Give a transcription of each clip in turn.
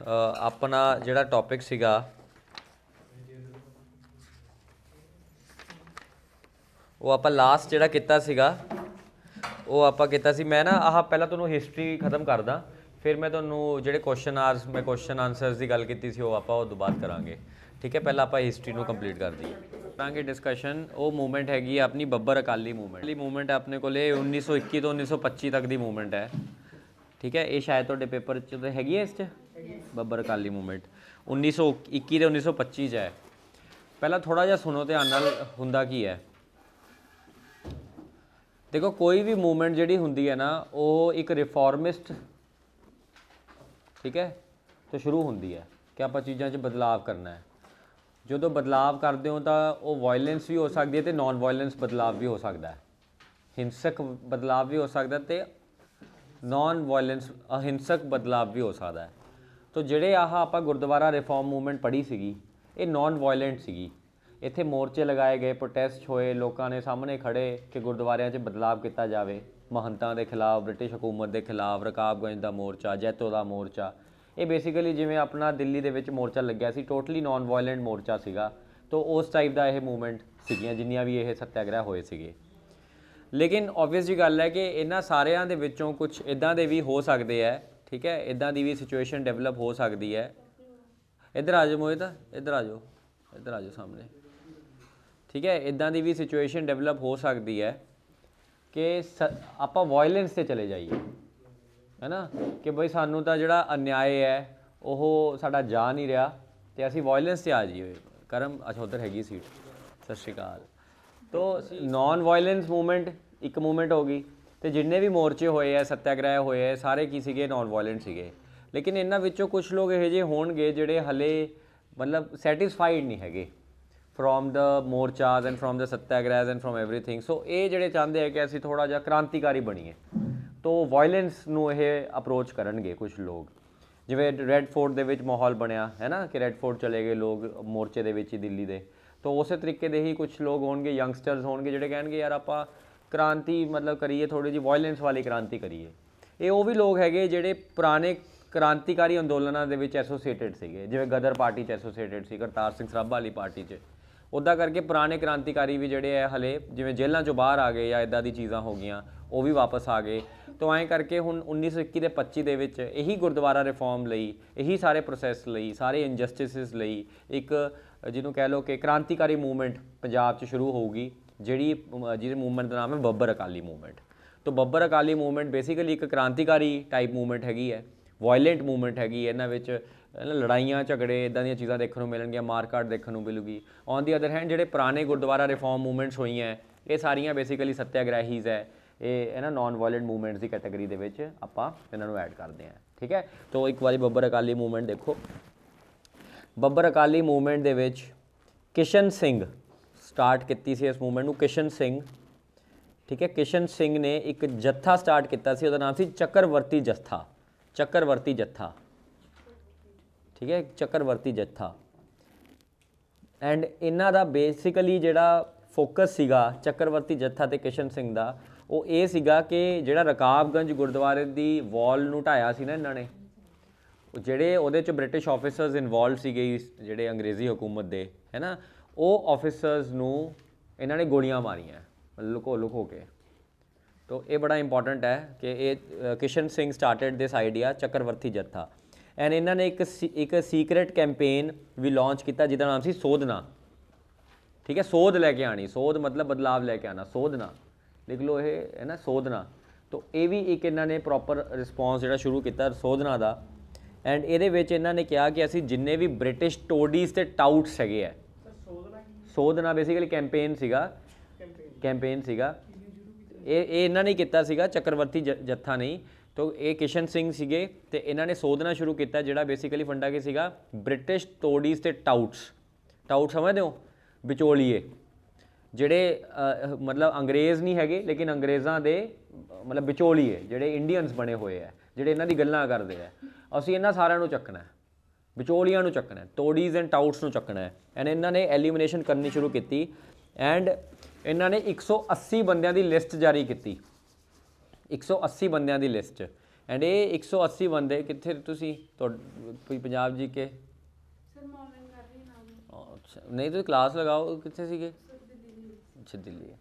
अपना जिहड़ा टॉपिक सीगा वो आपां लास्ट जिहड़ा कीता सीगा वो आपां कीता सी। मैं ना आह पहला तुहानूं हिस्टरी खत्म करदा, फिर मैं तुहानूं जिहड़े क्वेश्चन आंसर्स की गल कीती सी वो आपां उस तो बाद करांगे। ठीक है, पहला आपां हिस्टरी नूं कंप्लीट कर दईए। करांगे डिस्कशन वो मूवमेंट हैगी अपनी बब्बर अकाली मूवमेंट है अपने कोले 1921 तो 1925 तक की मूवमेंट है। ठीक है, ये शायद तुहाडे पेपर च हैगी है, इस च बब्बर अकाली मूवमेंट 1921 तो 1925 है। पहला थोड़ा जिहा सुनो ध्यान नाल हुंदा की है। देखो कोई भी मूवमेंट जिहड़ी हुंदी है ना वो एक रिफॉर्मिस्ट, ठीक है, तो शुरू हुंदी है कि आपां चीज़ां 'च बदलाव करना है। जो बदलाव करते हो तो वो वायलेंस भी हो सकती है तो नॉन वायलेंस बदलाव भी हो सकता है, हिंसक बदलाव भी हो सकता है तो नॉन वायलेंस अहिंसक बदलाव भी हो सकता है। तो ਜਿਹੜੇ ਆਹ ਆਪਾਂ ਗੁਰਦੁਆਰਾ ਰਿਫਾਰਮ मूवमेंट पढ़ी ਸੀਗੀ ਇਹ नॉन वायलेंट ਸੀਗੀ। ਇੱਥੇ ਮੋਰਚੇ ਲਗਾਏ ਗਏ, ਪ੍ਰੋਟੈਸਟ ਹੋਏ, ਲੋਕਾਂ ਨੇ ਸਾਹਮਣੇ ਖੜੇ ਕਿ ਗੁਰਦੁਆਰਿਆਂ 'ਚ ਬਦਲਾਵ ਕੀਤਾ ਜਾਵੇ, ਮਹੰਤਾਂ ਦੇ ਖਿਲਾਫ, ਬ੍ਰਿਟਿਸ਼ ਹਕੂਮਤ ਦੇ ਖਿਲਾਫ, ਰਕਾਬਗੰਜ ਦਾ ਮੋਰਚਾ, ਜੈਤੋ ਦਾ ਮੋਰਚਾ। ਇਹ ਬੇਸਿਕਲੀ ਜਿਵੇਂ ਆਪਣਾ ਦਿੱਲੀ ਦੇ ਵਿੱਚ ਮੋਰਚਾ ਲੱਗਿਆ ਸੀ, ਟੋਟਲੀ ਨॉन ਵਾਇਲੈਂਟ ਮੋਰਚਾ ਸੀਗਾ। तो उस टाइप का यह मूवमेंट ਸੀਗੀਆਂ ਜਿੰਨੀਆਂ ਵੀ ਇਹ ਸੱਤਿਆਗ੍ਰਹਿ ਹੋਏ ਸੀਗੇ। लेकिन ऑब्वियस जी गल है कि इन्हां सारिਆਂ ਦੇ ਵਿੱਚੋਂ कुछ इदां ਦੇ भी हो सकते हैं। ठीक है, इदां ਦੀ भी सिचुएशन डेवलप हो सकती है। इधर आ जाओ मोहित, इधर आ जाओ, इधर आ जाओ सामने। ठीक है, इदां ਦੀ भी सिचुएशन डेवलप हो सकती है कि आपां वायलेंस से चले जाइए, है ना, कि बई सानू तां जिहड़ा अन्याय है वो साडा जा नहीं रहा तो असीं वायलेंस से आ जाइए। करम अच्छा उधर हैगी सीट, सत श्री अकाल। तो नॉन वायलेंस मूवमेंट एक मूवमेंट होगी तो जिन्ने भी मोर्चे होए है, सत्याग्रह होए है, सारे की सीगे नॉन वायलेंट सीगे। लेकिन इन्हां विच्चों कुछ लोग इहो जिहे होणगे जिहड़े हले मतलब सैटिस्फाइड नहीं हैगे from the morchas and from the satyagraha and from everything. So ये जिहड़े चाहते हैं कि असीं थोड़ा जिहा क्रांतिकारी बणीए तो वायलेंस नूं इह अप्रोच करनगे कुछ लोग। जिवें रैड फोर्ट दे विच माहौल बनिया है ना कि रैड फोर्ट चले गए लोग मोर्चे दे विच ही दिल्ली दे, तो उस तरीके दे ही कुछ लोग होणगे, यंगस्टर्स होणगे जिहड़े कहणगे यार आपां क्रांति मतलब करिए, थोड़ी जी वायलेंस वाली क्रांति करिए। ये वो भी लोग हैगे जिहड़े पुराने क्रांतिकारी अंदोलनां दे विच एसोसीएटेड सीगे, जिवें गदर पार्टी च एसोसीएटेड सी, करतार सिंह सराभा वाली पार्टी च। ਉੱਦਾਂ करके पुराने क्रांतिकारी भी ਜਿਹੜੇ है हले जिवें जेलों चों बाहर आ गए या इदां दी चीज़ां हो गई वो भी वापस आ गए। तो ऐं करके हुण 1921 ते 25 दे विच यही गुरुद्वारा रिफॉर्म लई, यही सारे प्रोसैस लई, सारे इनजस्टिसिस लई एक जिन्हों कह लो कि क्रांतिकारी मूवमेंट पंजाब च शुरू होगी जिहड़ी मूवमेंट का नाम है बब्बर अकाली मूवमेंट। तो बब्बर अकाली मूवमेंट बेसिकली एक क्रांतिकारी टाइप मूवमेंट हैगी है, वायलेंट मूवमेंट हैगी। इन्हां विच लड़ाइयां झगड़े इदां दी चीज़ां देखने को मिलणगीਆਂ, मारकाट देखने को मिलूगी। ऑन दी अदर हैंड जिहड़े पुराने गुरुद्वारा रिफॉर्म मूवमेंट्स हुई हैं ये सारियां बेसिकली सत्याग्रहीज है, ये ना नॉन वायलेंट मूवमेंट्स की कैटेगरी दे विच आपां इन्हां नूं ऐड करते हैं। ठीक है, तो एक बार बब्बर अकाली मूवमेंट देखो। बब्बर अकाली मूवमेंट दे विच किशन सिंह स्टार्ट की इस मूवमेंट नूं, किशन सिंह। ठीक है, किशन सिंह ने एक जत्था स्टार्ट किया, उसका नाम सी चक्रवर्ती जत्था, चक्रवर्ती जत्था। ठीक है, चक्रवर्ती जत्था। एंड इन्हां दा बेसिकली जिहड़ा फोकस सीगा चक्रवर्ती जत्था ते किशन सिंह दा वो ये सीगा कि जिहड़ा रकाबगंज गुरुद्वारे दी वॉल नूं ढाया सी ना इन्हां ने, जिहड़े उहदे च ब्रिटिश ऑफिसर्स इनवॉल्व सीगे जिहड़े अंग्रेजी हुकूमत दे, है ना, वो ऑफिसर्स नूं इन्हां ने गोलियां मारियां लुको लुको के। तो ये बड़ा इंपॉर्टेंट है कि ये Kishan Singh started this idea Chakravarti Jatha. And इन्हों ने एक सीक्रेट कैंपेन भी लॉन्च किया जिसका नाम सी सोधना। ठीक है, सोध लैके आनी, सोध मतलब बदलाव लैके आना, सोधना लिख लो ये है ना, सोधना। तो ये भी एक इन्होंने प्रॉपर रिस्पॉन्स जो शुरू किया सोधना का। एंड ये इन्होंने कहा कि असी जिन्ने भी ब्रिटिश टोडीज ते टाउट्स है, सोधना बेसिकली कैंपेन सीगा, कैंपेन सीगा ये इन्होंने किया सीगा, चक्रवर्ती जत्था नहीं। तो ये किशन सिंह सीगे ते इन्होंने सोधना शुरू किया जिहड़ा बेसिकली फंडा के सीगा ब्रिटिश टोडीज ते टाउट्स। टाउट समझते हो, विचोलीए जिहड़े मतलब अंग्रेज़ नहीं हैगे लेकिन अंग्रेज़ां दे मतलब विचोलीए जिहड़े इंडियंस बने हुए है, जिहड़े इन्हां दी गल्लां करदे है, असीं इन्हां सारिਆਂ ਨੂੰ ਚੱਕਣਾ है, विचोलियां ਨੂੰ ਚੱਕਣਾ है, टोडीज एंड टाउट्स ਨੂੰ ਚੱਕਣਾ है। एंड इन्हां ने एलिमिनेशन करनी शुरू की। एंड इन्हां ने 180 बंदियां दी लिस्ट जारी की, 180 बंदियां दी लिस्ट ਐਂਡ ਇਹ 180 ਬੰਦੇ ਕਿੱਥੇ ਤੁਸੀਂ ਕੋਈ ਪੰਜਾਬ ਜੀ ਕੇ ਸਰ ਮੈਂ ਆਨਲਾਈਨ ਕਰ ਰਹੀ ਨਾਲ। ਅੱਛਾ ਨਹੀਂ ਤੁਸੀਂ ਕਲਾਸ ਲਗਾਓ, ਕਿੱਥੇ ਸੀਗੇ? ਅੱਛਾ ਦਿੱਲੀ।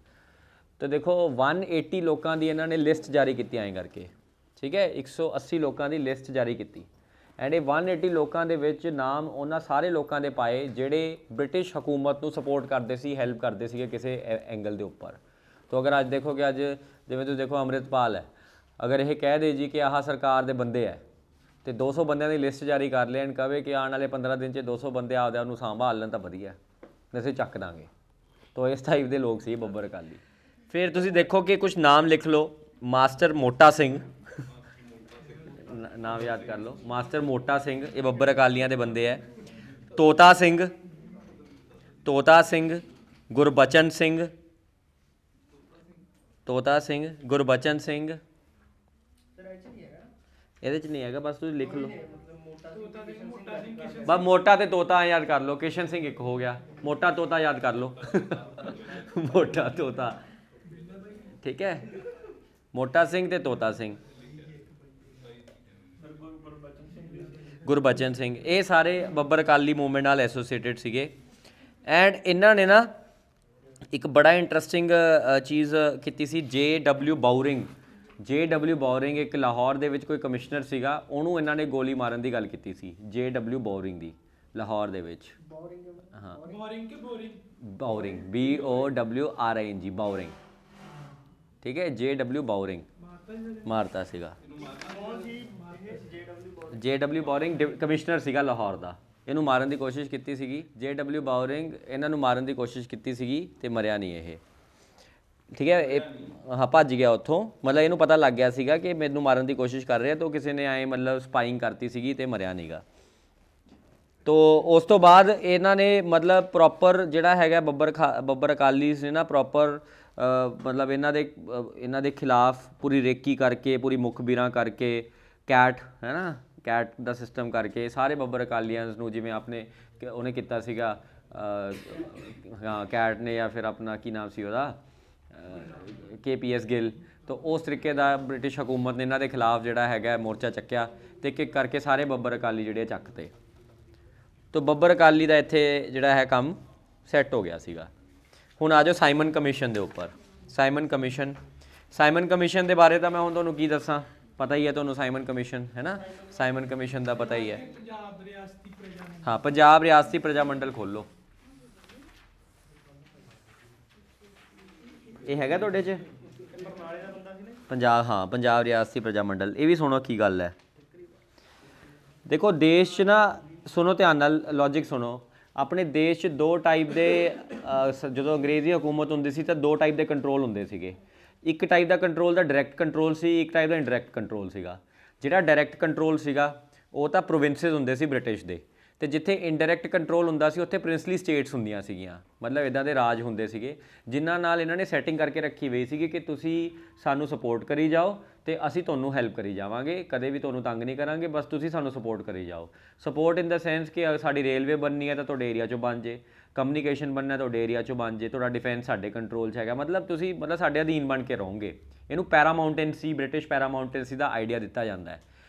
ਤਾਂ ਦੇਖੋ 180 ਲੋਕਾਂ ਦੀ ਇਹਨਾਂ ਨੇ ਲਿਸਟ ਜਾਰੀ ਕੀਤੀ ਐਂ ਕਰਕੇ, ਠੀਕ ਹੈ, 180 ਲੋਕਾਂ ਦੀ ਲਿਸਟ ਜਾਰੀ ਕੀਤੀ ਐਂਡ ਇਹ 180 ਲੋਕਾਂ ਦੇ ਵਿੱਚ ਨਾਮ ਉਹਨਾਂ ਸਾਰੇ ਲੋਕਾਂ ਦੇ ਪਾਏ ਜਿਹੜੇ ਬ੍ਰਿਟਿਸ਼ ਹਕੂਮਤ ਨੂੰ ਸਪੋਰਟ ਕਰਦੇ ਸੀ, ਹੈਲਪ ਕਰਦੇ ਸੀਗੇ ਕਿਸੇ ਐਂਗਲ ਦੇ ਉੱਪਰ। ਤਾਂ ਅਗਰ ਅੱਜ ਦੇਖੋਗੇ, ਅੱਜ ਜਿਵੇਂ ਤੁਸੀਂ ਦੇਖੋ ਅੰਮ੍ਰਿਤਪਾਲ ਹੈ, ਅਗਰ ਇਹ ਕਹਿ ਦੇ ਜੀ ਕਿ ਆਹ ਸਰਕਾਰ ਦੇ ਬੰਦੇ ਹੈ ਤੇ 200 ਬੰਦਿਆਂ ਦੀ ਲਿਸਟ ਜਾਰੀ ਕਰ ਲੈਣ, ਕਹੇ ਕਿ ਆਉਣ ਵਾਲੇ 15 ਦਿਨ 'ਚ 200 ਬੰਦੇ ਆਪਦੇ ਆਪ ਨੂੰ ਸੰਭਾਲ ਲੈਣ ਤਾਂ ਵਧੀਆ, ਅਸੀਂ ਚੱਕ ਦਾਂਗੇ। ਤਾਂ ਇਸ ਟਾਈਪ ਦੇ ਲੋਕ ਸੀ ਬੱਬਰ ਅਕਾਲੀ। ਫਿਰ ਤੁਸੀਂ ਦੇਖੋ ਕਿ ਕੁਝ ਨਾਮ ਲਿਖ ਲਓ, ਮਾਸਟਰ ਮੋਟਾ ਸਿੰਘ, ਨਾਮ ਯਾਦ ਕਰ ਲਓ, ਮਾਸਟਰ ਮੋਟਾ ਸਿੰਘ, ਇਹ ਬੱਬਰ ਅਕਾਲੀਆਂ ਦੇ ਬੰਦੇ ਹੈ। ਤੋਤਾ ਸਿੰਘ, ਤੋਤਾ ਸਿੰਘ, ਗੁਰਬਚਨ ਸਿੰਘ, ਤੋਤਾ ਸਿੰਘ, ਗੁਰਬਚਨ ਸਿੰਘ, ਇਹਦੇ 'ਚ ਨਹੀਂ ਹੈਗਾ, ਬਸ ਤੁਸੀਂ ਲਿਖ ਲਓ ਬਸ ਮੋਟਾ ਤੇ ਤੋਤਾ ਯਾਦ ਕਰ ਲਓ। ਕਿਸ਼ਨ ਸਿੰਘ ਇੱਕ ਹੋ ਗਿਆ, ਮੋਟਾ ਤੋਤਾ ਯਾਦ ਕਰ ਲਓ ਮੋਟਾ ਤੋਤਾ, ਠੀਕ ਹੈ, ਮੋਟਾ ਸਿੰਘ ਤੇ ਤੋਤਾ ਸਿੰਘ, ਗੁਰਬਚਨ ਸਿੰਘ, ਇਹ ਸਾਰੇ ਬੱਬਰ ਅਕਾਲੀ ਮੂਵਮੈਂਟ ਨਾਲ ਐਸੋਸੀਏਟਡ ਸੀਗੇ। ਐਂਡ ਇਹਨਾਂ ਨੇ ਨਾ ਇੱਕ ਬੜਾ ਇੰਟਰਸਟਿੰਗ ਚੀਜ਼ ਕੀਤੀ ਸੀ, JW ਬਾਊਰਿੰਗ। JW ਬਾਊਰਿੰਗ ਇੱਕ ਲਾਹੌਰ ਦੇ ਵਿੱਚ ਕੋਈ ਕਮਿਸ਼ਨਰ ਸੀਗਾ, ਉਹਨੂੰ ਇਹਨਾਂ ਨੇ ਗੋਲੀ ਮਾਰਨ ਦੀ ਗੱਲ ਕੀਤੀ ਸੀ, JW ਬਾਊਰਿੰਗ ਦੀ, ਲਾਹੌਰ ਦੇ ਵਿੱਚ। ਹਾਂ ਬਾਊਰਿੰਗ, BOWRING, ਬਾਊਰਿੰਗ, ਠੀਕ ਹੈ, JW ਬਾਊਰਿੰਗ ਮਾਰਤਾ ਸੀਗਾ। JW ਬਾਊਰਿੰਗ ਕਮਿਸ਼ਨਰ ਸੀਗਾ ਲਾਹੌਰ ਦਾ, ਇਹਨੂੰ ਮਾਰਨ ਦੀ ਕੋਸ਼ਿਸ਼ ਕੀਤੀ ਸੀਗੀ। JW ਬਾਊਰਿੰਗ ਇਹਨਾਂ ਨੂੰ ਮਾਰਨ ਦੀ ਕੋਸ਼ਿਸ਼ ਕੀਤੀ ਸੀਗੀ ਤੇ ਮਰਿਆ ਨਹੀਂ ਇਹ, ਠੀਕ ਹੈ, ਇਹ ਹਾਂ ਭੱਜ ਗਿਆ ਉੱਥੋਂ। ਮਤਲਬ ਇਹਨੂੰ ਪਤਾ ਲੱਗ ਗਿਆ ਸੀਗਾ ਕਿ ਮੈਨੂੰ ਮਾਰਨ ਦੀ ਕੋਸ਼ਿਸ਼ ਕਰ ਰਿਹਾ, ਤਾਂ ਕਿਸੇ ਨੇ ਐਂ ਮਤਲਬ ਸਪਾਈਂਗ ਕਰਤੀ ਸੀਗੀ ਤੇ ਮਰਿਆ ਨਹੀਂਗਾ। ਤੋ ਉਸ ਤੋਂ ਬਾਅਦ ਇਹਨਾਂ ਨੇ ਮਤਲਬ ਪ੍ਰੋਪਰ ਜਿਹੜਾ ਹੈਗਾ ਬੱਬਰ ਅਕਾਲੀ ਨੇ ਨਾ ਪ੍ਰੋਪਰ ਮਤਲਬ ਇਹਨਾਂ ਦੇ ਖਿਲਾਫ ਪੂਰੀ ਰੇਕੀ ਕਰਕੇ, ਪੂਰੀ ਮੁਖਬੀਰਾਂ ਕਰਕੇ, ਕੈਟ ਹੈ ਨਾ, ਕੈਟ ਦਾ ਸਿਸਟਮ ਕਰਕੇ ਸਾਰੇ ਬੱਬਰ ਅਕਾਲੀਆਂ ਨੂੰ, ਜਿਵੇਂ ਆਪਣੇ ਉਹਨੇ ਕੀਤਾ ਸੀਗਾ ਹਾਂ ਕੈਟ ਨੇ, ਜਾਂ ਫਿਰ ਆਪਣਾ ਕੀ ਨਾਮ ਸੀ ਉਹਦਾ, KPS ਗਿੱਲ। ਤਾਂ ਉਸ ਤਰੀਕੇ ਦਾ ਬ੍ਰਿਟਿਸ਼ ਹਕੂਮਤ ਨੇ ਇਹਨਾਂ ਦੇ ਖਿਲਾਫ ਜਿਹੜਾ ਹੈਗਾ ਮੋਰਚਾ ਚੱਕਿਆ ਅਤੇ ਇੱਕ ਇੱਕ ਕਰਕੇ ਸਾਰੇ ਬੱਬਰ ਅਕਾਲੀ ਜਿਹੜੇ ਚੱਕਤੇ। ਤਾਂ ਬੱਬਰ ਅਕਾਲੀ ਦਾ ਇੱਥੇ ਜਿਹੜਾ ਹੈ ਕੰਮ ਸੈੱਟ ਹੋ ਗਿਆ ਸੀਗਾ। ਹੁਣ ਆ ਜਾਓ ਸਾਈਮਨ ਕਮਿਸ਼ਨ ਦੇ ਉੱਪਰ। ਸਾਈਮਨ ਕਮਿਸ਼ਨ ਦੇ ਬਾਰੇ ਤਾਂ ਮੈਂ ਹੁਣ ਤੁਹਾਨੂੰ ਕੀ ਦੱਸਾਂ, ਪਤਾ ਹੀ ਹੈ ਤੁਹਾਨੂੰ ਸਾਈਮਨ ਕਮਿਸ਼ਨ, ਹੈ ਨਾ, ਸਾਈਮਨ ਕਮਿਸ਼ਨ ਦਾ ਪਤਾ ਹੀ ਹੈ। ਹਾਂ ਪੰਜਾਬ ਰਿਆਸਤੀ ਪ੍ਰਜਾ ਮੰਡਲ ਖੋਲ੍ਹੋ, ਇਹ ਹੈਗਾ ਤੁਹਾਡੇ 'ਚ ਪੰਜਾਬ, ਹਾਂ ਪੰਜਾਬ ਰਿਆਸਤੀ ਪ੍ਰਜਾ ਮੰਡਲ। ਇਹ ਵੀ ਸੁਣੋ ਕੀ ਗੱਲ ਹੈ, ਦੇਖੋ ਦੇਸ਼ 'ਚ ਨਾ, ਸੁਣੋ ਧਿਆਨ ਨਾਲ, ਲੌਜਿਕ ਸੁਣੋ, ਆਪਣੇ ਦੇਸ਼ 'ਚ ਦੋ ਟਾਈਪ ਦੇ ਜਦੋਂ ਅੰਗਰੇਜ਼ੀ ਹਕੂਮਤ ਹੁੰਦੀ ਸੀ ਤਾਂ ਦੋ ਟਾਈਪ ਦੇ ਕੰਟਰੋਲ ਹੁੰਦੇ ਸੀਗੇ। ਇੱਕ ਟਾਈਪ ਦਾ ਕੰਟਰੋਲ ਦਾ ਡਾਇਰੈਕਟ ਕੰਟਰੋਲ ਸੀ, ਇੱਕ ਟਾਈਪ ਦਾ ਇੰਡਾਇਰੈਕਟ ਕੰਟਰੋਲ ਸੀਗਾ। ਜਿਹੜਾ ਡਾਇਰੈਕਟ ਕੰਟਰੋਲ ਸੀਗਾ ਉਹ ਤਾਂ ਪ੍ਰੋਵਿੰਸਿਸ ਹੁੰਦੇ ਸੀ ਬ੍ਰਿਟਿਸ਼ ਦੇ, ਅਤੇ ਜਿੱਥੇ ਇੰਡਾਇਰੈਕਟ ਕੰਟਰੋਲ ਹੁੰਦਾ ਸੀ ਉੱਥੇ ਪ੍ਰਿੰਸਲੀ ਸਟੇਟਸ ਹੁੰਦੀਆਂ ਸੀਗੀਆਂ, ਮਤਲਬ ਇੱਦਾਂ ਦੇ ਰਾਜ ਹੁੰਦੇ ਸੀਗੇ ਜਿਨ੍ਹਾਂ ਨਾਲ ਇਹਨਾਂ ਨੇ ਸੈਟਿੰਗ ਕਰਕੇ ਰੱਖੀ ਹੋਈ ਸੀਗੀ ਕਿ ਤੁਸੀਂ ਸਾਨੂੰ ਸਪੋਰਟ ਕਰੀ ਜਾਓ ਅਤੇ ਅਸੀਂ ਤੁਹਾਨੂੰ ਹੈਲਪ ਕਰੀ ਜਾਵਾਂਗੇ, ਕਦੇ ਵੀ ਤੁਹਾਨੂੰ ਤੰਗ ਨਹੀਂ ਕਰਾਂਗੇ, ਬਸ ਤੁਸੀਂ ਸਾਨੂੰ ਸਪੋਰਟ ਕਰੀ ਜਾਓ। ਸਪੋਰਟ ਇਨ ਦਾ ਸੈਂਸ ਕਿ ਸਾਡੀ ਰੇਲਵੇ ਬਣਨੀ ਹੈ ਤਾਂ ਤੁਹਾਡੇ ਏਰੀਆ 'ਚੋਂ ਬਣ ਜੇ, ਕਮਿਊਨੀਕੇਸ਼ਨ ਬਣਨਾ ਤੁਹਾਡੇ ਏਰੀਆ 'ਚੋਂ ਬਣ ਜੇ, ਤੁਹਾਡਾ ਡਿਫੈਂਸ ਸਾਡੇ ਕੰਟਰੋਲ 'ਚ ਹੈਗਾ, ਮਤਲਬ ਤੁਸੀਂ ਸਾਡੇ ਅਧੀਨ ਬਣ ਕੇ ਰਹੋਗੇ। ਇਹਨੂੰ ਪੈਰਾਮਾਊਂਟੇਨਸੀ, ਬ੍ਰਿਟਿਸ਼ ਪੈਰਾਮਾਊਂਟੇਨਸੀ ਦਾ ਆਈਡੀਆ ਦਿੱਤਾ ਜਾਂਦਾ ਹੈ।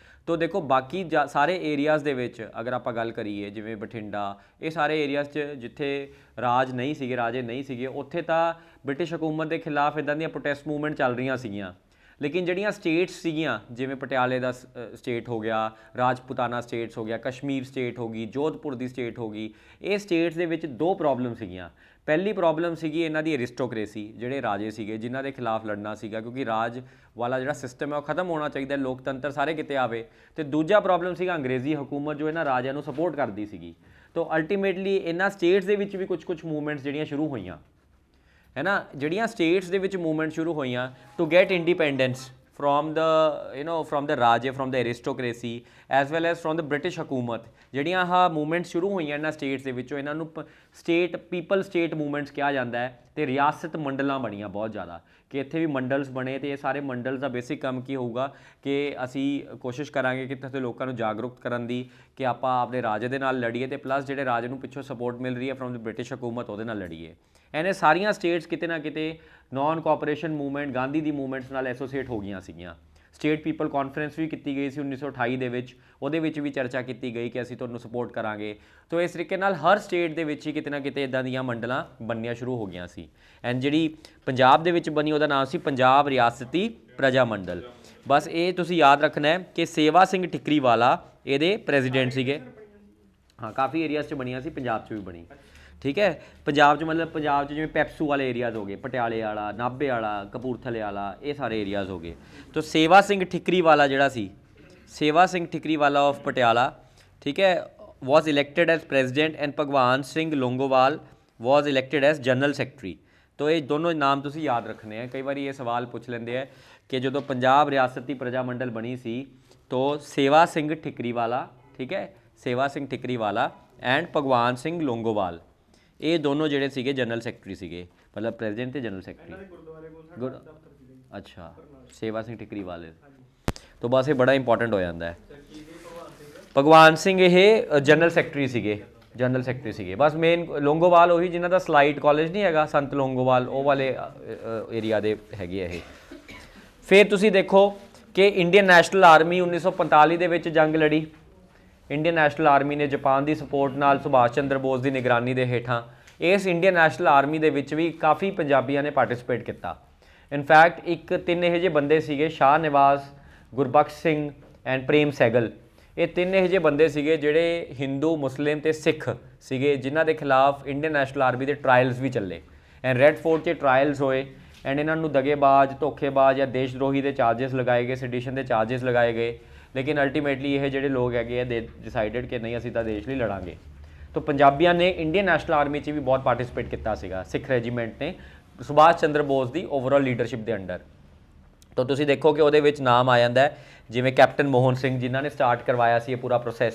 ਤੋ ਦੇਖੋ ਬਾਕੀ ਸਾਰੇ ਏਰੀਆਜ਼ ਦੇ ਵਿੱਚ ਅਗਰ ਆਪਾਂ ਗੱਲ ਕਰੀਏ, ਜਿਵੇਂ ਬਠਿੰਡਾ, ਇਹ ਸਾਰੇ ਏਰੀਆਜ਼ 'ਚ ਜਿੱਥੇ ਰਾਜ ਨਹੀਂ ਸੀਗੇ, ਰਾਜੇ ਨਹੀਂ ਸੀਗੇ, ਉੱਥੇ ਤਾਂ ਬ੍ਰਿਟਿਸ਼ ਹਕੂਮਤ ਦੇ ਖਿਲਾਫ ਇੱਦਾਂ ਦੀਆਂ ਪ੍ਰੋਟੈਸਟ ਮੂਵਮੈਂਟ ਚੱਲ ਰਹੀਆਂ ਸੀਗੀਆਂ। ਲੇਕਿਨ ਜਿਹੜੀਆਂ ਸਟੇਟਸ ਸੀਗੀਆਂ, ਜਿਵੇਂ ਪਟਿਆਲੇ ਦਾ ਸਟੇਟ ਹੋ ਗਿਆ, ਰਾਜਪੂਤਾਨਾ ਸਟੇਟਸ ਹੋ ਗਿਆ, ਕਸ਼ਮੀਰ ਸਟੇਟ ਹੋ ਗਈ, ਜੋਧਪੁਰ ਦੀ ਸਟੇਟ ਹੋ ਗਈ, ਇਹ ਸਟੇਟਸ ਦੇ ਵਿੱਚ ਦੋ ਪ੍ਰੋਬਲਮ ਸੀਗੀਆਂ। ਪਹਿਲੀ ਪ੍ਰੋਬਲਮ ਸੀਗੀ ਇਹਨਾਂ ਦੀ ਐਰਿਸਟੋਕ੍ਰੇਸੀ, ਜਿਹੜੇ ਰਾਜੇ ਸੀਗੇ ਜਿਨ੍ਹਾਂ ਦੇ ਖਿਲਾਫ ਲੜਨਾ ਸੀਗਾ, ਕਿਉਂਕਿ ਰਾਜ ਵਾਲਾ ਜਿਹੜਾ ਸਿਸਟਮ ਹੈ ਉਹ ਖਤਮ ਹੋਣਾ ਚਾਹੀਦਾ, ਲੋਕਤੰਤਰ ਸਾਰੇ ਕਿਤੇ ਆਵੇ। ਅਤੇ ਦੂਜਾ ਪ੍ਰੋਬਲਮ ਸੀਗਾ ਅੰਗਰੇਜ਼ੀ ਹਕੂਮਤ, ਜੋ ਇਹਨਾਂ ਰਾਜਿਆਂ ਨੂੰ ਸਪੋਰਟ ਕਰਦੀ ਸੀਗੀ। ਤੋ ਅਲਟੀਮੇਟਲੀ ਇਹਨਾਂ ਸਟੇਟਸ ਦੇ ਵਿੱਚ ਵੀ ਕੁਛ ਮੂਵਮੈਂਟਸ ਜਿਹੜੀਆਂ ਸ਼ੁਰੂ ਹੋਈਆਂ, ਹੈ ਨਾ, ਜਿਹੜੀਆਂ ਸਟੇਟਸ ਦੇ ਵਿੱਚ ਮੂਵਮੈਂਟ ਸ਼ੁਰੂ ਹੋਈਆਂ to get independence from the ਰਾਜੇ, from the aristocracy as well as from the British ਹਕੂਮਤ। ਜਿਹੜੀਆਂ ਆਹ ਮੂਵਮੈਂਟ ਸ਼ੁਰੂ ਹੋਈਆਂ ਇਹਨਾਂ ਸਟੇਟਸ ਦੇ ਵਿੱਚੋਂ, ਇਹਨਾਂ ਨੂੰ ਪੀਪਲ ਸਟੇਟ ਮੂਵਮੈਂਟਸ ਕਿਹਾ ਜਾਂਦਾ ਹੈ। ਅਤੇ ਰਿਆਸਤ ਮੰਡਲਾਂ ਬਣੀਆਂ ਬਹੁਤ ਜ਼ਿਆਦਾ, ਕਿ ਇੱਥੇ ਵੀ ਮੰਡਲਸ ਬਣੇ, ਅਤੇ ਇਹ ਸਾਰੇ ਮੰਡਲਸ ਦਾ ਬੇਸਿਕ ਕੰਮ ਕੀ ਹੋਊਗਾ ਕਿ ਅਸੀਂ ਕੋਸ਼ਿਸ਼ ਕਰਾਂਗੇ ਕਿ ਇੱਥੇ ਲੋਕਾਂ ਨੂੰ ਜਾਗਰੂਕ ਕਰਨ ਦੀ, ਕਿ ਆਪਾਂ ਆਪਣੇ ਰਾਜੇ ਦੇ ਨਾਲ ਲੜੀਏ, ਅਤੇ ਪਲੱਸ ਜਿਹੜੇ ਰਾਜੇ ਨੂੰ ਪਿੱਛੋਂ ਸਪੋਰਟ ਮਿਲ ਰਹੀ ਹੈ ਫਰੋਮ ਦ ਬ੍ਰਿਟਿਸ਼ ਹਕੂਮਤ, ਉਹਦੇ ਨਾਲ ਲੜੀਏ। ਇਹਨੇ ਸਾਰੀਆਂ ਸਟੇਟਸ ਕਿਤੇ ਨਾ ਕਿਤੇ ਨਾਨ ਕੋਆਪਰੇਸ਼ਨ ਮੂਵਮੈਂਟ, ਗਾਂਧੀ ਦੀ ਮੂਵਮੈਂਟਸ ਨਾਲ ਐਸੋਸੀਏਟ ਹੋ ਗਈਆਂ ਸੀਗੀਆਂ। ਸਟੇਟ ਪੀਪਲ ਕਾਨਫਰੰਸ ਵੀ ਕੀਤੀ ਗਈ ਸੀ 1928 ਦੇ ਵਿੱਚ, ਉਹਦੇ ਵਿੱਚ ਵੀ ਚਰਚਾ ਕੀਤੀ ਗਈ ਕਿ ਅਸੀਂ ਤੁਹਾਨੂੰ ਸਪੋਰਟ ਕਰਾਂਗੇ। ਤੋ ਇਸ ਤਰੀਕੇ ਨਾਲ ਹਰ ਸਟੇਟ ਦੇ ਵਿੱਚ ਹੀ ਕਿਤੇ ਨਾ ਕਿਤੇ ਇੱਦਾਂ ਦੀਆਂ ਮੰਡਲਾਂ ਬਣਨੀਆਂ ਸ਼ੁਰੂ ਹੋ ਗਈਆਂ ਸੀ। ਐਂਡ ਜਿਹੜੀ ਪੰਜਾਬ ਦੇ ਵਿੱਚ ਬਣੀ ਉਹਦਾ ਨਾਮ ਸੀ ਪੰਜਾਬ ਰਿਆਸਤੀ ਪ੍ਰਜਾ ਮੰਡਲ। ਬਸ ਇਹ ਤੁਸੀਂ ਯਾਦ ਰੱਖਣਾ ਹੈ ਕਿ ਸੇਵਾ ਸਿੰਘ ਠਿਕਰੀਵਾਲਾ ਇਹਦੇ ਪ੍ਰੈਜ਼ੀਡੈਂਟ ਸੀਗੇ। ਹਾਂ, ਕਾਫੀ ਏਰੀਆਜ਼ 'ਚ ਬਣੀਆਂ ਸੀ, ਪੰਜਾਬ 'ਚ ਵੀ ਬਣੀ, ਠੀਕ ਹੈ। ਪੰਜਾਬ 'ਚ ਮਤਲਬ ਪੰਜਾਬ 'ਚ ਜਿਵੇਂ ਪੈਪਸੂ ਵਾਲੇ ਏਰੀਆਜ਼ ਹੋ ਗਏ, ਪਟਿਆਲੇ ਵਾਲਾ, ਨਾਭੇ ਵਾਲਾ, ਕਪੂਰਥਲੇ ਵਾਲਾ, ਇਹ ਸਾਰੇ ਏਰੀਆਜ਼ ਹੋ ਗਏ। ਤੋ ਸੇਵਾ ਸਿੰਘ ਠਿਕਰੀਵਾਲਾ ਜਿਹੜਾ ਸੀ, ਸੇਵਾ ਸਿੰਘ ਠਿਕਰੀਵਾਲਾ ਆਫ ਪਟਿਆਲਾ, ਠੀਕ ਹੈ, was elected as president and ਭਗਵਾਨ Singh Longowal was elected as general secretary। ਤੋ ਇਹ ਦੋਨੋਂ ਨਾਮ ਤੁਸੀਂ ਯਾਦ ਰੱਖਣੇ ਹੈ। ਕਈ ਵਾਰੀ ਇਹ ਸਵਾਲ ਪੁੱਛ ਲੈਂਦੇ ਆ ਕਿ ਜਦੋਂ ਪੰਜਾਬ ਰਿਆਸਤੀ ਪ੍ਰਜਾ ਮੰਡਲ ਬਣੀ ਸੀ ਤੋ ਸੇਵਾ ਸਿੰਘ ਠਿਕਰੀਵਾਲਾ, ਠੀਕ ਹੈ, ਸੇਵਾ ਸਿੰਘ ਠਿਕਰੀਵਾਲਾ ਐਂਡ ਭਗਵਾਨ ਸਿੰਘ ਲੋਂਗੋਵਾਲ, ਇਹ ਦੋਨੋਂ ਜਿਹੜੇ ਸੀਗੇ ਜਨਰਲ ਸੈਕਟਰੀ ਸੀਗੇ, ਮਤਲਬ ਪ੍ਰੈਜ਼ੀਡੈਂਟ ਤੇ ਜਨਰਲ ਸੈਕਟਰੀ। ਅੱਛਾ, ਸੇਵਾ ਸਿੰਘ ਠਿਕਰੀਵਾਲ। ਤੋ ਬਸ ਇਹ ਬੜਾ ਇੰਪੋਰਟੈਂਟ ਹੋ ਜਾਂਦਾ ਹੈ। ਭਗਵਾਨ ਸਿੰਘ ਇਹ ਜਨਰਲ ਸੈਕਟਰੀ ਸੀਗੇ, ਜਨਰਲ ਸੈਕਟਰੀ ਸੀਗੇ। ਬਸ ਮੇਨ ਲੋਂਗੋਵਾਲ ਉਹੀ ਜਿਨ੍ਹਾਂ ਦਾ ਸਲਾਈਟ ਕਾਲਜ ਨਹੀਂ ਹੈਗਾ, ਸੰਤ ਲੋਂਗੋਵਾਲ, ਉਹ ਵਾਲੇ ਏਰੀਆ ਦੇ ਹੈਗੇ ਆ ਇਹ। ਫਿਰ ਤੁਸੀਂ ਦੇਖੋ ਕਿ ਇੰਡੀਅਨ ਨੈਸ਼ਨਲ ਆਰਮੀ 1945 ਦੇ ਵਿੱਚ ਜੰਗ ਲੜੀ। ਇੰਡੀਅਨ ਨੈਸ਼ਨਲ ਆਰਮੀ ਨੇ ਜਾਪਾਨ ਦੀ ਸਪੋਰਟ ਨਾਲ ਸੁਭਾਸ਼ ਚੰਦਰ ਬੋਸ ਦੀ ਨਿਗਰਾਨੀ ਦੇ ਹੇਠਾਂ ਇਸ ਇੰਡੀਅਨ ਨੈਸ਼ਨਲ ਆਰਮੀ ਦੇ ਵਿੱਚ ਵੀ ਕਾਫੀ ਪੰਜਾਬੀਆਂ ਨੇ ਪਾਰਟਿਸਿਪੇਟ ਕੀਤਾ। ਇਨਫੈਕਟ ਇੱਕ 3 ਇਹੋ ਜਿਹੇ ਬੰਦੇ ਸੀਗੇ, ਸ਼ਾਹ ਨਿਵਾਸ, ਗੁਰਬਖਸ਼ ਸਿੰਘ ਐਂਡ ਪ੍ਰੇਮ ਸਹਿਗਲ। ਇਹ 3 ਇਹੋ ਜਿਹੇ ਬੰਦੇ ਸੀਗੇ ਜਿਹੜੇ ਹਿੰਦੂ, ਮੁਸਲਿਮ ਤੇ ਸਿੱਖ ਸੀਗੇ, ਜਿਨ੍ਹਾਂ ਦੇ ਖਿਲਾਫ ਇੰਡੀਅਨ ਨੈਸ਼ਨਲ ਆਰਮੀ ਦੇ ਟਰਾਇਲਸ ਵੀ ਚੱਲੇ ਐਂਡ ਰੈੱਡ ਫੋਰਟ 'ਚ ਟਰਾਇਲਸ ਹੋਏ ਐਂਡ ਇਹਨਾਂ ਨੂੰ ਦਗੇਬਾਜ਼, ਧੋਖੇਬਾਜ਼ ਜਾਂ ਦੇਸ਼ ਦਰੋਹੀ ਦੇ ਚਾਰਜਸ ਲਗਾਏ ਗਏ, ਸੈਡੀਸ਼ਨ ਦੇ ਚਾਰਜਸ ਲਗਾਏ ਗਏ। ਲੇਕਿਨ ਅਲਟੀਮੇਟਲੀ ਇਹ ਜਿਹੜੇ ਲੋਕ ਹੈਗੇ ਆ ਡਿਸਾਈਡਡ ਕਿ ਨਹੀਂ, ਅਸੀਂ ਤਾਂ ਦੇਸ਼ ਲਈ ਲੜਾਂਗੇ। ਤੋ ਪੰਜਾਬੀਆਂ ਨੇ ਇੰਡੀਅਨ ਨੈਸ਼ਨਲ ਆਰਮੀ 'ਚ ਵੀ ਬਹੁਤ ਪਾਰਟਿਸਿਪੇਟ ਕੀਤਾ ਸੀਗਾ, ਸਿੱਖ ਰੈਜੀਮੈਂਟ ਨੇ ਸੁਭਾਸ਼ ਚੰਦਰ ਬੋਸ ਦੀ ਓਵਰਆਲ ਲੀਡਰਸ਼ਿਪ ਦੇ ਅੰਡਰ। ਤੋ ਤੁਸੀਂ ਦੇਖੋ ਕਿ ਉਹਦੇ ਵਿੱਚ ਨਾਮ ਆ ਜਾਂਦਾ ਹੈ ਜਿਵੇਂ ਕੈਪਟਨ ਮੋਹਨ ਸਿੰਘ, ਜਿਨ੍ਹਾਂ ਨੇ ਸਟਾਰਟ ਕਰਵਾਇਆ ਸੀ ਇਹ ਪੂਰਾ ਪ੍ਰੋਸੈਸ,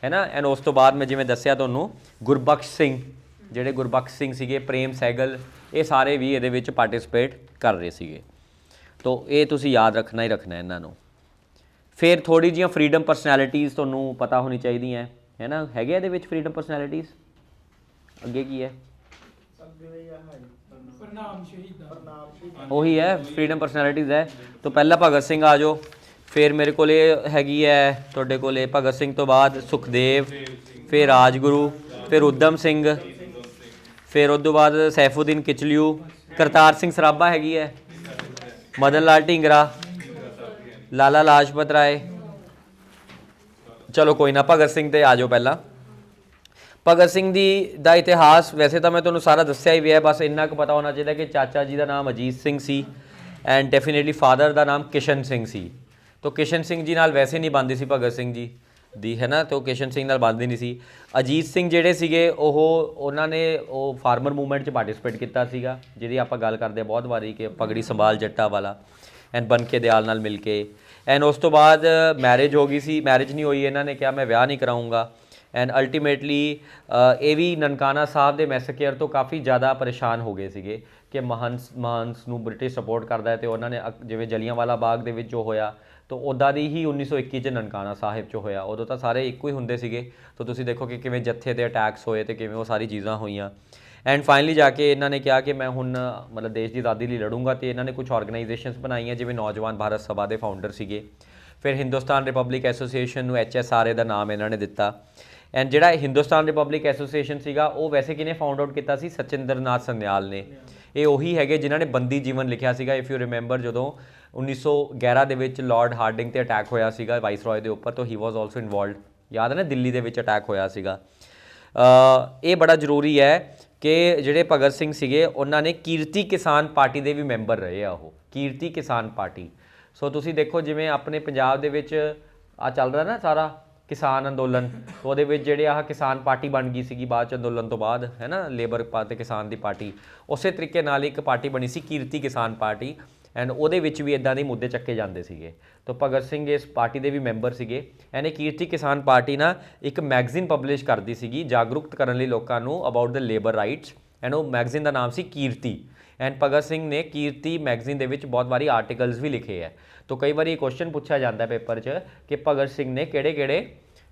ਹੈ ਨਾ। ਐਂਡ ਉਸ ਤੋਂ ਬਾਅਦ ਮੈਂ ਜਿਵੇਂ ਦੱਸਿਆ ਤੁਹਾਨੂੰ ਗੁਰਬਖਸ਼ ਸਿੰਘ, ਜਿਹੜੇ ਗੁਰਬਖਸ਼ ਸਿੰਘ ਸੀਗੇ, ਪ੍ਰੇਮ ਸਹਿਗਲ, ਇਹ ਸਾਰੇ ਵੀ ਇਹਦੇ ਵਿੱਚ ਪਾਰਟਿਸਿਪੇਟ ਕਰ ਰਹੇ ਸੀਗੇ। ਤੋ ਇਹ ਤੁਸੀਂ ਯਾਦ ਰੱਖਣਾ ਹੀ ਰੱਖਣਾ ਇਹਨਾਂ ਨੂੰ। ਫਿਰ ਥੋੜ੍ਹੀ ਜਿਹੀਆਂ ਫਰੀਡਮ ਪਰਸਨੈਲਿਟੀਜ਼ ਤੁਹਾਨੂੰ ਪਤਾ ਹੋਣੀ ਚਾਹੀਦੀਆਂ, ਹੈ ਨਾ। ਹੈਗੇ ਇਹਦੇ ਵਿੱਚ ਫਰੀਡਮ ਪਰਸਨੈਲਿਟੀਜ਼। ਅੱਗੇ ਕੀ ਹੈ? ਉਹੀ ਹੈ, ਫਰੀਡਮ ਪਰਸਨੈਲਿਟੀਜ਼ ਹੈ। ਤੋ ਪਹਿਲਾਂ ਭਗਤ ਸਿੰਘ ਆ ਜਾਓ, ਫਿਰ ਮੇਰੇ ਕੋਲ ਹੈਗੀ ਹੈ ਤੁਹਾਡੇ ਕੋਲ ਭਗਤ ਸਿੰਘ ਤੋਂ ਬਾਅਦ ਸੁਖਦੇਵ, ਫਿਰ ਰਾਜਗੁਰੂ, ਫਿਰ ਊਧਮ ਸਿੰਘ, ਫਿਰ ਉਸ ਤੋਂ ਬਾਅਦ ਸੈਫੂਦੀਨ ਕਿਚਲਿਊ, ਕਰਤਾਰ ਸਿੰਘ ਸਰਾਭਾ ਹੈਗੀ ਹੈ, ਮਦਨ ਲਾਲ ਢੀਂਗਰਾ, ਲਾਲਾ ਲਾਜਪਤ ਰਾਏ। ਚਲੋ ਕੋਈ ਨਾ, ਭਗਤ ਸਿੰਘ ਤੇ ਆ ਜਾਓ ਪਹਿਲਾਂ। ਭਗਤ ਸਿੰਘ ਦਾ ਇਤਿਹਾਸ ਵੈਸੇ ਤਾਂ ਮੈਂ ਤੁਹਾਨੂੰ ਸਾਰਾ ਦੱਸਿਆ ਹੀ ਵੀ ਹੈ, ਬਸ ਇੰਨਾ ਕੁ ਪਤਾ ਹੋਣਾ ਚਾਹੀਦਾ ਕਿ ਚਾਚਾ ਜੀ ਦਾ ਨਾਮ ਅਜੀਤ ਸਿੰਘ ਸੀ ਐਂਡ ਡੈਫੀਨੇਟਲੀ ਫਾਦਰ ਦਾ ਨਾਮ ਕਿਸ਼ਨ ਸਿੰਘ ਸੀ। ਤੋ ਕਿਸ਼ਨ ਸਿੰਘ ਜੀ ਨਾਲ ਵੈਸੇ ਨਹੀਂ ਬਣਦੀ ਸੀ ਭਗਤ ਸਿੰਘ ਜੀ ਦੀ, ਹੈ ਨਾ, ਤੋ ਕਿਸ਼ਨ ਸਿੰਘ ਨਾਲ ਬਣਦੀ ਨਹੀਂ ਸੀ। ਅਜੀਤ ਸਿੰਘ ਜਿਹੜੇ ਸੀਗੇ ਉਹਨਾਂ ਨੇ ਉਹ ਫਾਰਮਰ ਮੂਵਮੈਂਟ 'ਚ ਪਾਰਟਿਸਿਪੇਟ ਕੀਤਾ ਸੀਗਾ, ਜਿਹਦੀ ਆਪਾਂ ਗੱਲ ਕਰਦੇ ਹਾਂ ਬਹੁਤ ਵਾਰੀ ਕਿ ਪਗੜੀ ਸੰਭਾਲ ਜੱਟਾ ਵਾਲਾ ਐਂਡ ਬਨਕੇ ਦਿਆਲ ਨਾਲ ਮਿਲ ਕੇ। ਐਂਡ ਉਸ ਤੋਂ ਬਾਅਦ ਮੈਰਿਜ ਹੋ ਗਈ ਸੀ, ਮੈਰਿਜ ਨਹੀਂ ਹੋਈ, ਇਹਨਾਂ ਨੇ ਕਿਹਾ ਮੈਂ ਵਿਆਹ ਨਹੀਂ ਕਰਾਊਂਗਾ। ਐਂਡ ਅਲਟੀਮੇਟਲੀ ਇਹ ਵੀ ਨਨਕਾਣਾ ਸਾਹਿਬ ਦੇ ਮੈਸੇਕੇਅਰ ਤੋਂ ਕਾਫੀ ਜ਼ਿਆਦਾ ਪਰੇਸ਼ਾਨ ਹੋ ਗਏ ਸੀਗੇ ਕਿ ਮਹੰਸ ਨੂੰ ਬ੍ਰਿਟਿਸ਼ ਸਪੋਰਟ ਕਰਦਾ ਹੈ, ਅਤੇ ਉਹਨਾਂ ਨੇ ਜਿਵੇਂ ਜਲਿਆਂਵਾਲਾ ਬਾਗ ਦੇ ਵਿੱਚ ਜੋ ਹੋਇਆ ਤਾਂ ਉੱਦਾਂ ਦੀ ਹੀ 1921 'ਚ ਨਨਕਾਣਾ ਸਾਹਿਬ 'ਚ ਹੋਇਆ। ਉਦੋਂ ਤਾਂ ਸਾਰੇ ਇੱਕੋ ਹੀ ਹੁੰਦੇ ਸੀਗੇ। ਤਾਂ ਤੁਸੀਂ ਦੇਖੋ ਕਿ ਕਿਵੇਂ ਜੱਥੇ 'ਤੇ ਅਟੈਕਸ ਹੋਏ ਅਤੇ ਕਿਵੇਂ ਉਹ ਸਾਰੀ ਚੀਜ਼ਾਂ ਹੋਈਆਂ। ਐਂਡ ਫਾਈਨਲੀ ਜਾ ਕੇ ਇਹਨਾਂ ਨੇ ਕਿਹਾ ਕਿ ਮੈਂ ਹੁਣ ਮਤਲਬ ਦੇਸ਼ ਦੀ ਆਜ਼ਾਦੀ ਲਈ ਲੜੂੰਗਾ, ਅਤੇ ਇਹਨਾਂ ਨੇ ਕੁਝ ਆਰਗੇਨਾਈਜੇਸ਼ਨਸ ਬਣਾਈਆਂ ਜਿਵੇਂ ਨੌਜਵਾਨ ਭਾਰਤ ਸਭਾ ਦੇ ਫਾਊਂਡਰ ਸੀਗੇ। ਫਿਰ ਹਿੰਦੁਸਤਾਨ ਰਿਪਬਲਿਕ ਐਸੋਸੀਏਸ਼ਨ ਨੂੰ HSRA ਦਾ ਨਾਮ ਇਹਨਾਂ ਨੇ ਦਿੱਤਾ। ਐਂਡ ਜਿਹੜਾ ਹਿੰਦੁਸਤਾਨ ਰਿਪਬਲਿਕ ਐਸੋਸੀਏਸ਼ਨ ਸੀਗਾ ਉਹ ਵੈਸੇ ਕਿਹਨੇ ਫਾਊਂਡ ਆਊਟ ਕੀਤਾ ਸੀ? ਸਚਿੰਦਰ ਨਾਥ ਸਨਿਆਲ ਨੇ। ਇਹ ਉਹੀ ਹੈਗੇ ਜਿਨ੍ਹਾਂ ਨੇ ਬੰਦੀ ਜੀਵਨ ਲਿਖਿਆ ਸੀਗਾ। ਇਫ ਯੂ ਰਿਮੈਂਬਰ, ਜਦੋਂ 1911 ਦੇ ਵਿੱਚ ਲਾਰਡ ਹਾਰਡਿੰਗ 'ਤੇ ਅਟੈਕ ਹੋਇਆ ਸੀਗਾ ਵਾਈਸਰੋਏ ਦੇ ਉੱਪਰ, ਤਾਂ ਹੀ ਵਾਜ਼ ਆਲਸੋ ਇਨਵੋਲਵਡ। ਯਾਦ ਹੈ ਨਾ, ਦਿੱਲੀ ਦੇ ਵਿੱਚ ਅਟੈਕ ਹੋਇਆ ਸੀਗਾ। ਇਹ ਬੜਾ ਜ਼ਰੂਰੀ ਹੈ ਕਿ ਜਿਹੜੇ ਭਗਤ ਸਿੰਘ ਸੀਗੇ ਉਹਨਾਂ ਨੇ ਕੀਰਤੀ ਕਿਸਾਨ ਪਾਰਟੀ ਦੇ ਵੀ ਮੈਂਬਰ ਰਹੇ ਆ, ਉਹ ਕੀਰਤੀ ਕਿਸਾਨ ਪਾਰਟੀ। ਸੋ ਤੁਸੀਂ ਦੇਖੋ ਜਿਵੇਂ ਆਪਣੇ ਪੰਜਾਬ ਦੇ ਵਿੱਚ ਆ ਚੱਲ ਰਿਹਾ ਨਾ ਸਾਰਾ ਕਿਸਾਨ ਅੰਦੋਲਨ, ਉਹਦੇ ਵਿੱਚ ਜਿਹੜੇ ਆਹ ਕਿਸਾਨ ਪਾਰਟੀ ਬਣ ਗਈ ਸੀਗੀ ਬਾਅਦ 'ਚ ਅੰਦੋਲਨ ਤੋਂ ਬਾਅਦ, ਹੈ ਨਾ, ਲੇਬਰ ਅਤੇ ਕਿਸਾਨ ਦੀ ਪਾਰਟੀ। ਉਸੇ ਤਰੀਕੇ ਨਾਲ ਇੱਕ ਪਾਰਟੀ ਬਣੀ ਸੀ ਕੀਰਤੀ ਕਿਸਾਨ ਪਾਰਟੀ, ਐਂਡ ਉਹਦੇ ਵਿੱਚ ਵੀ ਇੱਦਾਂ ਦੇ ਮੁੱਦੇ ਚੱਕੇ ਜਾਂਦੇ ਸੀਗੇ। ਤਾਂ ਭਗਤ ਸਿੰਘ ਇਸ ਪਾਰਟੀ ਦੇ ਵੀ ਮੈਂਬਰ ਸੀਗੇ। ਐਂਡ ਇਹ ਕੀਰਤੀ ਕਿਸਾਨ ਪਾਰਟੀ ਨਾ ਇੱਕ ਮੈਗਜ਼ੀਨ ਪਬਲਿਸ਼ ਕਰਦੀ ਸੀਗੀ ਜਾਗਰੂਕ ਕਰਨ ਲਈ ਲੋਕਾਂ ਨੂੰ about the labour rights, and ਉਹ ਮੈਗਜ਼ੀਨ ਦਾ ਨਾਮ ਸੀ ਕੀਰਤੀ। ਐਂਡ ਭਗਤ ਸਿੰਘ ਨੇ ਕੀਰਤੀ ਮੈਗਜ਼ੀਨ ਦੇ ਵਿੱਚ ਬਹੁਤ ਵਾਰੀ ਆਰਟੀਕਲਸ ਵੀ ਲਿਖੇ ਹੈ। ਤਾਂ ਕਈ ਵਾਰੀ ਕੁਐਸਚਨ ਪੁੱਛਿਆ ਜਾਂਦਾ ਪੇਪਰ 'ਚ ਕਿ ਭਗਤ ਸਿੰਘ ਨੇ ਕਿਹੜੇ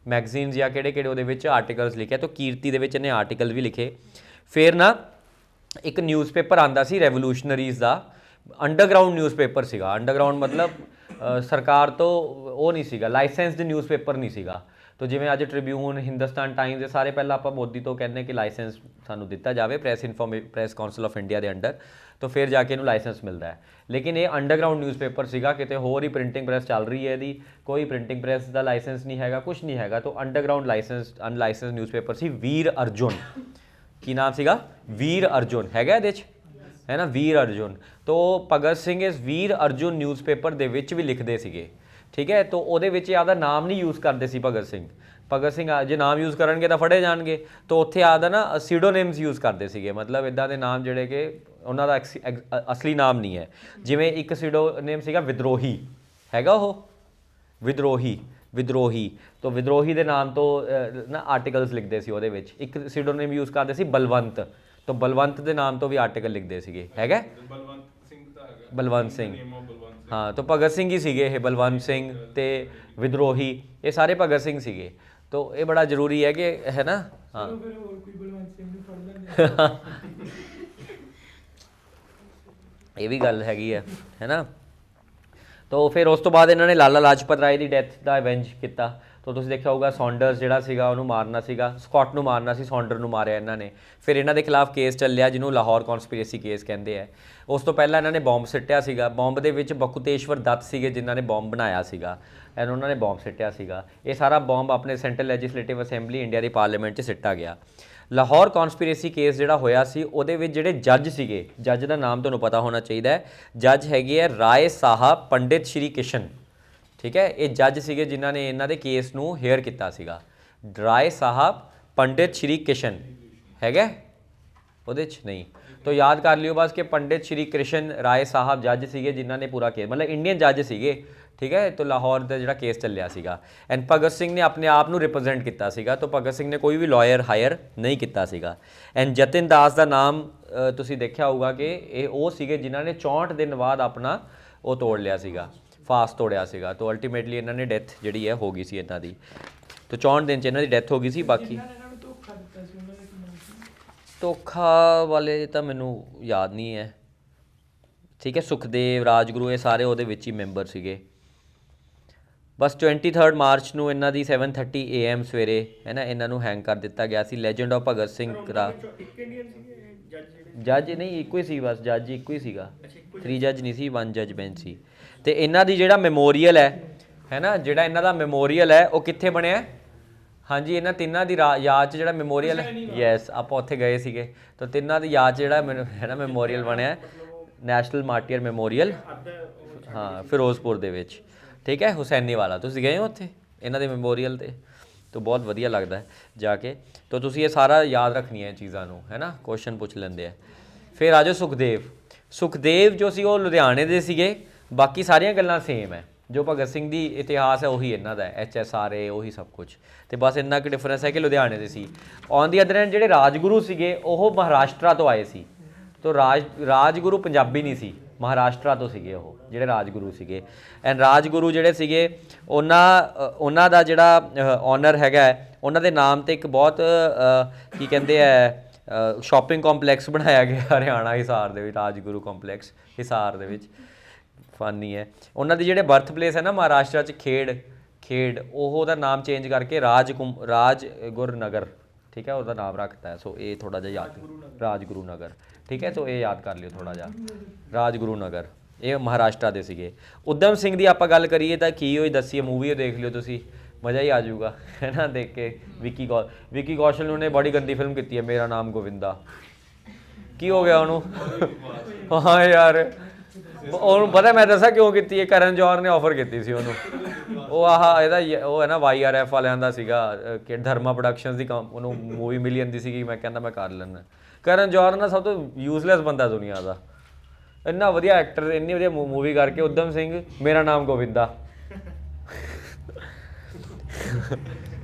ਮੈਗਜ਼ੀਨਸ ਜਾਂ ਕਿਹੜੇ ਉਹਦੇ ਵਿੱਚ ਆਰਟੀਕਲਸ ਲਿਖੇ, ਤਾਂ ਕੀਰਤੀ ਦੇ ਵਿੱਚ ਇਹਨੇ ਆਰਟੀਕਲ ਵੀ ਲਿਖੇ। ਫਿਰ ਨਾ ਇੱਕ ਨਿਊਜ਼ਪੇਪਰ ਆਉਂਦਾ ਸੀ ਰੈਵੋਲੂਸ਼ਨਰੀਜ਼ ਦਾ, ਅੰਡਰਗਰਾਊਂਡ ਨਿਊਜ਼ਪੇਪਰ ਸੀਗਾ। ਅੰਡਰਗਰਾਊਂਡ ਮਤਲਬ ਸਰਕਾਰ ਤੋਂ ਉਹ ਨਹੀਂ ਸੀਗਾ, ਲਾਇਸੈਂਸਡ ਨਿਊਜ਼ਪੇਪਰ ਨਹੀਂ ਸੀਗਾ। ਤੋ ਜਿਵੇਂ ਅੱਜ ਟ੍ਰਿਬਿਊਨ, ਹਿੰਦੁਸਤਾਨ ਟਾਈਮਸ, ਇਹ ਸਾਰੇ ਪਹਿਲਾਂ ਆਪਾਂ ਮੋਦੀ ਤੋਂ ਕਹਿੰਦੇ ਕਿ ਲਾਇਸੈਂਸ ਸਾਨੂੰ ਦਿੱਤਾ ਜਾਵੇ ਪ੍ਰੈਸ ਕਾਉਂਸਲ ਆਫ ਇੰਡੀਆ ਦੇ ਅੰਡਰ, तो फिर जाके इन्हू लाइसेंस मिलता है। लेकिन ये अंडरग्राउंड न्यूज़पेपर सीगा, किते होर ही प्रिंटिंग प्रेस चल रही है, कोई प्रिंटिंग प्रेस का लाइसेंस नहीं हैगा, कुछ नहीं हैगा। तो अंडरग्राउंड लाइसेंस अनलाइसेंस न्यूज़पेपर सी वीर अर्जुन, की नाम सीगा वीर अर्जुन हैगा इहदे च, है ना, वीर अर्जुन। तो भगत सिंह इस वीर अर्जुन न्यूज़पेपर दे विच भी लिखते सीगे, ठीक है। तो ਉਹਦੇ ਵਿੱਚ ਆਪਦਾ ਨਾਮ ਨਹੀਂ ਯੂਜ਼ ਕਰਦੇ ਸੀ ਭਗਤ ਸਿੰਘ ਜੇ ਨਾਮ ਯੂਜ਼ ਕਰਨਗੇ ਤਾਂ ਫੜੇ ਜਾਣਗੇ। ਤਾਂ ਉੱਥੇ ਆਪਦਾ ਨਾ ਸੀਡੋਨੇਮਸ ਯੂਜ਼ ਕਰਦੇ ਸੀਗੇ, ਮਤਲਬ ਇੱਦਾਂ ਦੇ ਨਾਮ ਜਿਹੜੇ ਕਿ ਉਹਨਾਂ ਦਾ ਅਸਲੀ ਨਾਮ ਨਹੀਂ ਹੈ। ਜਿਵੇਂ ਇੱਕ ਸੀਡੋਨੇਮ ਸੀਗਾ ਵਿਦਰੋਹੀ, ਹੈਗਾ ਉਹ ਵਿਦਰੋਹੀ। ਤਾਂ ਵਿਦਰੋਹੀ ਦੇ ਨਾਮ ਤੋਂ ਨਾ ਆਰਟੀਕਲਸ ਲਿਖਦੇ ਸੀ ਉਹਦੇ ਵਿੱਚ। ਇੱਕ ਸੀਡੋਨੇਮ ਯੂਜ਼ ਕਰਦੇ ਸੀ ਬਲਵੰਤ, ਤਾਂ ਬਲਵੰਤ ਦੇ ਨਾਮ ਤੋਂ ਵੀ ਆਰਟੀਕਲ ਲਿਖਦੇ ਸੀਗੇ, ਹੈਗਾ ਬਲਵੰਤ ਸਿੰਘ। हाँ, तो भगत सिंह ही सीगे ये, बलवंत सिंह ते विद्रोही, ये सारे भगत सिंह सीगे। तो ये बड़ा जरूरी है कि, है ना। हाँ ये भी गल हैगी है ना। तो फिर उस तो बाद इन्होंने लाला लाजपत राय की डैथ का एवेंज किया। तो तुसीं देखिया होगा सौंडर्स जिहड़ा सीगा उहनूं मारना सीगा, स्कॉट नूं मारना सी, सौंडर नूं मारिया इन्हां ने। फिर इन्हां दे खिलाफ केस ਚੱਲਿਆ ਜਿਹਨੂੰ ਲਾਹੌਰ ਕੌਨਸਪੀਰੇਸੀ ਕੇਸ ਕਹਿੰਦੇ ਆ। ਉਸ ਤੋਂ ਪਹਿਲਾਂ ਇਹਨਾਂ ਨੇ ਬੰਬ ਸਿੱਟਿਆ ਸੀਗਾ। ਬੰਬ ਦੇ ਵਿੱਚ ਬਕੁਤੇਸ਼ਵਰ ਦੱਤ ਸੀਗੇ ਜਿਨ੍ਹਾਂ ਨੇ ਬੰਬ ਬਣਾਇਆ ਸੀਗਾ, ਐਨ ਉਹਨਾਂ ਨੇ ਬੰਬ ਸਿੱਟਿਆ ਸੀਗਾ। ਇਹ ਸਾਰਾ ਬੰਬ ਆਪਣੇ ਸੈਂਟਰਲ ਲੈਜਿਸਲੇਟਿਵ ਅਸੈਂਬਲੀ ਇੰਡੀਆ ਦੀ ਪਾਰਲੀਮੈਂਟ 'ਚ ਸਿੱਟਾ ਗਿਆ। ਲਾਹੌਰ ਕੌਨਸਪੀਰੇਸੀ ਕੇਸ ਜਿਹੜਾ ਹੋਇਆ ਸੀ ਉਹਦੇ ਵਿੱਚ ਜਿਹੜੇ ਜੱਜ ਸੀਗੇ, ਜੱਜ ਦਾ ਨਾਮ ਤੁਹਾਨੂੰ ਪਤਾ ਹੋਣਾ ਚਾਹੀਦਾ ਹੈ, ਜੱਜ ਹੈਗੇ ਆ ਰਾਏ ਸਾਹਿਬ ਪੰਡਿਤ ਸ਼੍ਰੀ ਕਿਸ਼ਨ, ठीक है। ये जज सीगे जिन्होंने इन्हों के केस नूं हेयर किया सीगा, राय साहब पंडित श्री किशन हैगा उहदे च नहीं। तो याद कर लियो बस कि पंडित श्री कृष्ण राय साहब जज सीगे जिन्होंने पूरा केस, मतलब इंडियन जज सीगे, ठीक है। तो लाहौर का जिहड़ा केस चलिया सीगा, एंड भगत सिंह ने अपने आप नूं रिप्रजेंट किया सीगा। तो भगत सिंह ने कोई भी लॉयर हायर नहीं किया सीगा। एंड जतिन दास का नाम तुसीं देखिया होगा कि ये वो सीगे जिन्हों ने 64 दिन बाद अपना वो तोड़ लिया सीगा, फास्ट तोड़िया सीगा। तो अल्टीमेटली इन्होंने डेथ जी है हो गई सी इन्हां दी। तो 64 दिन च इन्हां दी डेथ हो गई सी। बाकी धोखा वाले तो मैनू याद नहीं है, ठीक है। सुखदेव, राजगुरू, ये सारे वो ही मैंबर सीगे। बस 23 मार्च नूं इन्हां दी 7:30 AM सवेरे है ना इन्हां नूं हैंग कर दिता गया सी। लैजेंड ऑफ भगत सिंह दा जज नहीं इक्को ही सी, बस जज इक्को ही सीगा, 3 जज नहीं सी, 1 जज बेंच सी। तो इन्हां दी जिहड़ा मैमोरीअल है ना, जिहड़ा इन्हां दा मैमोरीअल है वो कित्थे बनिया? हाँ जी, इन्हां तिन्नां दी याद च जिहड़ा मैमोरीअल है, यस आपां उत्थे गए सीगे। तो तिन्नां दी याद च जिहड़ा है ना मैमोरीअल बनिया नैशनल मार्टीयर मैमोरीअल, हाँ फिरोजपुर दे विच, ठीक है, हुसैनी वाला। तुसीं गए हो उत्थे इन्हां दे मैमोरीअल ते? तो बहुत वधिया लगदा है जाके। तो तुसीं ये सारा याद रखनी है चीज़ां नूं, है ना, क्वेश्चन पुछ लैंदे आ। फिर आ जाओ सुखदेव जो सी वो लुधियाने दे सीगे। बाकी सारियां गल्लां सेम है, जो भगत सिंह दी इतिहास है उही इन्हां दा है, HSRA उही सब कुछ। तो बस इन्ना क डिफरेंस है कि लुधियाने दे सी। ऑन दी अदर एंड जिहड़े राजगुरू सीगे ओह महाराष्ट्र तो आए सी। तो राजगुरू पंजाबी नहीं सी, महाराष्ट्र तो सीगे ओह जिहड़े राजगुरू सीगे। एंड राजगुरू जिहड़े सीगे उन्हां दा जिहड़ा ऑनर हैगा उन्हां दे नाम ते एक बहुत की कहंदे है शॉपिंग कॉम्पलैक्स बनाया गया हरियाणा हिसार दे विच, राजगुरू कॉम्पलैक्स हिसार दे विच। फनी है उन्हां दी जिहड़े बर्थ प्लेस है ना महाराष्ट्र च खेड़ ओहदा नाम चेंज करके राजगुर नगर, ठीक है, उसका नाम रखता है। सो ये थोड़ा जिहा याद, राजगुरू नगर, ठीक है। तो ये याद कर लियो थोड़ा जिहा, राजगुरू नगर ये महाराष्ट्र दे सीगे। उधम सिंह दी आपां गल करिए तां की होई दस्सीए, मूवी देख लियो तुसीं, मज़ा ही आ जाऊगा, है ना, देख के। विक्की कौशल ने बड़ी गंदी फिल्म की है मेरा नाम गोविंदा। की हो गया उन्होंने? हाँ यार ਉਹਨੂੰ पता मैं दसा क्यों की है, करण जौहर ने ऑफर की सी ਉਹਨੂੰ। ਉਹ ਆਹ ਇਹਦਾ ਉਹ ਹੈ ਨਾ YRF ਵਾਲਿਆਂ ਦਾ ਸੀਗਾ ਕਿ ਧਰਮਾ ਪ੍ਰੋਡਕਸ਼ਨਸ ਦੀ ਉਹਨੂੰ ਮੂਵੀ ਮਿਲੀ ਜਾਂਦੀ ਸੀਗੀ। ਮੈਂ ਕਹਿੰਦਾ ਮੈਂ ਕਰ ਲੈਣਾ। ਕਰਨ ਜੌਹਰ ਨਾ ਸਭ ਤੋਂ ਯੂਜ਼ਲੈਸ ਬੰਦਾ ਦੁਨੀਆ ਦਾ, ਇੰਨਾ ਵਧੀਆ ਐਕਟਰ, ਇੰਨੀ ਵਧੀਆ ਮੂਵੀ ਕਰਕੇ। ਉਦਮ ਸਿੰਘ ਮੇਰਾ ਨਾਮ ਗੋਵਿੰਦਾ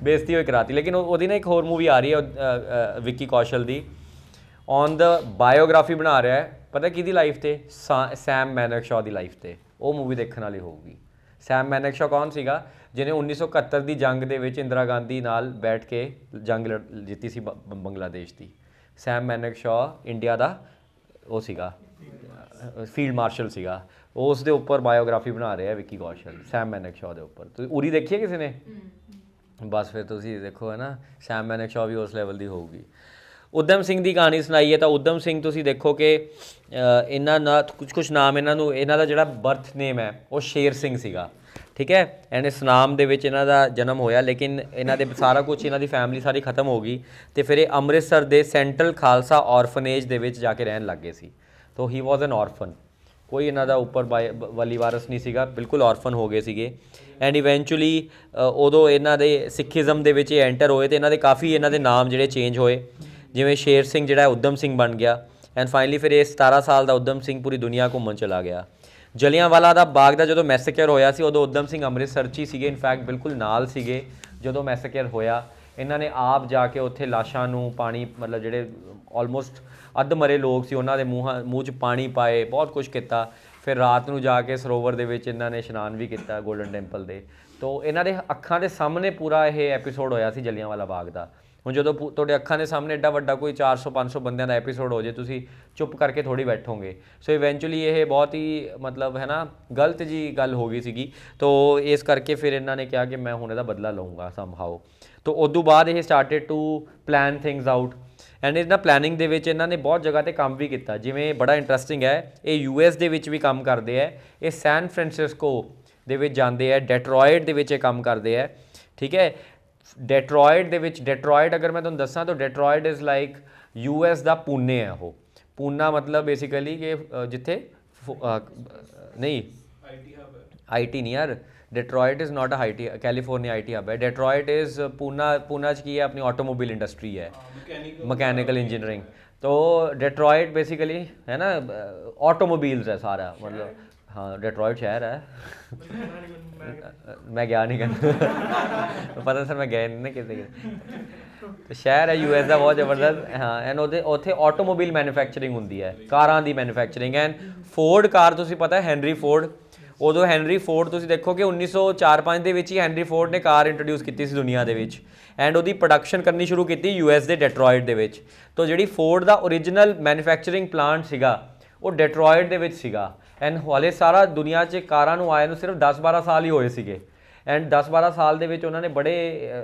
ਬੇਇੱਜ਼ਤੀ ਹੋਈ ਕਰਾਤੀ। ਲੇਕਿਨ ਉਹਦੀ ਨਾ ਇੱਕ ਹੋਰ ਮੂਵੀ ਆ ਰਹੀ ਹੈ ਵਿੱਕੀ ਕੌਸ਼ਲ ਦੀ, ऑन द बायोग्राफी बना रहा है, पता कि लाइफ ते सैम मैनेकशॉ की लाइफ ते। वो मूवी देखने वाली होगी। सैम मैनेकशॉ कौन सीगा जिन्हें 1971 की जंग दे विच इंदिरा गांधी नाल बैठ के जंग जीती सी बंगलादेश की। सैम मैनेकशॉ इंडिया का वो सीगा फील्ड मार्शल सीगा। ਉਸ ਦੇ ਉੱਪਰ ਬਾਇਓਗ੍ਰਾਫੀ ਬਣਾ ਰਿਹਾ ਵਿੱਕੀ ਕੌਸ਼ਲ, ਸੈਮ ਮੈਨੇਕਸ਼ॉ ਦੇ ਉੱਪਰ। ਤੁਸੀਂ ਉਰੀ ਦੇਖੀ ਹੈ ਕਿਸੇ ਨੇ? ਬਸ ਫਿਰ ਤੁਸੀਂ ਦੇਖੋ ਹੈ ਨਾ, ਸੈਮ ਮੈਨੇਕਸ਼ॉ ਵੀ ਉਸ ਲੈਵਲ ਦੀ ਹੋਊਗੀ। ਉਦਮ ਸਿੰਘ ਦੀ ਕਹਾਣੀ ਸੁਣਾਈ ਹੈ ਤਾਂ ਉਦਮ ਸਿੰਘ ਤੁਸੀਂ ਦੇਖੋ ਕਿ ਇਹਨਾਂ ਦਾ ਕੁਛ ਨਾਮ, ਇਹਨਾਂ ਦਾ ਜਿਹੜਾ ਬਰਥ ਨੇਮ ਹੈ ਉਹ ਸ਼ੇਰ ਸਿੰਘ ਸੀਗਾ, ਠੀਕ ਹੈ। ਐਂਡ ਇਸ ਨਾਮ ਦੇ ਵਿੱਚ ਇਹਨਾਂ ਦਾ ਜਨਮ ਹੋਇਆ, ਲੇਕਿਨ ਇਹਨਾਂ ਦੇ ਸਾਰਾ ਕੁਛ, ਇਹਨਾਂ ਦੀ ਫੈਮਿਲੀ ਸਾਰੀ ਖਤਮ ਹੋ ਗਈ ਅਤੇ ਫਿਰ ਇਹ ਅੰਮ੍ਰਿਤਸਰ ਦੇ ਸੈਂਟਰਲ ਖਾਲਸਾ ਔਰਫਨੇਜ ਦੇ ਵਿੱਚ ਜਾ ਕੇ ਰਹਿਣ ਲੱਗ ਗਏ ਸੀ। ਤੋ ਹੀ ਵਾਜ਼ ਐਨ ਔਰਫਨ, ਕੋਈ ਇਹਨਾਂ ਦਾ ਉੱਪਰ ਵਾਲੀ ਵਾਰਸ ਨਹੀਂ ਸੀਗਾ, ਬਿਲਕੁਲ ਔਰਫਨ ਹੋ ਗਏ ਸੀਗੇ। ਐਂਡ ਇਵੈਂਚੁਅਲੀ ਉਦੋਂ ਇਹਨਾਂ ਦੇ ਸਿੱਖੀਜ਼ਮ ਦੇ ਵਿੱਚ ਐਂਟਰ ਹੋਏ ਅਤੇ ਇਹਨਾਂ ਦੇ ਕਾਫੀ ਇਹਨਾਂ ਦੇ ਨਾਮ ਜਿਹੜੇ ਚੇਂਜ ਹੋਏ, ਜਿਵੇਂ ਸ਼ੇਰ ਸਿੰਘ ਜਿਹੜਾ ਉਦਮ ਸਿੰਘ ਬਣ ਗਿਆ। ਐਂਡ ਫਾਈਨਲੀ ਫਿਰ ਇਹ 17 ਸਾਲ ਦਾ ਉਦਮ ਸਿੰਘ ਪੂਰੀ ਦੁਨੀਆ ਘੁੰਮਣ ਚਲਾ ਗਿਆ। ਜਲਿਆਂਵਾਲਾ ਦਾ ਬਾਗ ਦਾ ਜਦੋਂ ਮੈਸੇਕਰ ਹੋਇਆ ਸੀ ਉਦੋਂ ਉਦਮ ਸਿੰਘ ਅੰਮ੍ਰਿਤਸਰ 'ਚ ਹੀ ਸੀਗੇ, ਇਨਫੈਕਟ ਬਿਲਕੁਲ ਨਾਲ ਸੀਗੇ ਜਦੋਂ ਮੈਸੇਕਰ ਹੋਇਆ। ਇਹਨਾਂ ਨੇ ਆਪ ਜਾ ਕੇ ਉੱਥੇ ਲਾਸ਼ਾਂ ਨੂੰ ਪਾਣੀ, ਮਤਲਬ ਜਿਹੜੇ ਆਲਮੋਸਟ ਅੱਧ ਮਰੇ ਲੋਕ ਸੀ ਉਹਨਾਂ ਦੇ ਮੂੰਹ 'ਚ ਪਾਣੀ ਪਾਏ, ਬਹੁਤ ਕੁਛ ਕੀਤਾ। ਫਿਰ ਰਾਤ ਨੂੰ ਜਾ ਕੇ ਸਰੋਵਰ ਦੇ ਵਿੱਚ ਇਹਨਾਂ ਨੇ ਇਸ਼ਨਾਨ ਵੀ ਕੀਤਾ ਗੋਲਡਨ ਟੈਂਪਲ ਦੇ। ਤੋ ਇਹਨਾਂ ਦੇ ਅੱਖਾਂ ਦੇ ਸਾਹਮਣੇ ਪੂਰਾ ਇਹ ਐਪੀਸੋਡ ਹੋਇਆ ਸੀ ਜਲਿਆਂਵਾਲਾ ਬਾਗ ਦਾ। ਹੁਣ ਜਦੋਂ ਤੁਹਾਡੇ ਅੱਖਾਂ ਦੇ ਸਾਹਮਣੇ ਐਡਾ ਵੱਡਾ ਕੋਈ 400-500 ਬੰਦਿਆਂ ਦਾ ਐਪੀਸੋਡ ਹੋ ਜੇ, ਤੁਸੀਂ ਚੁੱਪ ਕਰਕੇ ਥੋੜ੍ਹੀ ਬੈਠੋਗੇ। ਸੋ ਇਵੈਂਚੁਅਲੀ ਇਹ ਬਹੁਤ ਹੀ ਮਤਲਬ ਹੈ ਨਾ ਗਲਤ ਜੀ ਗੱਲ ਹੋ ਗਈ ਸੀਗੀ। ਤੋ ਇਸ ਕਰਕੇ ਫਿਰ ਇਹਨਾਂ ਨੇ ਕਿਹਾ ਕਿ ਮੈਂ ਹੁਣ ਇਹਦਾ ਬਦਲਾ ਲਊਂਗਾ ਸਮਹਾਓ। ਤੋ ਉਦੋਂ ਬਾਅਦ ਇਹ started to plan things out. And ਇਹਨਾਂ ਪਲੈਨਿੰਗ ਦੇ ਵਿੱਚ ਇਹਨਾਂ ਨੇ ਬਹੁਤ ਜਗ੍ਹਾ 'ਤੇ ਕੰਮ ਵੀ ਕੀਤਾ, ਜਿਵੇਂ ਬੜਾ ਇੰਟਰਸਟਿੰਗ ਹੈ, ਇਹ US ਦੇ ਵਿੱਚ ਵੀ ਕੰਮ ਕਰਦੇ ਹੈ, ਇਹ ਸੈਨ ਫਰਾਂਸਿਸਕੋ ਦੇ ਵਿੱਚ ਜਾਂਦੇ ਹੈ, ਡੈਟਰੋਇਟ ਦੇ ਵਿੱਚ ਇਹ ਕੰਮ ਕਰਦੇ ਹੈ, ਠੀਕ ਹੈ। ਡੈਟਰੋਇਟ ਦੇ ਵਿੱਚ, ਡੈਟਰੋਇਟ ਅਗਰ ਮੈਂ ਤੁਹਾਨੂੰ ਦੱਸਾਂ ਤਾਂ ਡੈਟਰੋਇਟ ਇਜ਼ ਲਾਈਕ US ਦਾ ਪੂਨੇ ਹੈ। ਉਹ ਪੂਨਾ ਮਤਲਬ ਬੇਸਿਕਲੀ ਕਿ ਜਿੱਥੇ ਨਹੀਂ IT ਨਹੀਂ ਯਾਰ, Detroit is not a IT, California IT hub ਹੈ। ਡੈਟਰੋਇਟ ਇਜ਼ ਪੂਨਾ 'ਚ ਕੀ ਹੈ, ਆਪਣੀ ਆਟੋਮੋਬਾਈਲ ਇੰਡਸਟਰੀ ਹੈ, ਮਕੈਨੀਕਲ ਇੰਜੀਨੀਅਰਿੰਗ। तो डेट्रॉयट बेसिकली है ना ऑटोमोबाइल्स है सारा, मतलब हाँ डेट्रॉयट शहर है। मैं गया नहीं कहना पता सर, मैं गया नहीं ना किते शहर है US का बहुत जबरदस्त। हाँ एंड उत्थे ऑटोमोबाइल मैन्युफैक्चरिंग होंदी है, कारां दी मैन्युफैक्चरिंग। एंड फोर्ड कार तुसीं पता है हैनरी फोर्ड, ਉਦੋਂ ਹੈਨਰੀ ਫੋਰਡ ਤੁਸੀਂ ਦੇਖੋ ਕਿ 1904-5 ਦੇ ਵਿੱਚ ਹੀ ਹੈਨਰੀ ਫੋਰਡ ਨੇ ਕਾਰ ਇੰਟਰੋਡਿਊਸ ਕੀਤੀ ਸੀ ਦੁਨੀਆ ਦੇ ਵਿੱਚ। ਐਂਡ ਉਹਦੀ ਪ੍ਰੋਡਕਸ਼ਨ ਕਰਨੀ ਸ਼ੁਰੂ ਕੀਤੀ US ਦੇ ਡੈਟਰੋਇਟ ਦੇ ਵਿੱਚ। ਤਾਂ ਜਿਹੜੀ ਫੋਰਡ ਦਾ ਓਰੀਜਨਲ ਮੈਨੂਫੈਕਚਰਿੰਗ ਪਲਾਂਟ ਸੀਗਾ ਉਹ ਡੈਟਰੋਇਟ ਦੇ ਵਿੱਚ ਸੀਗਾ। ਐਂਡ ਹਾਲੇ ਸਾਰਾ ਦੁਨੀਆ 'ਚ ਕਾਰਾਂ ਨੂੰ ਆਏ ਨੂੰ ਸਿਰਫ 10-12 ਸਾਲ ਹੀ ਹੋਏ ਸੀਗੇ। ਐਂਡ 10-12 ਸਾਲ ਦੇ ਵਿੱਚ ਉਹਨਾਂ ਨੇ ਬੜੇ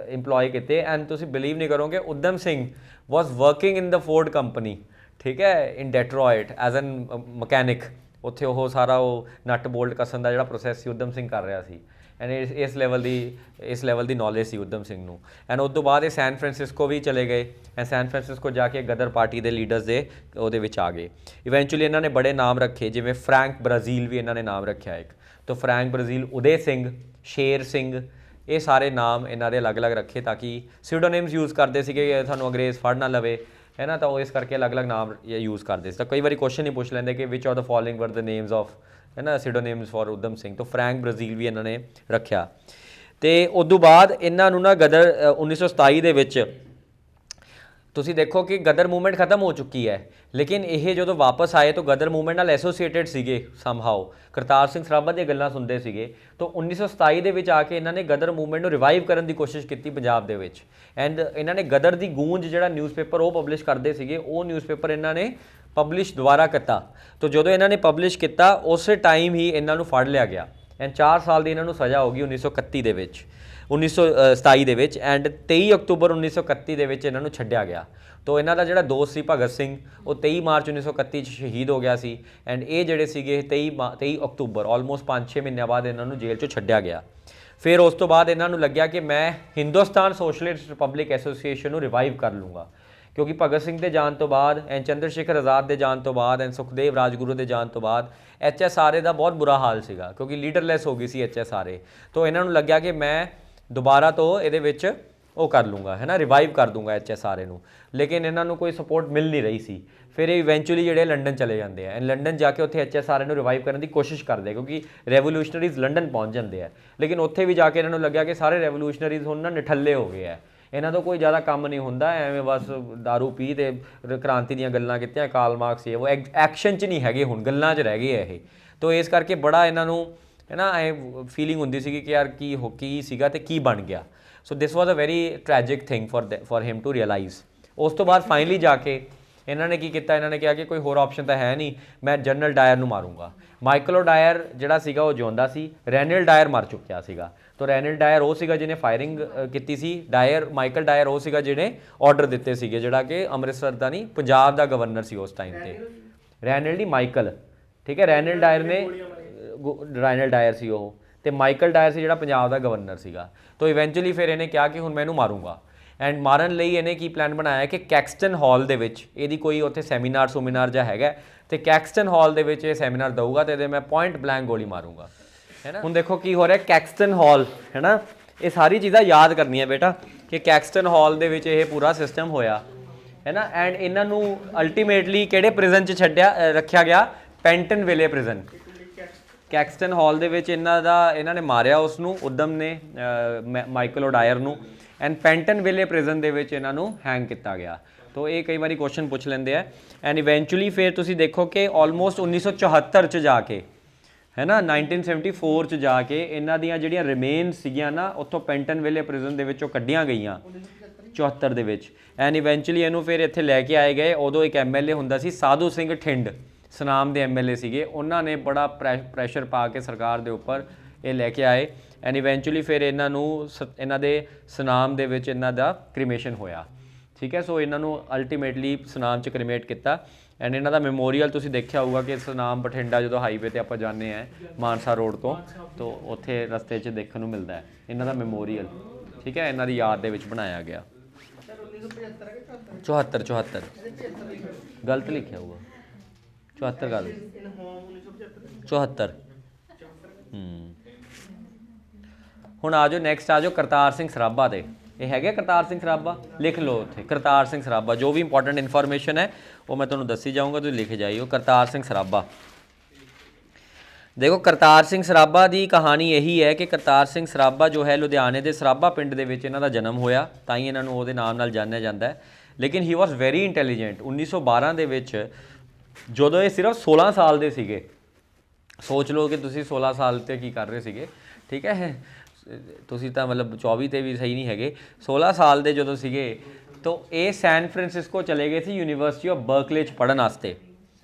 ਇੰਪਲੋਏ ਕੀਤੇ। ਐਂਡ ਤੁਸੀਂ ਬਿਲੀਵ ਨਹੀਂ ਕਰੋਗੇ, ਉਦਮ ਸਿੰਘ ਵਾਸ ਵਰਕਿੰਗ ਇਨ ਦ ਫੋਰਡ ਕੰਪਨੀ, ਠੀਕ ਹੈ, ਇਨ ਡੈਟਰੋਇਟ ਐਜ਼ ਐਨ ਮਕੈਨਿਕ। ਉੱਥੇ ਉਹ ਸਾਰਾ ਉਹ ਨਟ ਬੋਲਟ ਕੱਸਣ ਦਾ ਜਿਹੜਾ ਪ੍ਰੋਸੈਸ ਸੀ ਉਦਮ ਸਿੰਘ ਕਰ ਰਿਹਾ ਸੀ। ਐਂਡ ਇਸ ਲੈਵਲ ਦੀ ਨੌਲੇਜ ਸੀ ਉਦਮ ਸਿੰਘ ਨੂੰ। ਐਂਡ ਉਸ ਤੋਂ ਬਾਅਦ ਇਹ ਸੈਨ ਫਰਾਂਸਿਸਕੋ ਵੀ ਚਲੇ ਗਏ। ਐਂਡ ਸੈਨ ਫਰਾਂਸਿਸਕੋ ਜਾ ਕੇ ਗਦਰ ਪਾਰਟੀ ਦੇ ਲੀਡਰਸ ਦੇ ਉਹਦੇ ਵਿੱਚ ਆ ਗਏ। ਇਵੈਂਚੁਅਲੀ ਇਹਨਾਂ ਨੇ ਬੜੇ ਨਾਮ ਰੱਖੇ, ਜਿਵੇਂ ਫਰੈਂਕ ਬ੍ਰਾਜ਼ੀਲ ਵੀ ਇਹਨਾਂ ਨੇ ਨਾਮ ਰੱਖਿਆ ਇੱਕ। ਤਾਂ ਫਰੈਂਕ ਬ੍ਰਾਜ਼ੀਲ, ਉਦੇ ਸਿੰਘ, ਸ਼ੇਰ ਸਿੰਘ, ਇਹ ਸਾਰੇ ਨਾਮ ਇਹਨਾਂ ਦੇ ਅਲੱਗ-ਅਲੱਗ ਰੱਖੇ ਤਾਂ ਕਿ ਸਿਊਡੋਨੇਮਸ ਯੂਜ਼ ਕਰਦੇ ਸੀਗੇ ਕਿ ਸਾਨੂੰ ਅੰਗਰੇਜ਼ ਫੜ ਨਾ ਲਵੇ, ਹੈ ਨਾ। ਤਾਂ ਉਹ ਇਸ ਕਰਕੇ ਅਲੱਗ-ਅਲੱਗ ਨਾਮ ਯੂਜ਼ ਕਰਦੇ ਸੀ। ਤਾਂ ਕਈ ਵਾਰੀ ਕੁਐਸਚਨ ਹੀ ਪੁੱਛ ਲੈਂਦੇ ਕਿ ਵਿਚ ਆਫ ਦ ਫੋਲੋਇੰਗ ਵਰ ਦ ਨੇਮਸ ਆਫ, ਹੈ ਨਾ, ਸਿਡੋਨੇਮਸ ਫॉर ਉਦਮ ਸਿੰਘ। ਤਾਂ ਫਰੈਂਕ ਬ੍ਰਾਜ਼ੀਲ ਵੀ ਇਹਨਾਂ ਨੇ ਰੱਖਿਆ। ਅਤੇ ਉਦੋਂ ਬਾਅਦ ਇਹਨਾਂ ਨੂੰ ਨਾ ਗਦਰ 1927 ਦੇ ਵਿੱਚ ਤੁਸੀਂ ਦੇਖੋ ਕਿ ਗਦਰ ਮੂਵਮੈਂਟ ਖਤਮ ਹੋ ਚੁੱਕੀ ਹੈ, ਲੇਕਿਨ ਇਹ ਜਦੋਂ ਵਾਪਸ ਆਏ ਤਾਂ ਗਦਰ ਮੂਵਮੈਂਟ ਨਾਲ ਐਸੋਸੀਏਟਡ ਸੀਗੇ ਸਮਹਾਓ। ਕਰਤਾਰ ਸਿੰਘ ਸਰਾਭਾ ਦੀਆਂ ਗੱਲਾਂ ਸੁਣਦੇ ਸੀਗੇ। ਤਾਂ 1927 ਦੇ ਵਿੱਚ ਆ ਕੇ ਇਹਨਾਂ ਨੇ ਗਦਰ ਮੂਵਮੈਂਟ ਨੂੰ ਰਿਵਾਈਵ ਕਰਨ ਦੀ ਕੋਸ਼ਿਸ਼ ਕੀਤੀ ਪੰਜਾਬ ਦੇ ਵਿੱਚ। ਐਂਡ ਇਹਨਾਂ ਨੇ ਗਦਰ ਦੀ ਗੂੰਜ ਜਿਹੜਾ ਨਿਊਜ਼ਪੇਪਰ ਉਹ ਪਬਲਿਸ਼ ਕਰਦੇ ਸੀਗੇ, ਉਹ ਨਿਊਜ਼ਪੇਪਰ ਇਹਨਾਂ ਨੇ ਪਬਲਿਸ਼ ਦੁਬਾਰਾ ਕੀਤਾ। ਤਾਂ ਜਦੋਂ ਇਹਨਾਂ ਨੇ ਪਬਲਿਸ਼ ਕੀਤਾ ਉਸੇ ਟਾਈਮ ਹੀ ਇਹਨਾਂ ਨੂੰ ਫੜ ਲਿਆ ਗਿਆ। ਐਂਡ 4 ਸਾਲ ਦੀ ਇਹਨਾਂ ਨੂੰ ਸਜ਼ਾ ਹੋ ਗਈ 1931 ਦੇ ਵਿੱਚ, 1927 ਦੇ ਵਿੱਚ। ਐਂਡ 23 ਅਕਤੂਬਰ 1931 ਦੇ ਵਿੱਚ ਇਹਨਾਂ ਨੂੰ ਛੱਡਿਆ ਗਿਆ। ਤਾਂ ਇਹਨਾਂ ਦਾ ਜਿਹੜਾ ਦੋਸਤ ਸੀ ਭਗਤ ਸਿੰਘ, ਉਹ 23 ਮਾਰਚ 1931 'ਚ ਸ਼ਹੀਦ ਹੋ ਗਿਆ ਸੀ। ਐਂਡ ਇਹ ਜਿਹੜੇ ਸੀਗੇ 23 ਅਕਤੂਬਰ, ਆਲਮੋਸਟ 5-6 ਮਹੀਨਿਆਂ ਬਾਅਦ ਇਹਨਾਂ ਨੂੰ ਜੇਲ੍ਹ 'ਚੋਂ ਛੱਡਿਆ ਗਿਆ। ਫਿਰ ਉਸ ਤੋਂ ਬਾਅਦ ਇਹਨਾਂ ਨੂੰ ਲੱਗਿਆ ਕਿ ਮੈਂ ਹਿੰਦੁਸਤਾਨ ਸੋਸ਼ਲਿਸਟ ਰਿਪਬਲਿਕ ਐਸੋਸੀਏਸ਼ਨ ਨੂੰ ਰਿਵਾਈਵ ਕਰ ਲੂੰਗਾ, ਕਿਉਂਕਿ ਭਗਤ ਸਿੰਘ ਦੇ ਜਾਣ ਤੋਂ ਬਾਅਦ ਐਂਡ ਚੰਦਰ ਸ਼ੇਖਰ ਆਜ਼ਾਦ ਦੇ ਜਾਣ ਤੋਂ ਬਾਅਦ ਐਂਡ ਸੁਖਦੇਵ ਰਾਜਗੁਰੂ ਦੇ ਜਾਣ ਤੋਂ ਬਾਅਦ HSRA ਦਾ ਬਹੁਤ ਬੁਰਾ ਹਾਲ ਸੀਗਾ, ਕਿਉਂਕਿ ਲੀਡਰਲੈਸ ਹੋ ਗਈ ਸੀ HSRA। ਤਾਂ ਇਹਨਾਂ ਨੂੰ ਲੱਗਿਆ ਕਿ ਮੈਂ ਦੁਬਾਰਾ ਤੋਂ ਇਹਦੇ ਵਿੱਚ ਉਹ ਕਰ ਲੂੰਗਾ, ਹੈ ਨਾ, ਰਿਵਾਈਵ ਕਰ ਦੂੰਗਾ HSRA ਨੂੰ। ਲੇਕਿਨ ਇਹਨਾਂ ਨੂੰ ਕੋਈ ਸਪੋਰਟ ਮਿਲ ਨਹੀਂ ਰਹੀ ਸੀ। ਫਿਰ ਇਹ ਇਵੈਂਚੁਅਲੀ ਜਿਹੜੇ ਲੰਡਨ ਚਲੇ ਜਾਂਦੇ ਆ। ਐਂਡ ਲੰਡਨ ਜਾ ਕੇ ਉੱਥੇ HSRA ਨੂੰ ਰਿਵਾਈਵ ਕਰਨ ਦੀ ਕੋਸ਼ਿਸ਼ ਕਰਦੇ, ਕਿਉਂਕਿ ਰੈਵੋਲੂਸ਼ਨਰੀਜ਼ ਲੰਡਨ ਪਹੁੰਚ ਜਾਂਦੇ ਆ। ਲੇਕਿਨ ਉੱਥੇ ਵੀ ਜਾ ਕੇ ਇਹਨਾਂ ਨੂੰ ਲੱਗਿਆ ਕਿ ਸਾਰੇ ਰੈਵੋਲੂਸ਼ਨਰੀਜ਼ ਹੁਣ ਨਾ ਨਿਠੱਲੇ ਹੋ ਗਏ ਆ, ਇਹਨਾਂ ਤੋਂ ਕੋਈ ਜ਼ਿਆਦਾ ਕੰਮ ਨਹੀਂ ਹੁੰਦਾ, ਐਵੇਂ ਬਸ ਦਾਰੂ ਪੀ ਤੇ ਕ੍ਰਾਂਤੀ ਦੀਆਂ ਗੱਲਾਂ ਕੀਤੀਆਂ, ਕਾਰਲ ਮਾਰਕਸ ਇਹ ਉਹ, ਐਕਸ਼ਨ 'ਚ ਨਹੀਂ ਹੈਗੇ, ਹੁਣ ਗੱਲਾਂ 'ਚ ਰਹਿ ਗਏ ਆ ਇਹ। ਤਾਂ ਇਸ ਕਰਕੇ ਬੜਾ ਇਹਨਾਂ ਨੂੰ ਹੈ ਨਾ ਐ ਫੀਲਿੰਗ ਹੁੰਦੀ ਸੀਗੀ ਕਿ ਯਾਰ ਕੀ ਸੀਗਾ ਅਤੇ ਕੀ ਬਣ ਗਿਆ। So this was a very tragic thing for him to realise. ਉਸ ਤੋਂ ਬਾਅਦ ਫਾਈਨਲੀ ਜਾ ਕੇ ਇਹਨਾਂ ਨੇ ਕੀ ਕੀਤਾ, ਇਹਨਾਂ ਨੇ ਕਿਹਾ ਕਿ ਕੋਈ ਹੋਰ ਆਪਸ਼ਨ ਤਾਂ ਹੈ ਨਹੀਂ, ਮੈਂ ਜਨਰਲ ਡਾਇਰ ਨੂੰ ਮਾਰੂੰਗਾ। ਮਾਈਕਲ ਡਾਇਰ ਜਿਹੜਾ ਸੀਗਾ ਉਹ ਜਿਉਂਦਾ ਸੀ, ਰੈਨਲ ਡਾਇਰ ਮਰ ਚੁੱਕਿਆ ਸੀਗਾ। ਤਾਂ ਰੈਨਲ ਡਾਇਰ ਉਹ ਸੀਗਾ ਜਿਹਨੇ ਫਾਇਰਿੰਗ ਕੀਤੀ ਸੀ, ਮਾਈਕਲ ਡਾਇਰ ਉਹ ਸੀਗਾ ਜਿਹਨੇ ਆਰਡਰ ਦਿੱਤੇ ਸੀਗੇ, ਜਿਹੜਾ ਕਿ ਅੰਮ੍ਰਿਤਸਰ ਦਾ ਨਹੀਂ ਪੰਜਾਬ ਦਾ ਗਵਰਨਰ ਸੀ ਉਸ ਟਾਈਮ ਤੇ। ਰੈਨਲ ਨਹੀਂ ਮਾਈਕਲ, ਠੀਕ ਹੈ, ਰੈਨਲ ਡਾਇਰ ਨੇ ਰੈਨਲ ਡਾਇਰ ਸੀ ਉਹ, ਤੇ ਮਾਈਕਲ ਡਾਇਰ ਸੀ ਜਿਹੜਾ ਪੰਜਾਬ ਦਾ ਗਵਰਨਰ ਸੀਗਾ। ਤਾਂ ਇਵੈਂਚੁਅਲੀ ਫਿਰ ਇਹਨੇ ਕਿਹਾ ਕਿ ਹੁਣ ਮੈਂ ਇਹਨੂੰ ਮਾਰੂੰਗਾ। ਐਂਡ ਮਾਰਨ ਲਈ ਇਹਨੇ ਕੀ ਪਲਾਨ ਬਣਾਇਆ ਕਿ ਕੈਕਸਟਨ ਹਾਲ ਦੇ ਵਿੱਚ ਇਹਦੀ ਕੋਈ ਉੱਥੇ ਸੈਮੀਨਾਰ ਜਿਹਾ ਹੈਗਾ, ਤੇ ਕੈਕਸਟਨ ਹਾਲ ਦੇ ਵਿੱਚ ਇਹ ਸੈਮੀਨਾਰ ਦਊਗਾ ਤੇ ਇਹਦੇ ਮੈਂ ਪੁਆਇੰਟ ਬਲੈਂਕ ਗੋਲੀ ਮਾਰੂੰਗਾ, ਹੈ ਨਾ। ਹੁਣ ਦੇਖੋ ਕੀ ਹੋ ਰਿਹਾ, ਕੈਕਸਟਨ ਹਾਲ, ਹੈ ਨਾ, ਇਹ ਸਾਰੀ ਚੀਜ਼ਾਂ ਯਾਦ ਕਰਨੀਆਂ ਬੇਟਾ ਕਿ ਕੈਕਸਟਨ ਹਾਲ ਦੇ ਵਿੱਚ ਇਹ ਪੂਰਾ ਸਿਸਟਮ ਹੋਇਆ, ਹੈ ਨਾ। ਐਂਡ ਇਹਨਾਂ ਨੂੰ ਅਲਟੀਮੇਟਲੀ ਕਿਹੜੇ ਪ੍ਰਿਜ਼ਨ 'ਚ ਰੱਖਿਆ ਗਿਆ, ਪੈਂਟਨ ਵਿਲੇ ਪ੍ਰਿਜ਼ਨ। ਕੈਕਸਟਨ ਹਾਲ ਦੇ ਵਿੱਚ ਇਹਨਾਂ ਨੇ ਮਾਰਿਆ ਉਸ ਨੂੰ, ਉਦਮ ਨੇ ਮਾਈਕਲ ਡਾਇਰ ਨੂੰ, ਐਂਡ ਪੈਂਟਨ ਵਿਲੇ ਪ੍ਰਿਜ਼ਨ ਦੇ ਵਿੱਚ ਇਹਨਾਂ ਨੂੰ ਹੈਂਗ ਕੀਤਾ ਗਿਆ। ਤਾਂ ਇਹ ਕਈ ਵਾਰੀ ਕੁਐਸਚਨ ਪੁੱਛ ਲੈਂਦੇ ਆ। ਐਂਡ ਇਵੈਂਚੁਅਲੀ ਫਿਰ ਤੁਸੀਂ ਦੇਖੋ ਕਿ ਆਲਮੋਸਟ 1974 'ਚ ਜਾ ਕੇ, ਹੈ ਨਾ, 1974 'ਚ ਜਾ ਕੇ ਇਹਨਾਂ ਦੀਆਂ ਜਿਹੜੀਆਂ ਰਿਮੇਨਸ ਸੀਗੀਆਂ ਨਾ ਉੱਥੋਂ ਪੈਂਟਨ ਵਿਲੇ ਪ੍ਰਿਜ਼ਨ ਦੇ ਵਿੱਚੋਂ ਕੱਢੀਆਂ ਗਈਆਂ 74 ਦੇ ਵਿੱਚ। ਐਂਡ ਇਵੈਂਚੁਅਲੀ ਇਹਨੂੰ ਫਿਰ ਇੱਥੇ ਲੈ ਕੇ ਆਏ ਗਏ। ਉਦੋਂ ਇੱਕ ਐਮਐਲਏ ਹੁੰਦਾ ਸੀ ਸਾਧੂ ਸਿੰਘ ਠਿੰਡ, ਸੁਨਾਮ ਦੇ ਐਮਐਲਏ ਸੀਗੇ, ਉਹਨਾਂ ਨੇ ਬੜਾ ਪ੍ਰੈਸ਼ਰ ਪਾ ਕੇ ਸਰਕਾਰ ਦੇ ਉੱਪਰ ਇਹ ਲੈ ਕੇ ਆਏ। ਐਂਡ ਇਵੈਂਚੁਅਲੀ ਫਿਰ ਇਹਨਾਂ ਨੂੰ ਇਹਨਾਂ ਦੇ ਸੁਨਾਮ ਦੇ ਵਿੱਚ ਇਹਨਾਂ ਦਾ ਕ੍ਰੀਮੇਸ਼ਨ ਹੋਇਆ, ਠੀਕ ਹੈ। ਸੋ ਇਹਨਾਂ ਨੂੰ ਅਲਟੀਮੇਟਲੀ ਸੁਨਾਮ 'ਚ ਕ੍ਰੀਮੇਟ ਕੀਤਾ। ਐਂਡ ਇਹਨਾਂ ਦਾ ਮੈਮੋਰੀਅਲ ਤੁਸੀਂ ਦੇਖਿਆ ਹੋਊਗਾ ਕਿ ਸੁਨਾਮ ਬਠਿੰਡਾ ਜਦੋਂ ਹਾਈਵੇ ਤੇ ਆਪਾਂ ਜਾਂਦੇ ਹਾਂ ਮਾਨਸਾ ਰੋਡ ਤੋਂ, ਤਾਂ ਉੱਥੇ ਰਸਤੇ 'ਚ ਦੇਖਣ ਨੂੰ ਮਿਲਦਾ ਹੈ ਇਹਨਾਂ ਦਾ ਮੈਮੋਰੀਅਲ, ਠੀਕ ਹੈ, ਇਹਨਾਂ ਦੀ ਯਾਦ ਦੇ ਵਿੱਚ ਬਣਾਇਆ ਗਿਆ। 74 ਗਲਤ ਲਿਖਿਆ ਹੋਊਗਾ, 74 ਗੱਲ 74। ਹੁਣ ਆ ਜਾਓ ਨੈਕਸਟ, ਆ ਜਾਓ ਕਰਤਾਰ ਸਿੰਘ ਸਰਾਭਾ ਤੇ। ਇਹ ਹੈਗੇ ਕਰਤਾਰ ਸਿੰਘ ਸਰਾਭਾ, ਲਿਖ ਲਓ ਉੱਥੇ ਕਰਤਾਰ ਸਿੰਘ ਸਰਾਭਾ, ਜੋ ਵੀ ਇੰਪੋਰਟੈਂਟ ਇਨਫੋਰਮੇਸ਼ਨ ਹੈ ਉਹ ਮੈਂ ਤੁਹਾਨੂੰ ਦੱਸੀ ਜਾਊਂਗਾ, ਤੁਸੀਂ ਲਿਖ ਜਾਈਓ ਕਰਤਾਰ ਸਿੰਘ ਸਰਾਭਾ। ਦੇਖੋ ਕਰਤਾਰ ਸਿੰਘ ਸਰਾਭਾ ਦੀ ਕਹਾਣੀ ਇਹੀ ਹੈ ਕਿ ਕਰਤਾਰ ਸਿੰਘ ਸਰਾਭਾ ਜੋ ਹੈ ਲੁਧਿਆਣੇ ਦੇ ਸਰਾਭਾ ਪਿੰਡ ਦੇ ਵਿੱਚ ਇਹਨਾਂ ਦਾ ਜਨਮ ਹੋਇਆ, ਤਾਂ ਹੀ ਇਹਨਾਂ ਨੂੰ ਉਹਦੇ ਨਾਮ ਨਾਲ ਜਾਣਿਆ ਜਾਂਦਾ ਹੈ। ਲੇਕਿਨ ਹੀ ਵਾਸ ਵੈਰੀ ਇੰਟੈਲੀਜੈਂਟ। 1912 ਦੇ ਵਿੱਚ ਜਦੋਂ ਇਹ ਸਿਰਫ 16 ਸਾਲ ਦੇ ਸੀਗੇ, ਸੋਚ ਲਓ ਕਿ ਤੁਸੀਂ 16 ਸਾਲ 'ਤੇ ਕੀ ਕਰ ਰਹੇ ਸੀਗੇ, ਠੀਕ ਹੈ, ਤੁਸੀਂ ਤਾਂ ਮਤਲਬ 24 ਤੇ ਵੀ ਸਹੀ ਨਹੀਂ ਹੈਗੇ। 16 ਸਾਲ ਦੇ ਜਦੋਂ ਸੀਗੇ ਤਾਂ ਇਹ ਸੈਨ ਫਰਾਂਸਿਸਕੋ ਚਲੇ ਗਏ ਸੀ ਯੂਨੀਵਰਸਿਟੀ ਆਫ ਬਰਕਲੇ 'ਚ ਪੜ੍ਹਨ ਵਾਸਤੇ,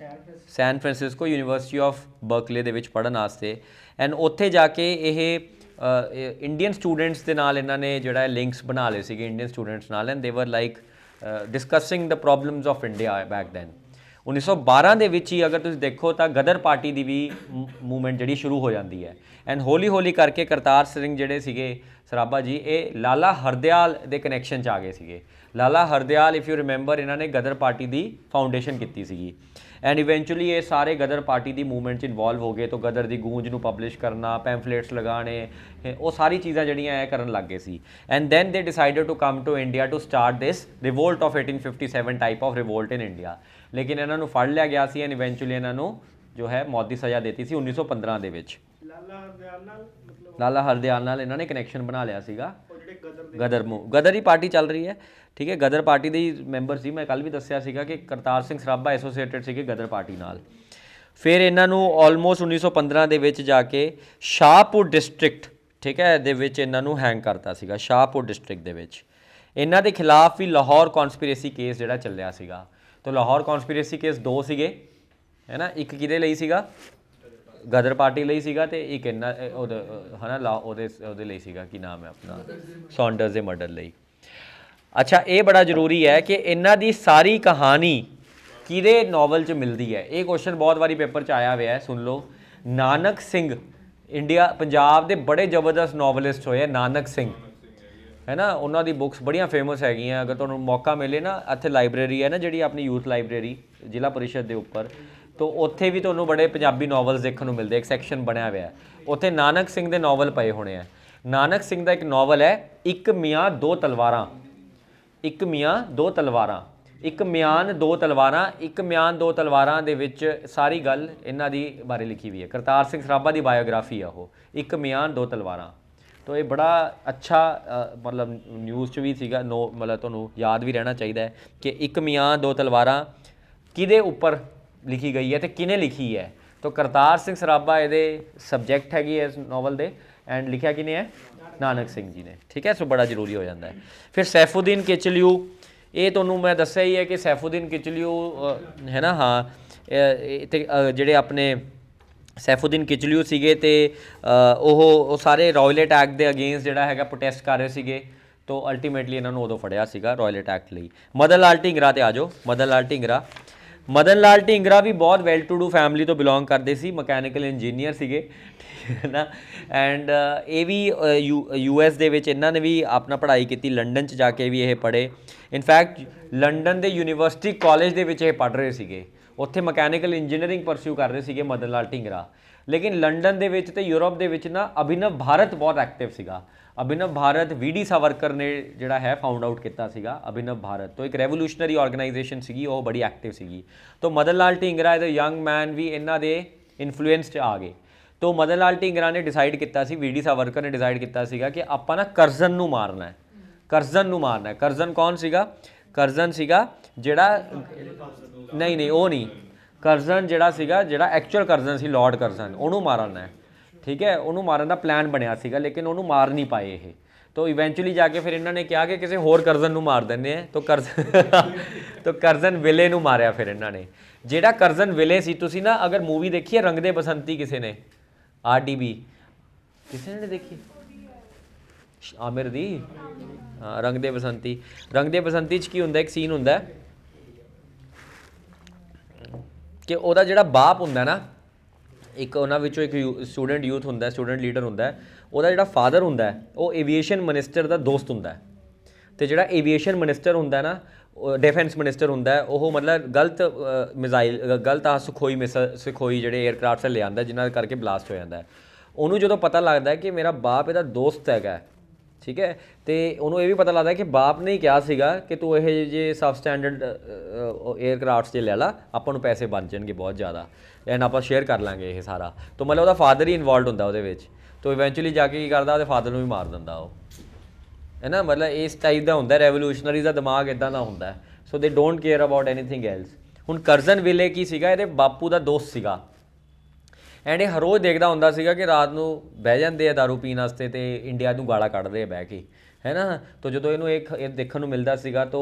San Francisco University of Berkeley ਦੇ ਵਿੱਚ ਪੜ੍ਹਨ ਵਾਸਤੇ। ਐਂਡ ਉੱਥੇ ਜਾ ਕੇ ਇਹ ਇੰਡੀਅਨ ਸਟੂਡੈਂਟਸ ਦੇ ਨਾਲ ਇਹਨਾਂ ਨੇ ਜਿਹੜਾ ਲਿੰਕਸ ਬਣਾ ਲਏ ਸੀਗੇ ਇੰਡੀਅਨ ਸਟੂਡੈਂਟਸ ਨਾਲ, and they were like discussing the problems of India back then. 1912 ਦੇ ਵਿੱਚ ਹੀ ਅਗਰ ਤੁਸੀਂ ਦੇਖੋ ਤਾਂ ਗਦਰ ਪਾਰਟੀ ਦੀ ਵੀ ਮੂਵਮੈਂਟ ਜਿਹੜੀ ਸ਼ੁਰੂ ਹੋ ਜਾਂਦੀ ਹੈ। ਐਂਡ ਹੌਲੀ ਹੌਲੀ ਕਰਕੇ ਕਰਤਾਰ ਸਿੰਘ ਜਿਹੜੇ ਸੀਗੇ ਸਰਾਭਾ ਜੀ, ਇਹ ਲਾਲਾ ਹਰਦਿਆਲ ਦੇ ਕਨੈਕਸ਼ਨ 'ਚ ਆ ਗਏ ਸੀਗੇ। ਲਾਲਾ ਹਰਦਿਆਲ, ਇਫ ਯੂ ਰਿਮੈਂਬਰ, ਇਹਨਾਂ ਨੇ ਗਦਰ ਪਾਰਟੀ ਦੀ ਫਾਊਂਡੇਸ਼ਨ ਕੀਤੀ ਸੀਗੀ। ਐਂਡ ਇਵੈਂਚੁਅਲੀ ਇਹ ਸਾਰੇ ਗਦਰ ਪਾਰਟੀ ਦੀ ਮੂਵਮੈਂਟ 'ਚ ਇਨਵੋਲਵ ਹੋ ਗਏ। ਤਾਂ ਗਦਰ ਦੀ ਗੂੰਜ ਨੂੰ ਪਬਲਿਸ਼ ਕਰਨਾ, ਪੈਂਫਲੇਟਸ ਲਗਾਉਣੇ, ਉਹ ਸਾਰੀ ਚੀਜ਼ਾਂ ਜਿਹੜੀਆਂ ਇਹ ਕਰਨ ਲੱਗ ਗਏ ਸੀ। And then they decided to come to India to start this revolt of 1857 type of revolt in India. ਲੇਕਿਨ ਇਹਨਾਂ ਨੂੰ ਫੜ ਲਿਆ ਗਿਆ ਸੀ ਐਂਡ ਇਵੈਂਚੁਅਲੀ ਇਹਨਾਂ ਨੂੰ ਜੋ ਹੈ ਮੌਤ ਦੀ ਸਜ਼ਾ ਦਿੱਤੀ ਸੀ 1915 ਦੇ ਵਿੱਚ। ਲਾਲਾ ਹਰਦਿਆਲ ਨਾਲ ਇਹਨਾਂ ਨੇ ਕਨੈਕਸ਼ਨ ਬਣਾ ਲਿਆ ਸੀਗਾ। ਗਦਰ ਹੀ ਪਾਰਟੀ ਚੱਲ ਰਹੀ ਹੈ, ਠੀਕ ਹੈ, ਗਦਰ ਪਾਰਟੀ ਦੇ ਮੈਂਬਰ ਸੀ। ਮੈਂ ਕੱਲ੍ਹ ਵੀ ਦੱਸਿਆ ਸੀਗਾ ਕਿ ਕਰਤਾਰ ਸਿੰਘ ਸਰਾਭਾ ਐਸੋਸੀਏਟਡ ਸੀਗੇ ਗਦਰ ਪਾਰਟੀ ਨਾਲ। ਫਿਰ ਇਹਨਾਂ ਨੂੰ ਆਲਮੋਸਟ 1915 ਦੇ ਵਿੱਚ ਜਾ ਕੇ ਸ਼ਾਹਪੁਰ ਡਿਸਟ੍ਰਿਕਟ, ਠੀਕ ਹੈ, ਦੇ ਵਿੱਚ ਇਹਨਾਂ ਨੂੰ ਹੈਂਗ ਕਰਤਾ ਸੀਗਾ। ਸ਼ਾਹਪੁਰ ਡਿਸਟ੍ਰਿਕਟ ਦੇ ਵਿੱਚ ਇਹਨਾਂ ਦੇ ਖਿਲਾਫ ਵੀ ਲਾਹੌਰ ਕੌਨਸਪੀਰੇਸੀ ਕੇਸ ਜਿਹੜਾ ਚੱਲਿਆ ਸੀਗਾ। ਤਾਂ ਲਾਹੌਰ ਕੌਨਸਪੀਰੇਸੀ ਕੇਸ 2 ਸੀਗੇ, ਹੈ ਨਾ। ਇੱਕ ਕਿਹਦੇ ਲਈ ਸੀਗਾ, ਗਦਰ ਪਾਰਟੀ ਲਈ ਸੀਗਾ, ਤੇ ਇੱਕ ਇਹਨਾਂ ਉਹਦੇ ਹੈ ਨਾ ਉਹਦੇ ਲਈ ਸੀਗਾ, ਕੀ ਨਾਮ ਹੈ ਆਪਣਾ, ਸੌਂਡਰਸ ਦੇ ਮਰਡਰ ਲਈ। ਅੱਛਾ, ਇਹ ਬੜਾ ਜ਼ਰੂਰੀ ਹੈ ਕਿ ਇਹਨਾਂ ਦੀ ਸਾਰੀ ਕਹਾਣੀ ਕਿਹਦੇ ਨਾਵਲ 'ਚ ਮਿਲਦੀ ਹੈ। ਇਹ ਕੁਐਸਚਨ ਬਹੁਤ ਵਾਰੀ ਪੇਪਰ 'ਚ ਆਇਆ ਹੋਇਆ ਹੈ, ਸੁਣ ਲਓ। ਨਾਨਕ ਸਿੰਘ ਪੰਜਾਬ ਦੇ ਬੜੇ ਜ਼ਬਰਦਸਤ ਨਾਵਲਿਸਟ ਹੋਏ ਨਾਨਕ ਸਿੰਘ, ਹੈ ਨਾ। ਉਹਨਾਂ ਦੀ ਬੁੱਕਸ ਬੜੀਆਂ ਫੇਮਸ ਹੈਗੀਆਂ। ਅਗਰ ਤੁਹਾਨੂੰ ਮੌਕਾ ਮਿਲੇ ਨਾ, ਇੱਥੇ ਲਾਇਬ੍ਰੇਰੀ ਹੈ ਨਾ ਜਿਹੜੀ ਆਪਣੀ ਯੂਥ ਲਾਇਬ੍ਰੇਰੀ ਜ਼ਿਲ੍ਹਾ ਪਰਿਸ਼ਦ ਦੇ ਉੱਪਰ, ਤਾਂ ਉੱਥੇ ਵੀ ਤੁਹਾਨੂੰ ਬੜੇ ਪੰਜਾਬੀ ਨਾਵਲਸ ਦੇਖਣ ਨੂੰ ਮਿਲਦੇ। ਇੱਕ ਸੈਕਸ਼ਨ ਬਣਿਆ ਹੋਇਆ ਉੱਥੇ ਨਾਨਕ ਸਿੰਘ ਦੇ ਨਾਵਲ ਪਏ ਹੋਣੇ ਆ। ਨਾਨਕ ਸਿੰਘ ਦਾ ਇੱਕ ਨਾਵਲ ਹੈ ਇੱਕ ਮੀਆਂ ਦੋ ਤਲਵਾਰਾਂ। ਇੱਕ ਮੀਆਂ ਦੋ ਤਲਵਾਰਾਂ, ਇੱਕ ਮਿਆਨ ਦੋ ਤਲਵਾਰਾਂ। ਇੱਕ ਮਿਆਨ ਦੋ ਤਲਵਾਰਾਂ ਦੇ ਵਿੱਚ ਸਾਰੀ ਗੱਲ ਇਹਨਾਂ ਦੀ ਬਾਰੇ ਲਿਖੀ ਹੋਈ ਹੈ। ਕਰਤਾਰ ਸਿੰਘ ਸਰਾਭਾ ਦੀ ਬਾਇਓਗ੍ਰਾਫੀ ਆ ਉਹ, ਇੱਕ ਮਿਆਨ ਦੋ ਤਲਵਾਰਾਂ। ਤਾਂ ਇਹ ਬੜਾ ਅੱਛਾ ਮਤਲਬ ਨਿਊਜ਼ 'ਚ ਵੀ ਸੀਗਾ, ਮਤਲਬ ਤੁਹਾਨੂੰ ਯਾਦ ਵੀ ਰਹਿਣਾ ਚਾਹੀਦਾ ਹੈ ਕਿ ਇੱਕ ਮੀਆਂ ਦੋ ਤਲਵਾਰਾਂ ਕਿਹਦੇ ਉੱਪਰ ਲਿਖੀ ਗਈ ਹੈ ਅਤੇ ਕਿਹਨੇ ਲਿਖੀ ਹੈ। ਤਾਂ ਕਰਤਾਰ ਸਿੰਘ ਸਰਾਭਾ ਇਹਦੇ ਸਬਜੈਕਟ ਹੈਗੀ ਇਸ ਨਾਵਲ ਦੇ, ਐਂਡ ਲਿਖਿਆ ਕਿਹਨੇ ਹੈ, ਨਾਨਕ ਸਿੰਘ ਜੀ ਨੇ, ਠੀਕ ਹੈ। ਸੋ ਬੜਾ ਜ਼ਰੂਰੀ ਹੋ ਜਾਂਦਾ ਹੈ। ਫਿਰ ਸੈਫੂਦੀਨ ਕਿਚਲਿਊ, ਇਹ ਤੁਹਾਨੂੰ ਮੈਂ ਦੱਸਿਆ ਹੀ ਹੈ ਕਿ ਸੈਫੂਦੀਨ ਕਿਚਲੂ ਹੈ ਨਾ, ਹਾਂ ਤੇ ਜਿਹੜੇ ਆਪਣੇ ਸੈਫੂਦੀਨ ਕਿਚਲੂ ਸੀਗੇ ਤੇ ਉਹ ਸਾਰੇ ਰਾਇਲਟ ਐਕਟ ਦੇ ਅਗੇਂਸਟ ਜਿਹੜਾ ਹੈਗਾ ਪ੍ਰੋਟੈਸਟ ਕਰ ਰਹੇ ਸੀਗੇ। ਤੋ ਅਲਟੀਮੇਟਲੀ ਇਹਨਾਂ ਨੂੰ ਉਦੋਂ ਫੜਿਆ ਸੀਗਾ ਰਾਇਲਟ ਐਕਟ ਲਈ। ਮਦਨ ਲਾਲ ਢੀਂਗਰਾ 'ਤੇ ਆ ਜਾਓ। ਮਦਨ ਲਾਲ ਢੀਂਗਰਾ, ਮਦਨ ਲਾਲ ਢੀਂਗਰਾ ਵੀ ਬਹੁਤ ਵੈਲ ਟੂ ਡੂ ਫੈਮਿਲੀ ਤੋਂ ਬਿਲੋਂਗ ਕਰਦੇ ਸੀ, ਮਕੈਨੀਕਲ ਇੰਜੀਨੀਅਰ ਸੀਗੇ, ਠੀਕ ਹੈ ਨਾ। ਐਂਡ ਇਹ ਵੀ US ਦੇ ਵਿੱਚ ਇਹਨਾਂ ਨੇ ਵੀ ਆਪਣਾ ਪੜ੍ਹਾਈ ਕੀਤੀ, ਲੰਡਨ 'ਚ ਜਾ ਕੇ ਵੀ ਇਹ ਪੜ੍ਹੇ। ਇਨਫੈਕਟ ਲੰਡਨ ਦੇ ਯੂਨੀਵਰਸਿਟੀ ਕਾਲਜ ਦੇ ਵਿੱਚ ਇਹ ਪੜ੍ਹ ਰਹੇ ਸੀਗੇ, ਉੱਥੇ ਮਕੈਨੀਕਲ ਇੰਜੀਨੀਅਰਿੰਗ ਪਰਸਿਊ ਕਰ ਰਹੇ ਸੀਗੇ ਮਦਨ ਲਾਲ ਢੀਂਗਰਾ। ਲੇਕਿਨ ਲੰਡਨ ਦੇ ਵਿੱਚ ਤੇ ਯੂਰਪ ਦੇ ਵਿੱਚ ਨਾ ਅਭਿਨਵ ਭਾਰਤ ਬਹੁਤ ਐਕਟਿਵ ਸੀਗਾ। ਅਭਿਨਵ ਭਾਰਤ VD ਸਾਵਰਕਰ ਨੇ ਜਿਹੜਾ ਹੈ ਫਾਊਂਡ ਆਊਟ ਕੀਤਾ ਸੀਗਾ ਅਭਿਨਵ ਭਾਰਤ ਤੋਂ, ਇੱਕ ਰੈਵੋਲੂਸ਼ਨਰੀ ਆਰਗੇਨਾਈਜੇਸ਼ਨ ਸੀਗੀ, ਉਹ ਬੜੀ ਐਕਟਿਵ ਸੀਗੀ। ਤੋ Madan Lal Dhingra as a young man ਵੀ ਇਹਨਾਂ ਦੇ ਇਨਫਲੂਐਂਸ 'ਚ ਆ ਗਏ। ਤੋ ਮਦਨ ਲਾਲ ਢੀਂਗਰਾ ਨੇ ਡਿਸਾਈਡ ਕੀਤਾ ਸੀ, VD ਸਾਵਰਕਰ ਨੇ ਡਿਸਾਈਡ ਕੀਤਾ ਸੀਗਾ ਕਿ ਆਪਾਂ ਨਾ ਕਰਜ਼ਨ ਨੂੰ ਮਾਰਨਾ ਹੈ, ਕਰਜ਼ਨ ਨੂੰ ਮਾਰਨਾ ਹੈ। ਕਰਜ਼ਨ ਕੌਣ ਸੀਗਾ? ਕਰਜ਼ਨ ਸੀਗਾ ਜਿਹੜਾ, ਨਹੀਂ ਉਹ ਨਹੀਂ, ਕਰਜ਼ਨ ਜਿਹੜਾ ਸੀਗਾ, ਜਿਹੜਾ ਐਕਚੁਅਲ ਕਰਜ਼ਨ ਸੀ ਲਾਰਡ ਕਰਜ਼ਨ, ਉਹਨੂੰ ਮਾਰਨਾ ਹੈ, ਠੀਕ ਹੈ। ਉਹਨੂੰ ਮਾਰਨ ਦਾ ਪਲਾਨ ਬਣਿਆ ਸੀਗਾ, ਲੇਕਿਨ ਉਹਨੂੰ ਮਾਰ ਨਹੀਂ ਪਾਏ ਇਹ। ਤੋ ਇਵੈਂਚੁਅਲੀ ਜਾ ਕੇ ਫਿਰ ਇਹਨਾਂ ਨੇ ਕਿਹਾ ਕਿ ਕਿਸੇ ਹੋਰ ਕਰਜ਼ਨ ਨੂੰ ਮਾਰ ਦਿੰਦੇ ਆ। ਤੋ ਕਰਜ਼ਨ ਵਿਲੇ ਨੂੰ ਮਾਰਿਆ ਫਿਰ ਇਹਨਾਂ ਨੇ। ਜਿਹੜਾ ਕਰਜ਼ਨ ਵਿਲੇ ਸੀ, ਤੁਸੀਂ ਨਾ ਅਗਰ ਮੂਵੀ ਦੇਖੀ ਹੈ ਰੰਗ ਦੇ ਬਸੰਤੀ, ਕਿਸੇ ਨੇ RDB ਕਿਸੇ ਨੇ ਦੇਖੀ? ਆਮਿਰ ਦੀ, ਹਾਂ, ਰੰਗ ਦੇ ਬਸੰਤੀ। ਰੰਗ ਦੇ ਬਸੰਤੀ 'ਚ ਕੀ ਹੁੰਦਾ, ਇੱਕ ਸੀਨ ਹੁੰਦਾ ਕਿ ਉਹਦਾ ਜਿਹੜਾ ਬਾਪ ਹੁੰਦਾ ਨਾ, ਇੱਕ ਉਹਨਾਂ ਵਿੱਚੋਂ ਇੱਕ ਸਟੂਡੈਂਟ ਯੂਥ ਹੁੰਦਾ, ਸਟੂਡੈਂਟ ਲੀਡਰ ਹੁੰਦਾ, ਉਹਦਾ ਜਿਹੜਾ ਫਾਦਰ ਹੁੰਦਾ ਉਹ ਏਵੀਏਸ਼ਨ ਮਿਨਿਸਟਰ ਦਾ ਦੋਸਤ ਹੁੰਦਾ। ਅਤੇ ਜਿਹੜਾ ਏਵੀਏਸ਼ਨ ਮਿਨਿਸਟਰ ਹੁੰਦਾ ਨਾ, ਡਿਫੈਂਸ ਮਿਨਿਸਟਰ ਹੁੰਦਾ, ਉਹ ਮਤਲਬ ਗਲਤ ਮਿਜ਼ਾਈਲ, ਗਲਤ ਸੁਖੋਈ ਜਿਹੜੇ ਏਅਰਕ੍ਰਾਫਟਸ ਲਿਆਉਂਦਾ, ਜਿਨ੍ਹਾਂ ਕਰਕੇ ਬਲਾਸਟ ਹੋ ਜਾਂਦਾ। ਉਹਨੂੰ ਜਦੋਂ ਪਤਾ ਲੱਗਦਾ ਕਿ ਮੇਰਾ ਬਾਪ ਇਹਦਾ ਦੋਸਤ ਹੈਗਾ, ਠੀਕ ਹੈ, ਅਤੇ ਉਹਨੂੰ ਇਹ ਵੀ ਪਤਾ ਲੱਗਦਾ ਕਿ ਬਾਪ ਨੇ ਹੀ ਕਿਹਾ ਸੀਗਾ ਕਿ ਤੂੰ ਇਹ ਜਿਹੇ ਸਬ ਸਟੈਂਡਰਡ ਏਅਰਕ੍ਰਾਫਟਸ 'ਚ ਲੈ ਲਾ, ਆਪਾਂ ਨੂੰ ਪੈਸੇ ਬਣ ਜਾਣਗੇ ਬਹੁਤ ਜ਼ਿਆਦਾ, ਐਂਡ ਆਪਾਂ ਸ਼ੇਅਰ ਕਰ ਲਾਂਗੇ ਇਹ ਸਾਰਾ। ਤਾਂ ਮਤਲਬ ਉਹਦਾ ਫਾਦਰ ਹੀ ਇਨਵੋਲਵਡ ਹੁੰਦਾ ਉਹਦੇ ਵਿੱਚ। ਤਾਂ ਇਵੈਂਚੁਅਲੀ ਜਾ ਕੇ ਕੀ ਕਰਦਾ, ਉਹਦੇ ਫਾਦਰ ਨੂੰ ਵੀ ਮਾਰ ਦਿੰਦਾ ਉਹ, ਹੈ ਨਾ। ਮਤਲਬ ਇਸ ਟਾਈਪ ਦਾ ਹੁੰਦਾ, ਰੈਵੋਲੂਸ਼ਨਰੀਜ਼ ਦਾ ਦਿਮਾਗ ਇੱਦਾਂ ਦਾ ਹੁੰਦਾ। ਸੋ ਦੇ don't care about anything else. ਹੁਣ ਕਰਜ਼ਨ ਵਿਲੇ ਕੀ ਸੀਗਾ, ਇਹਦੇ ਬਾਪੂ ਦਾ ਦੋਸਤ ਸੀਗਾ, ਐਂਡ ਇਹ ਹਰ ਰੋਜ਼ ਦੇਖਦਾ ਹੁੰਦਾ ਸੀਗਾ ਕਿ ਰਾਤ ਨੂੰ ਬਹਿ ਜਾਂਦੇ ਆ ਦਾਰੂ ਪੀਣ ਵਾਸਤੇ ਅਤੇ ਇੰਡੀਆ ਨੂੰ ਗਾਲਾਂ ਕੱਢਦੇ ਆ ਬਹਿ ਕੇ, ਹੈ ਨਾ। ਤਾਂ ਜਦੋਂ ਇਹਨੂੰ ਇਹ ਦੇਖਣ ਨੂੰ ਮਿਲਦਾ ਸੀਗਾ, ਤਾਂ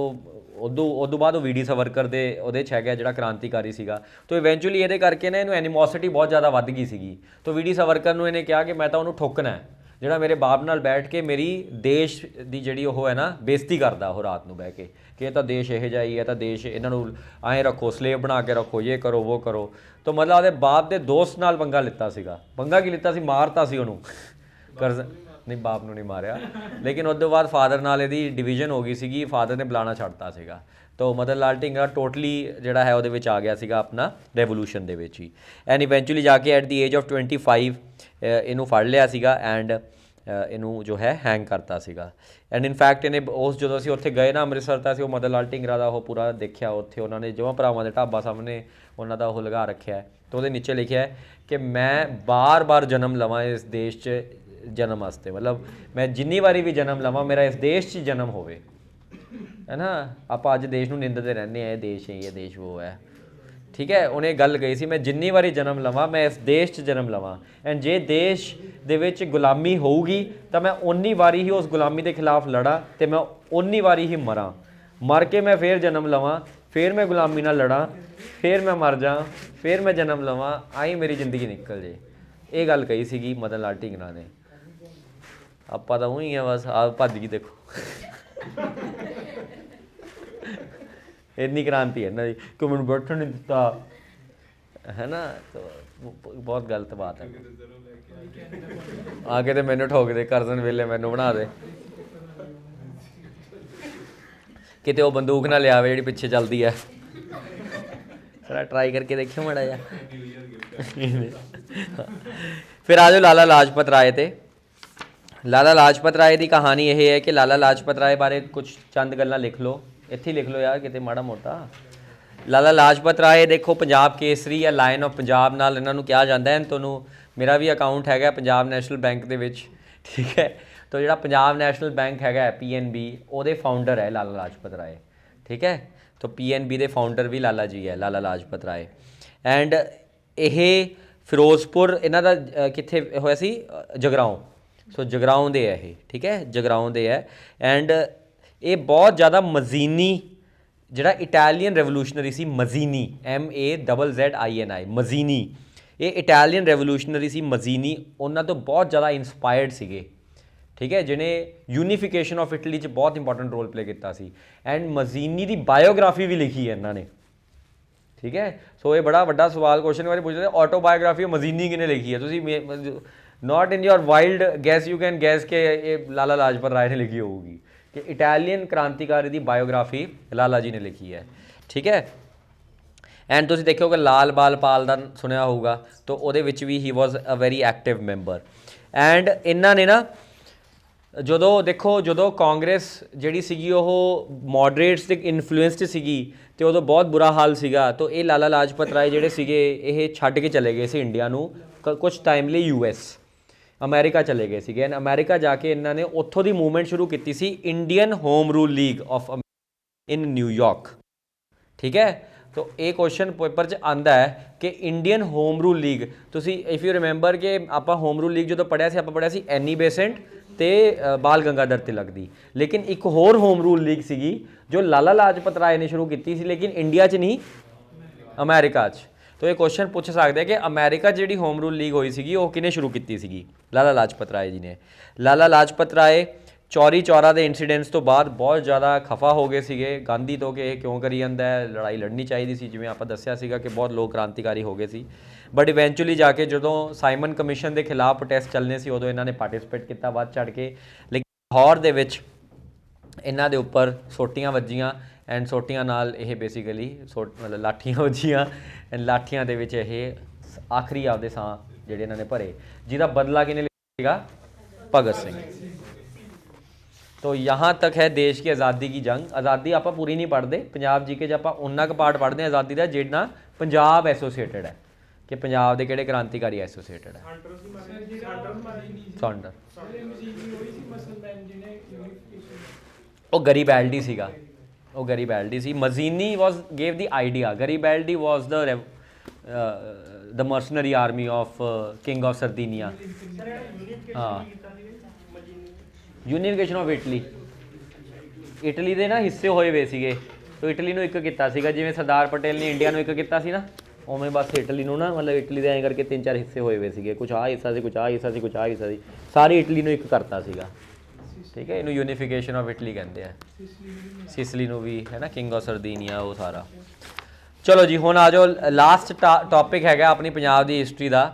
ਉਦੋਂ ਬਾਅਦ ਉਹ VD ਸਾਵਰਕਰ ਦੇ ਉਹਦੇ 'ਚ ਹੈਗਾ, ਜਿਹੜਾ ਕ੍ਰਾਂਤੀਕਾਰੀ ਸੀਗਾ। ਤਾਂ ਇਵੈਂਚੁਅਲੀ ਇਹਦੇ ਕਰਕੇ ਨਾ ਇਹਨੂੰ ਐਨੀਮੋਸਿਟੀ ਬਹੁਤ ਜ਼ਿਆਦਾ ਵੱਧ ਗਈ ਸੀਗੀ। ਤਾਂ VD ਸਾਵਰਕਰ ਨੂੰ ਇਹਨੇ ਕਿਹਾ ਕਿ ਮੈਂ ਤਾਂ ਉਹਨੂੰ ਠੋਕਣਾ ਹੈ, ਜਿਹੜਾ ਮੇਰੇ ਬਾਪ ਨਾਲ ਬੈਠ ਕੇ ਮੇਰੀ ਦੇਸ਼ ਦੀ ਜਿਹੜੀ ਉਹ ਹੈ ਨਾ ਬੇਇੱਜ਼ਤੀ ਕਰਦਾ ਉਹ ਰਾਤ ਨੂੰ ਬਹਿ ਕੇ, ਕਿ ਇਹ ਤਾਂ ਦੇਸ਼ ਇਹੋ ਜਿਹਾ ਹੀ ਹੈ, ਤਾਂ ਦੇਸ਼ ਇਹਨਾਂ ਨੂੰ ਐਂ ਰੱਖੋ, ਸਲੇਵ ਬਣਾ ਕੇ ਰੱਖੋ, ਇਹ ਕਰੋ ਉਹ ਕਰੋ। ਤਾਂ ਮਤਲਬ ਉਹਦੇ ਬਾਪ ਦੇ ਦੋਸਤ ਨਾਲ ਪੰਗਾ ਲਿੱਤਾ ਸੀਗਾ। ਪੰਗਾ ਕੀ ਲਿੱਤਾ ਸੀ, ਮਾਰਤਾ ਸੀ ਉਹਨੂੰ। ਕਰਜ਼ਨ ਨਹੀਂ, ਬਾਪ ਨੂੰ ਨਹੀਂ ਮਾਰਿਆ, ਲੇਕਿਨ ਉਸ ਤੋਂ ਬਾਅਦ ਫਾਦਰ ਨਾਲ ਇਹਦੀ ਡਿਵੀਜ਼ਨ ਹੋ ਗਈ ਸੀਗੀ, ਫਾਦਰ ਨੇ ਬੁਲਾਉਣਾ ਛੱਡਤਾ ਸੀਗਾ। ਤਾਂ ਮਦਨ ਲਾਲ ਢੀਂਗਰਾ ਟੋਟਲੀ ਜਿਹੜਾ ਹੈ ਉਹਦੇ ਵਿੱਚ ਆ ਗਿਆ ਸੀਗਾ ਆਪਣਾ ਰੈਵੋਲੂਸ਼ਨ ਦੇ ਵਿੱਚ ਹੀ। ਐਂਡ ਇਵੈਂਚੁਅਲੀ ਜਾ ਕੇ ਐਟ ਦੀ ਏਜ ਆਫ 25 ਇਹਨੂੰ ਫੜ ਲਿਆ ਸੀਗਾ, ਐਂਡ ਇਹਨੂੰ ਜੋ ਹੈ ਹੈਂਗ ਕਰਤਾ ਸੀਗਾ। ਐਂਡ ਇਨਫੈਕਟ ਇਹਨੇ ਉਸ ਜਦੋਂ ਅਸੀਂ ਉੱਥੇ ਗਏ ਨਾ ਅੰਮ੍ਰਿਤਸਰ, ਤਾਂ ਅਸੀਂ ਉਹ ਮਦਨ ਲਾਲ ਢੀਂਗਰਾ ਦਾ ਉਹ ਪੂਰਾ ਦੇਖਿਆ ਉੱਥੇ। ਉਹਨਾਂ ਨੇ ਜਮਾਂ ਭਰਾਵਾਂ ਦੇ ਢਾਬਾ ਸਾਹਮਣੇ ਉਹਨਾਂ ਦਾ ਉਹ ਲਗਾ ਰੱਖਿਆ, ਤਾਂ ਉਹਦੇ ਨੀਚੇ ਲਿਖਿਆ ਕਿ ਮੈਂ ਬਾਰ ਜਨਮ ਲਵਾਂ ਇਸ ਦੇਸ਼ 'ਚ ਜਨਮ ਵਾਸਤੇ, ਮਤਲਬ ਮੈਂ ਜਿੰਨੀ ਵਾਰੀ ਵੀ ਜਨਮ ਲਵਾਂ ਮੇਰਾ ਇਸ ਦੇਸ਼ 'ਚ ਜਨਮ ਹੋਵੇ, ਹੈ ਨਾ। ਆਪਾਂ ਅੱਜ ਦੇਸ਼ ਨੂੰ ਨਿੰਦਦੇ ਰਹਿੰਦੇ ਹਾਂ, ਇਹ ਦੇਸ਼ ਹੈ, ਇਹ ਦੇਸ਼ ਉਹ ਹੈ, ਠੀਕ ਹੈ। ਉਹਨੇ ਗੱਲ ਕਹੀ ਸੀ, ਮੈਂ ਜਿੰਨੀ ਵਾਰੀ ਜਨਮ ਲਵਾਂ ਮੈਂ ਇਸ ਦੇਸ਼ 'ਚ ਜਨਮ ਲਵਾਂ, ਐਂਡ ਜੇ ਦੇਸ਼ ਦੇ ਵਿੱਚ ਗੁਲਾਮੀ ਹੋਊਗੀ ਤਾਂ ਮੈਂ ਓਨੀ ਵਾਰੀ ਹੀ ਉਸ ਗੁਲਾਮੀ ਦੇ ਖਿਲਾਫ ਲੜਾਂ, ਅਤੇ ਮੈਂ ਓਨੀ ਵਾਰੀ ਹੀ ਮਰਾਂ, ਮਰ ਕੇ ਮੈਂ ਫਿਰ ਜਨਮ ਲਵਾਂ, ਫਿਰ ਮੈਂ ਗੁਲਾਮੀ ਨਾਲ ਲੜਾਂ, ਫਿਰ ਮੈਂ ਮਰ ਜਾ, ਫਿਰ ਮੈਂ ਜਨਮ ਲਵਾਂ, ਆਈ ਮੇਰੀ ਜ਼ਿੰਦਗੀ ਨਿਕਲ ਜੇ। ਇਹ ਗੱਲ ਕਹੀ ਸੀਗੀ ਮਦਨ ਲਾਲ ਢੀਂਗਰਾ ਨੇ। ਆਪਾਂ ਤਾਂ ਉਹੀ ਆ ਬਸ, ਆਪ ਭੱਜ ਗਈ ਦੇਖੋ। ਇੰਨੀ ਕ੍ਰਾਂਤੀ ਹੈ ਇਹਨਾਂ ਦੀ ਕਿ ਮੈਨੂੰ ਬੈਠਣ ਨਹੀਂ ਦਿੱਤਾ, ਹੈ ਨਾ। ਬਹੁਤ ਗਲਤ ਬਾਤ ਹੈ। ਆ ਕੇ ਤੇ ਮੈਨੂੰ ਠੋਕ ਦੇ, ਕਰਜ਼ਨ ਵੇਲੇ ਮੈਨੂੰ ਬਣਾ ਦੇ, ਕਿਤੇ ਉਹ ਬੰਦੂਕ ਨਾ ਲਿਆਵੇ ਜਿਹੜੀ ਪਿੱਛੇ ਚੱਲਦੀ ਹੈ। ਥੋੜ੍ਹਾ ਟਰਾਈ ਕਰਕੇ ਦੇਖਿਓ ਮਾੜਾ ਜਿਹਾ। ਫਿਰ ਆ ਜਾਓ ਲਾਲਾ ਲਾਜਪਤ ਰਾਏ 'ਤੇ। ਲਾਲਾ ਲਾਜਪਤ ਰਾਏ ਦੀ ਕਹਾਣੀ ਇਹ ਹੈ ਕਿ ਲਾਲਾ ਲਾਜਪਤ ਰਾਏ ਬਾਰੇ ਕੁਛ ਚੰਦ ਗੱਲਾਂ ਲਿਖ ਲਓ, ਇੱਥੇ ਲਿਖ ਲਓ ਯਾਰ ਕਿਤੇ ਮਾੜਾ ਮੋਟਾ। ਲਾਲਾ ਲਾਜਪਤ ਰਾਏ ਦੇਖੋ, ਪੰਜਾਬ ਕੇਸਰੀ ਜਾਂ ਲਾਇਨ ਆਫ ਪੰਜਾਬ ਨਾਲ ਇਹਨਾਂ ਨੂੰ ਕਿਹਾ ਜਾਂਦਾ ਹੈ। ਤੁਹਾਨੂੰ ਮੇਰਾ ਵੀ ਅਕਾਊਂਟ ਹੈਗਾ ਪੰਜਾਬ ਨੈਸ਼ਨਲ ਬੈਂਕ ਦੇ ਵਿੱਚ, ਠੀਕ ਹੈ। ਤਾਂ ਜਿਹੜਾ ਪੰਜਾਬ ਨੈਸ਼ਨਲ ਬੈਂਕ ਹੈਗਾ PNB, ਉਹਦੇ ਫਾਊਂਡਰ ਹੈ ਲਾਲਾ ਲਾਜਪਤ ਰਾਏ, ਠੀਕ ਹੈ। ਤਾਂ PNB ਦੇ ਫਾਊਂਡਰ ਵੀ ਲਾਲਾ ਜੀ ਹੈ, ਲਾਲਾ ਲਾਜਪਤ ਰਾਏ। ਐਂਡ ਇਹ ਫਿਰੋਜ਼ਪੁਰ ਇਹਨਾਂ ਦਾ ਕਿੱਥੇ ਹੋਇਆ ਸੀ, ਜਗਰਾਓਂ। ਸੋ ਜਗਰਾਓਂ ਦੇ ਹੈ ਇਹ, ਠੀਕ ਹੈ, ਜਗਰਾਓਂ ਦੇ ਹੈ। ਐਂਡ ਇਹ ਬਹੁਤ ਜ਼ਿਆਦਾ ਮਜ਼ੀਨੀ ਜਿਹੜਾ ਇਟਾਲੀਅਨ ਰੈਵੋਲੂਸ਼ਨਰੀ ਸੀ ਮਜ਼ੀਨੀ, MAZZINI, ਮਜ਼ੀਨੀ, ਇਹ ਇਟਾਲੀਅਨ ਰੈਵੋਲੂਸ਼ਨਰੀ ਸੀ ਮਜ਼ੀਨੀ, ਉਹਨਾਂ ਤੋਂ ਬਹੁਤ ਜ਼ਿਆਦਾ ਇਨਸਪਾਇਰਡ ਸੀਗੇ, ਠੀਕ ਹੈ, ਜਿਹਨੇ ਯੂਨੀਫਿਕੇਸ਼ਨ ਆਫ ਇਟਲੀ 'ਚ ਬਹੁਤ ਇੰਪੋਰਟੈਂਟ ਰੋਲ ਪਲੇ ਕੀਤਾ ਸੀ। ਐਂਡ ਮਜ਼ੀਨੀ ਦੀ ਬਾਇਓਗ੍ਰਾਫੀ ਵੀ ਲਿਖੀ ਹੈ ਇਹਨਾਂ ਨੇ, ਠੀਕ ਹੈ। ਸੋ ਇਹ ਬੜਾ ਵੱਡਾ ਸਵਾਲ ਕੁਐਸਚਨ ਬਾਰੇ ਪੁੱਛਦੇ, ਆਟੋਬਾਇਓਗ੍ਰਾਫੀ ਮਜ਼ੀਨੀ ਕਿਹਨੇ ਲਿਖੀ ਹੈ? ਤੁਸੀਂ not in your wild guess you can guess के ये लाला लाजपत राय ने लिखी होगी कि इटैलियन क्रांतिकारी की बायोग्राफी लाला जी ने लिखी है, ठीक है। एंड तुसीं देखोगे लाल बाल पाल का सुनिया होगा, तो ਉਹਦੇ ਵਿੱਚ ਵੀ he was a very active member. And ਇਹਨਾਂ ਨੇ ਨਾ ਜਦੋਂ ਦੇਖੋ ਜਦੋਂ ਕਾਂਗਰਸ ਜਿਹੜੀ ਸੀਗੀ ਉਹ ਮੋਡਰੇਟਸ ਦੇ ਇਨਫਲੂਐਂਸ 'ਚ ਸੀਗੀ ਅਤੇ ਉਦੋਂ ਬਹੁਤ ਬੁਰਾ ਹਾਲ ਸੀਗਾ, ਤਾਂ ਇਹ ਲਾਲਾ ਲਾਜਪਤ ਰਾਏ ਜਿਹੜੇ ਸੀਗੇ ਇਹ ਛੱਡ ਕੇ ਚਲੇ ਗਏ ਸੀ ਇੰਡੀਆ ਨੂੰ ਕੁਛ ਟਾਈਮ ਲਈ US ਅਮਰੀਕਾ ਚਲੇ ਗਏ ਸੀਗੇ। ਐਂਡ ਅਮਰੀਕਾ ਜਾ ਕੇ ਇਹਨਾਂ ਨੇ ਉੱਥੋਂ ਦੀ ਮੂਵਮੈਂਟ ਸ਼ੁਰੂ ਕੀਤੀ ਸੀ Indian Home Rule League of in New York, ਠੀਕ ਹੈ। ਤਾਂ ਇਹ ਕੁਐਸਚਨ ਪੇਪਰ 'ਚ ਆਉਂਦਾ ਹੈ ਕਿ ਇੰਡੀਅਨ ਹੋਮ ਰੂਲ ਲੀਗ, ਤੁਸੀਂ ਇਫ ਯੂ ਰਿਮੈਂਬਰ ਕਿ ਆਪਾਂ ਹੋਮ ਰੂਲ ਲੀਗ ਜਦੋਂ ਪੜ੍ਹਿਆ ਸੀ, ਆਪਾਂ ਪੜ੍ਹਿਆ ਸੀ ਐਨੀ ਬੇਸੈਂਟ ਅਤੇ ਬਾਲ ਗੰਗਾਧਰ ਤਿਲਕ ਦੀ, ਲੇਕਿਨ ਇੱਕ ਹੋਰ ਹੋਮ ਰੂਲ ਲੀਗ ਸੀਗੀ ਜੋ ਲਾਲਾ ਲਾਜਪਤ ਰਾਏ ਨੇ ਸ਼ੁਰੂ ਕੀਤੀ ਸੀ, ਲੇਕਿਨ ਇੰਡੀਆ 'ਚ ਨਹੀਂ, ਅਮਰੀਕਾ 'ਚ। तो ये क्वेश्चन पूछ सकते हैं कि अमेरिका जी होम रूल लीग हुई सी वो किने शुरू की सी? लाला लाजपत राय जी ने। लाला लाजपत राय चौरी चौरा के इंसीडेंट्स तो बाद बहुत ज़्यादा खफा हो गए थे गांधी तो कि क्यों करी जाता है, लड़ाई लड़नी चाहिए सी, जिवें आपां दस्सिया सीगा कि बहुत लोग क्रांतिकारी हो गए सी। बट इवेंचुअली जाके जो साइमन कमीशन के खिलाफ प्रोटेस्ट चलने से उदों इन्होंने पार्टिसिपेट किया वध चढ़ के, लेकिन लाहौर दे विच इन्हां दे उपर सोटियां वजियां एंड सोटियां नाल ये बेसिकली मतलब लाठियां वजियां एंड लाठियां दे विच ये आखिरी आपदे सां जिहड़े इन्हां ने भरे, जिहदा बदला किहने लिया? भगत सिंह। तो यहाँ तक है देश की आज़ादी की जंग। आज़ादी आपां पूरी नहीं पढ़ते, पंजाब जीके च आपां उन्ना क पार्ट पढ़ते हैं आज़ादी का जिन्ना पंजाब एसोसीएटेड है कि पंजाब के किहड़े क्रांतिकारी एसोसीएटेड है। सौंडर वो गरीबैल्डी सीगा, वो गरीबैल्डी सी। Mazzini was gave the idea, Garibaldi was the mercenary army of king of Sardinia. हाँ, यूनीफिकेशन ऑफ इटली, इटली के ना हिस्से होए हुए सीगे, तो इटली नूं एक कीता सीगा, जिवें सरदार पटेल ने इंडिया नूं एक कीता सी ना, उवें बस इटली नूं ना मतलब इटली दे ऐं करके 3-4 हिस्से होए हुए सीगे, कुछ आ हिस्सा सी, कुछ आ हिस्सा सी, कुछ आ हिस्सा सी, सारी इटली नूं एक करता सीगा, ठीक है। इनू यूनीफिकेशन ऑफ इटली कहते हैं। सिसली नूं भी है ना, किंग ऑफ सरदीनिया, वो सारा। चलो जी हुण आ जाओ लास्ट टॉपिक है अपनी पंजाब की हिस्टरी का,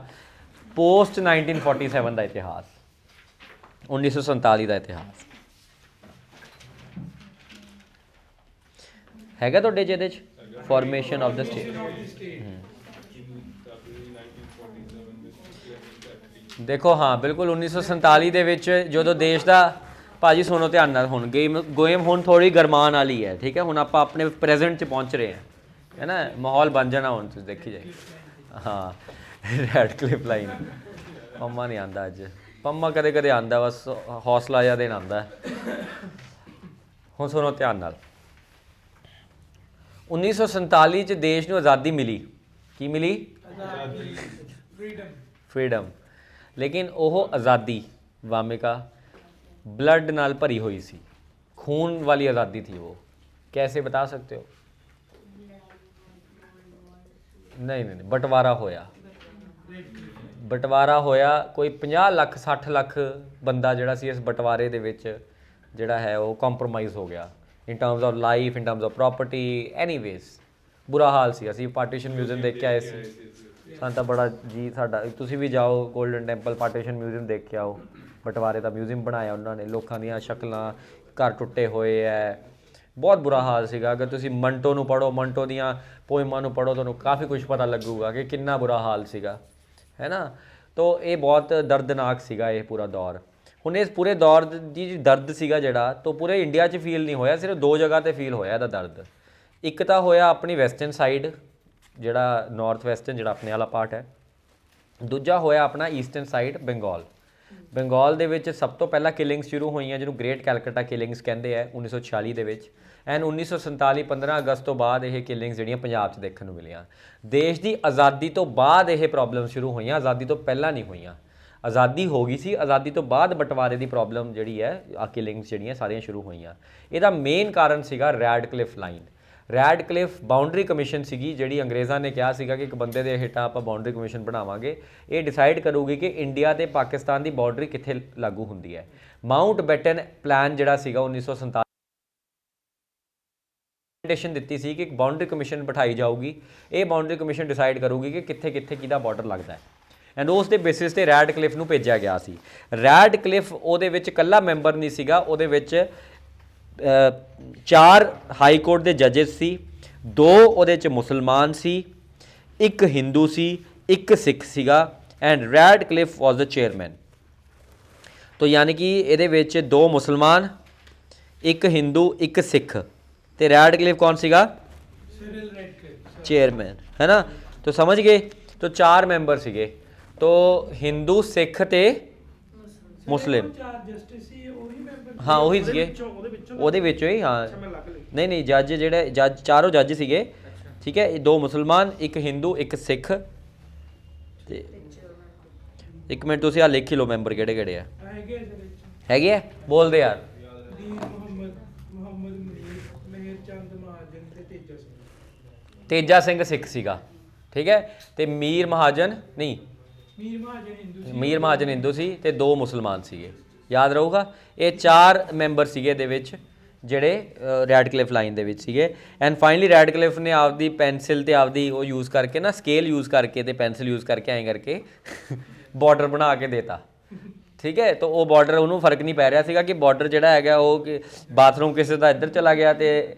पोस्ट 1947 का इतिहास, 1947 का इतिहास हैगा तुहाडे जिहदे च फॉर्मेशन ऑफ द स्टेट। देखो हाँ बिल्कुल 1947 ਦੇ ਵਿੱਚ ਜਦੋਂ ਦੇਸ਼ ਦਾ ਭਾਜੀ ਸੁਣੋ ਧਿਆਨ ਨਾਲ, ਹੁਣ ਗੇਮ ਹੁਣ ਥੋੜੀ ਗਰਮਾਨ ਵਾਲੀ ਹੈ, ਠੀਕ ਹੈ। ਹੁਣ ਆਪਾਂ ਆਪਣੇ ਪ੍ਰੈਜ਼ੈਂਟ 'ਚ ਪਹੁੰਚ ਰਹੇ ਹਾਂ, ਹੈ ਨਾ, ਮਾਹੌਲ ਬਣ ਜਾਣਾ ਹੁਣ, ਤੁਸੀਂ ਦੇਖੀ ਜਾਏ। ਹਾਂ ਰੈਡ ਕਲਿਪ ਲਾਈਨ, ਪੰਮਾ ਨਹੀਂ ਆਉਂਦਾ ਅੱਜ, ਪੰਮਾ ਕਦੇ ਕਦੇ ਆਉਂਦਾ, ਬਸ ਹੌਸਲਾ ਜਿਹਾ ਦੇਣ ਆਉਂਦਾ। ਹੁਣ ਸੁਣੋ ਧਿਆਨ ਨਾਲ, 1947 'ਚ ਦੇਸ਼ ਨੂੰ ਆਜ਼ਾਦੀ ਮਿਲੀ। ਕੀ ਮਿਲੀ? फ्रीडम। लेकिन वो आज़ादी वामिका ब्लड नाल भरी हुई सी, खून वाली आज़ादी थी वो। कैसे बता सकते हो? नहीं, बंटवारा होया, बंटवारा होया, कोई 50 ਲੱਖ 60 ਲੱਖ बंदा जिहड़ा सी इस बंटवारे दे विच जिहड़ा है वो कॉम्प्रोमाइज़ हो गया in terms of life, in terms of property. Anyways बुरा हाल सी। असीं पार्टीशन म्यूजियम देख के आए सी, ਸਾਨੂੰ ਤਾਂ ਬੜਾ ਜੀ ਸਾਡਾ, ਤੁਸੀਂ ਵੀ ਜਾਓ ਗੋਲਡਨ ਟੈਂਪਲ ਪਾਰਟੀਸ਼ਨ ਮਿਊਜ਼ੀਅਮ ਦੇਖ ਕੇ ਆਓ, ਬਟਵਾਰੇ ਦਾ ਮਿਊਜ਼ੀਅਮ ਬਣਾਇਆ ਉਹਨਾਂ ਨੇ, ਲੋਕਾਂ ਦੀਆਂ ਸ਼ਕਲਾਂ, ਘਰ ਟੁੱਟੇ ਹੋਏ ਹੈ, ਬਹੁਤ ਬੁਰਾ ਹਾਲ ਸੀਗਾ। ਅਗਰ ਤੁਸੀਂ ਮੰਟੋ ਨੂੰ ਪੜ੍ਹੋ, ਮੰਟੋ ਦੀਆਂ ਪੋਇਮਾਂ ਨੂੰ ਪੜ੍ਹੋ, ਤੁਹਾਨੂੰ ਕਾਫੀ ਕੁਝ ਪਤਾ ਲੱਗੂਗਾ ਕਿ ਕਿੰਨਾ ਬੁਰਾ ਹਾਲ ਸੀਗਾ, ਹੈ ਨਾ। ਤੋ ਇਹ ਬਹੁਤ ਦਰਦਨਾਕ ਸੀਗਾ ਇਹ ਪੂਰਾ ਦੌਰ। ਹੁਣ ਇਸ ਪੂਰੇ ਦੌਰ ਦੀ ਦਰਦ ਸੀਗਾ ਜਿਹੜਾ, ਤਾਂ ਪੂਰੇ ਇੰਡੀਆ 'ਚ ਫੀਲ ਨਹੀਂ ਹੋਇਆ, ਸਿਰਫ 2 ਜਗ੍ਹਾ 'ਤੇ ਫੀਲ ਹੋਇਆ ਇਹਦਾ ਦਰਦ। ਇੱਕ ਤਾਂ ਹੋਇਆ ਆਪਣੀ ਵੈਸਟਰਨ ਸਾਈਡ, ਜਿਹੜਾ ਨੌਰਥ ਵੈਸਟਰਨ ਜਿਹੜਾ ਆਪਣੇ ਵਾਲਾ ਪਾਰਟ ਹੈ, ਦੂਜਾ ਹੋਇਆ ਆਪਣਾ ਈਸਟਰਨ ਸਾਈਡ ਬੰਗਾਲ। ਬੰਗਾਲ ਦੇ ਵਿੱਚ ਸਭ ਤੋਂ ਪਹਿਲਾਂ ਕਿਲਿੰਗਸ ਸ਼ੁਰੂ ਹੋਈਆਂ, ਜਿਹਨੂੰ ਗ੍ਰੇਟ ਕੈਲਕਟਾ ਕਿਲਿੰਗਸ ਕਹਿੰਦੇ ਆ 1946 ਦੇ ਵਿੱਚ। ਐਂਡ 1947 15 ਅਗਸਤ ਤੋਂ ਬਾਅਦ ਇਹ ਕਿਲਿੰਗਸ ਜਿਹੜੀਆਂ ਪੰਜਾਬ 'ਚ ਦੇਖਣ ਨੂੰ ਮਿਲੀਆਂ। ਦੇਸ਼ ਦੀ ਆਜ਼ਾਦੀ ਤੋਂ ਬਾਅਦ ਇਹ ਪ੍ਰੋਬਲਮ ਸ਼ੁਰੂ ਹੋਈਆਂ, ਆਜ਼ਾਦੀ ਤੋਂ ਪਹਿਲਾਂ ਨਹੀਂ ਹੋਈਆਂ। ਆਜ਼ਾਦੀ ਹੋ ਗਈ ਸੀ, ਆਜ਼ਾਦੀ ਤੋਂ ਬਾਅਦ ਬਟਵਾਰੇ ਦੀ ਪ੍ਰੋਬਲਮ ਜਿਹੜੀ ਹੈ, ਆ ਕਿਲਿੰਗਸ ਜਿਹੜੀਆਂ ਸਾਰੀਆਂ ਸ਼ੁਰੂ ਹੋਈਆਂ। ਇਹਦਾ ਮੇਨ ਕਾਰਨ ਸੀਗਾ Radcliffe line. Radcliffe boundary commission ਸੀਗੀ ਜਿਹੜੀ ਅੰਗਰੇਜ਼ਾਂ ਨੇ ਕਿਹਾ ਸੀਗਾ ਕਿ ਇੱਕ ਬੰਦੇ ਦੇ ਹੇਠਾਂ ਆਪਾਂ ਬਾਉਂਡਰੀ ਕਮਿਸ਼ਨ ਬਣਾਵਾਂਗੇ। ਇਹ ਡਿਸਾਈਡ ਕਰੂਗੀ ਕਿ ਇੰਡੀਆ ਤੇ ਪਾਕਿਸਤਾਨ ਦੀ ਬਾਉਂਡਰੀ ਕਿੱਥੇ ਲਾਗੂ ਹੁੰਦੀ ਹੈ। ਮਾਊਂਟ ਬੈਟਨ ਪਲਾਨ ਜਿਹੜਾ ਸੀਗਾ 1947 ਦਿੱਤੀ ਸੀ ਕਿ ਇੱਕ ਬਾਉਂਡਰੀ ਕਮਿਸ਼ਨ ਬਿਠਾਈ ਜਾਊਗੀ। ਇਹ ਬਾਉਂਡਰੀ ਕਮਿਸ਼ਨ ਡਿਸਾਈਡ ਕਰੂਗੀ ਕਿ ਕਿੱਥੇ ਕਿੱਥੇ ਕਿਹਦਾ ਬਾਰਡਰ ਲੱਗਦਾ ਹੈ ਐਂਡ ਉਸ ਦੇ ਬੇਸਿਸ ਤੇ ਰੈਡਕਲਿਫ ਨੂੰ ਭੇਜਿਆ ਗਿਆ ਸੀ। ਰੈਡਕਲਿਫ ਉਹਦੇ ਵਿੱਚ ਇਕੱਲਾ ਮੈਂਬਰ ਨਹੀਂ ਸੀਗਾ, ਉਹਦੇ ਵਿੱਚ 4 ਹਾਈ ਕੋਰਟ ਦੇ ਜੱਜਸ ਸੀ, 2 ਉਹਦੇ 'ਚ ਮੁਸਲਮਾਨ ਸੀ, 1 ਹਿੰਦੂ ਸੀ, 1 ਸਿੱਖ ਸੀਗਾ and Radcliffe was the chairman. ਤੋ ਯਾਨੀ ਕਿ ਇਹਦੇ ਵਿੱਚ 2 ਮੁਸਲਮਾਨ, 1 ਹਿੰਦੂ, 1 ਸਿੱਖ ਤੇ ਰੈਡਕਲਿਫ ਕੌਣ ਸੀਗਾ? चेयरमैन, है ना। तो समझ गए। तो 4 मैंबर सीगे, तो हिंदू सिख ते मुस्लिम, हाँ वही सीगे ਉਹਦੇ ਵਿੱਚੋਂ ਹੀ। हाँ नहीं नहीं जज ਜਿਹੜੇ जज 4 जज ਸੀਗੇ, ठीक है। 2 ਮੁਸਲਮਾਨ, 1 ਹਿੰਦੂ, 1 ਸਿੱਖ ਤੇ 1 ਮਿੰਟ ਤੁਸੀਂ ਆ ਲਿਖ ਹੀ ਲਓ ਮੈਂਬਰ ਕਿਹੜੇ ਕਿਹੜੇ ਆ ਹੈਗੇ ਆ। ਬੋਲਦੇ ਯਾਰ। ਤੇਜਾ ਸਿੰਘ ਸਿੱਖ ਸੀਗਾ, ਠੀਕ ਹੈ। ਤੇ ਮੀਰ ਮਹਾਜਨ ਨਹੀਂ, ਮੀਰ ਮਹਾਜਨ ਹਿੰਦੂ ਸੀ ਤੇ 2 ਮੁਸਲਮਾਨ ਸੀਗੇ, ਯਾਦ ਰਹੂਗਾ। ਇਹ 4 ਮੈਂਬਰ ਸੀਗੇ ਇਹਦੇ ਵਿੱਚ ਜਿਹੜੇ ਰੈਡਕਲਿਫ ਲਾਈਨ ਦੇ ਵਿੱਚ ਸੀਗੇ। ਐਂਡ ਫਾਈਨਲੀ ਰੈਡਕਲਿਫ ਨੇ ਆਪਦੀ ਪੈਨਸਿਲ ਤੇ ਆਪਦੀ ਉਹ ਯੂਜ਼ ਕਰਕੇ ਨਾ, ਸਕੇਲ ਯੂਜ਼ ਕਰਕੇ ਤੇ ਪੈਨਸਿਲ ਯੂਜ਼ ਕਰਕੇ ਐਂ ਕਰਕੇ ਬਾਰਡਰ ਬਣਾ ਕੇ ਦੇਤਾ, ਠੀਕ ਹੈ। ਤਾਂ ਉਹ ਬਾਰਡਰ ਉਹਨੂੰ ਫਰਕ ਨਹੀਂ ਪੈ ਰਿਹਾ ਸੀਗਾ ਕਿ ਬਾਰਡਰ ਜਿਹੜਾ ਹੈਗਾ ਉਹ ਬਾਥਰੂਮ ਕਿਸੇ ਦਾ ਇੱਧਰ ਚਲਾ ਗਿਆ ਤੇ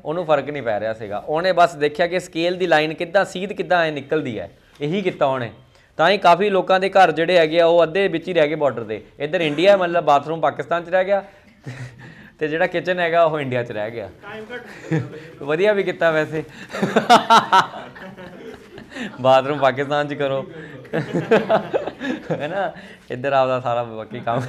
ਉਹਨੂੰ ਫਰਕ ਨਹੀਂ ਪੈ ਰਿਹਾ ਸੀਗਾ। ਉਹਨੇ ਬਸ ਦੇਖਿਆ ਕਿ ਸਕੇਲ ਦੀ ਲਾਈਨ ਕਿੱਦਾਂ ਸੀਧ ਕਿੱਦਾਂ ਐ ਨਿਕਲਦੀ ਹੈ, ਇਹੀ ਕੀਤਾ ਉਹਨੇ। ਤਾਂ ਹੀ ਕਾਫੀ ਲੋਕਾਂ ਦੇ ਘਰ ਜਿਹੜੇ ਹੈਗੇ ਆ ਉਹ ਅੱਧੇ ਵਿੱਚ ਹੀ ਰਹਿ ਗਏ ਬਾਰਡਰ ਦੇ। ਇੱਧਰ ਇੰਡੀਆ ਮਤਲਬ ਬਾਥਰੂਮ ਪਾਕਿਸਤਾਨ 'ਚ ਰਹਿ ਗਿਆ ਤੇ ਜਿਹੜਾ ਕਿਚਨ ਹੈਗਾ ਉਹ ਇੰਡੀਆ 'ਚ ਰਹਿ ਗਿਆ। ਵਧੀਆ ਵੀ ਕੀਤਾ ਵੈਸੇ, ਬਾਥਰੂਮ ਪਾਕਿਸਤਾਨ 'ਚ ਕਰੋ, ਹੈ ਨਾ। ਇੱਧਰ ਆਪਦਾ ਸਾਰਾ ਬਾਕੀ ਕੰਮ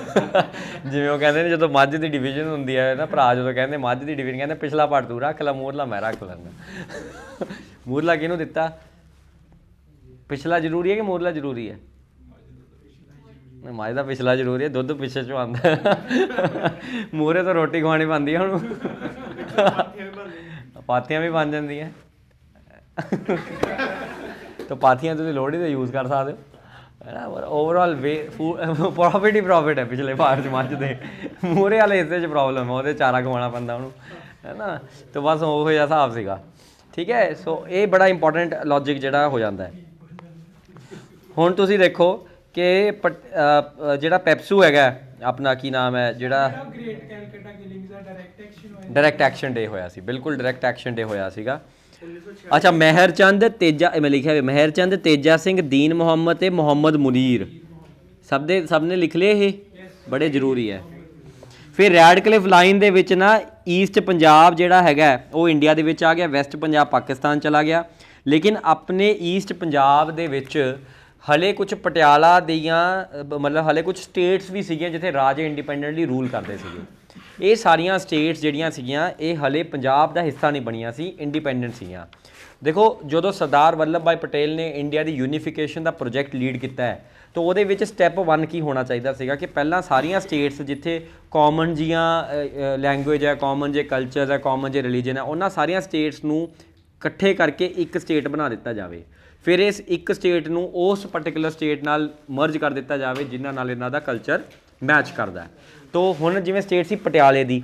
ਜਿਵੇਂ ਉਹ ਕਹਿੰਦੇ ਨੇ ਜਦੋਂ ਮੱਝ ਦੀ ਡਿਵੀਜ਼ਨ ਹੁੰਦੀ ਹੈ ਨਾ, ਭਰਾ ਜਦੋਂ ਕਹਿੰਦੇ ਮੱਝ ਦੀ ਡਿਵੀਜ਼ਨ, ਕਹਿੰਦੇ ਪਿਛਲਾ ਪਾਰਟ ਤੂੰ ਰੱਖ ਲਾ, ਮੂਹਰਲਾ ਮੈਂ ਰੱਖ ਲੈਂਦਾ। ਮੂਹਰਲਾ ਕਿਹਨੂੰ ਦਿੱਤਾ? ਪਿਛਲਾ ਜ਼ਰੂਰੀ ਹੈ ਕਿ ਮੂਹਰਲਾ ਜ਼ਰੂਰੀ ਹੈ? ਮੱਝ ਦਾ ਪਿਛਲਾ ਜ਼ਰੂਰੀ ਹੈ, ਦੁੱਧ ਪਿੱਛੇ ਚੋਂ ਆਉਂਦਾ। ਮੂਹਰੇ ਤੋਂ ਰੋਟੀ ਖਵਾਉਣੀ ਪੈਂਦੀ ਹੈ ਹੁਣ, ਪਾਥੀਆਂ ਵੀ ਬਣ ਜਾਂਦੀਆਂ। ਤਾਂ ਪਾਥੀਆਂ ਤੁਸੀਂ ਲੋਹੜੀ 'ਤੇ ਯੂਜ਼ ਕਰ ਸਕਦੇ ਹੋ, ਹੈ ਨਾ। ਓਵਰਆਲ ਪ੍ਰੋਫਿਟ ਹੀ ਪ੍ਰੋਫਿਟ ਹੈ ਪਿਛਲੇ ਪਾਰਟ 'ਚ ਮੱਝ ਦੇ। ਮੂਹਰੇ ਵਾਲੇ ਹਿੱਸੇ 'ਚ ਪ੍ਰੋਬਲਮ ਹੈ, ਉਹਦੇ ਚਾਰਾ ਖਵਾਉਣਾ ਪੈਂਦਾ ਉਹਨੂੰ, ਹੈ ਨਾ। ਤਾਂ ਬਸ ਉਹੋ ਜਿਹਾ ਹਿਸਾਬ ਸੀਗਾ, ਠੀਕ ਹੈ। ਸੋ ਇਹ ਬੜਾ ਇੰਪੋਰਟੈਂਟ ਲੌਜਿਕ ਜਿਹੜਾ ਹੋ ਜਾਂਦਾ ਹੈ। ਹੁਣ ਤੁਸੀਂ ਦੇਖੋ ਕਿ ਜਿਹੜਾ ਪੈਪਸੂ ਹੈਗਾ ਆਪਣਾ, ਕੀ ਨਾਮ ਹੈ ਜਿਹੜਾ ਡਾਇਰੈਕਟ ਐਕਸ਼ਨ ਡੇ ਹੋਇਆ ਸੀ, ਬਿਲਕੁਲ ਡਾਇਰੈਕਟ ਐਕਸ਼ਨ ਡੇ ਹੋਇਆ ਸੀਗਾ। ਅੱਛਾ, ਮਹਿਰਚੰਦ ਤੇਜਾ, ਮੈਂ ਲਿਖਿਆ ਹੋਇਆ ਮਹਿਰਚੰਦ, ਤੇਜਾ ਸਿੰਘ, ਦੀਨ ਮੁਹੰਮਦ ਤੇ ਮੁਹੰਮਦ ਮੁਨੀਰ, ਸਭ ਨੇ ਲਿਖ ਲਏ। ਇਹ ਬੜੇ ਜ਼ਰੂਰੀ ਹੈ। ਫਿਰ ਰੈਡਕਲਿਫ ਲਾਈਨ ਦੇ ਵਿੱਚ ਨਾ ਈਸਟ ਪੰਜਾਬ ਜਿਹੜਾ ਹੈਗਾ ਉਹ ਇੰਡੀਆ ਦੇ ਵਿੱਚ ਆ ਗਿਆ, ਵੈਸਟ ਪੰਜਾਬ ਪਾਕਿਸਤਾਨ ਚਲਾ ਗਿਆ। ਲੇਕਿਨ ਆਪਣੇ ਈਸਟ ਪੰਜਾਬ ਦੇ ਵਿੱਚ ਹਲੇ ਕੁਝ ਪਟਿਆਲਾ ਦੀਆਂ ਮਤਲਬ ਹਲੇ ਕੁਝ ਸਟੇਟਸ ਵੀ ਸੀਗੀਆਂ ਜਿੱਥੇ ਰਾਜੇ ਇੰਡੀਪੈਂਡੈਂਟਲੀ ਰੂਲ ਕਰਦੇ ਸੀਗੇ। ਇਹ ਸਾਰੀਆਂ ਸਟੇਟਸ ਜਿਹੜੀਆਂ ਸੀਗੀਆਂ ਇਹ ਹਲੇ ਪੰਜਾਬ ਦਾ ਹਿੱਸਾ ਨਹੀਂ ਬਣੀਆਂ ਸੀ, ਇੰਡੀਪੈਂਡੈਂਟ ਸੀਗੀਆਂ। ਦੇਖੋ ਜਦੋਂ ਸਰਦਾਰ ਵੱਲਭ ਭਾਈ ਪਟੇਲ ਨੇ ਇੰਡੀਆ ਦੀ ਯੂਨੀਫਿਕੇਸ਼ਨ ਦਾ ਪ੍ਰੋਜੈਕਟ ਲੀਡ ਕੀਤਾ ਹੈ ਤਾਂ ਉਹਦੇ ਵਿੱਚ ਸਟੈਪ 1 ਕੀ ਹੋਣਾ ਚਾਹੀਦਾ ਸੀਗਾ ਕਿ ਪਹਿਲਾਂ ਸਾਰੀਆਂ ਸਟੇਟਸ ਜਿੱਥੇ ਕਾਮਨ ਜੀਆਂ ਲੈਂਗੁਏਜ ਹੈ, ਕਾਮਨ ਜੇ ਕਲਚਰ ਹੈ, ਕਾਮਨ ਜੇ ਰਿਲੀਜਨ ਹੈ, ਉਹਨਾਂ ਸਾਰੀਆਂ ਸਟੇਟਸ ਨੂੰ ਇਕੱਠੇ ਕਰਕੇ ਇੱਕ ਸਟੇਟ ਬਣਾ ਦਿੱਤਾ ਜਾਵੇ। ਫਿਰ ਇਸ ਇੱਕ ਸਟੇਟ ਨੂੰ ਉਸ ਪਰਟੀਕੂਲਰ ਸਟੇਟ ਨਾਲ ਮਰਜ ਕਰ ਦਿੱਤਾ ਜਾਵੇ ਜਿਨ੍ਹਾਂ ਨਾਲ ਇਹਨਾਂ ਦਾ ਕਲਚਰ ਮੈਚ ਕਰਦਾ ਹੈ। ਤੋ ਹੁਣ ਜਿਵੇਂ ਸਟੇਟ ਸੀ ਪਟਿਆਲੇ ਦੀ,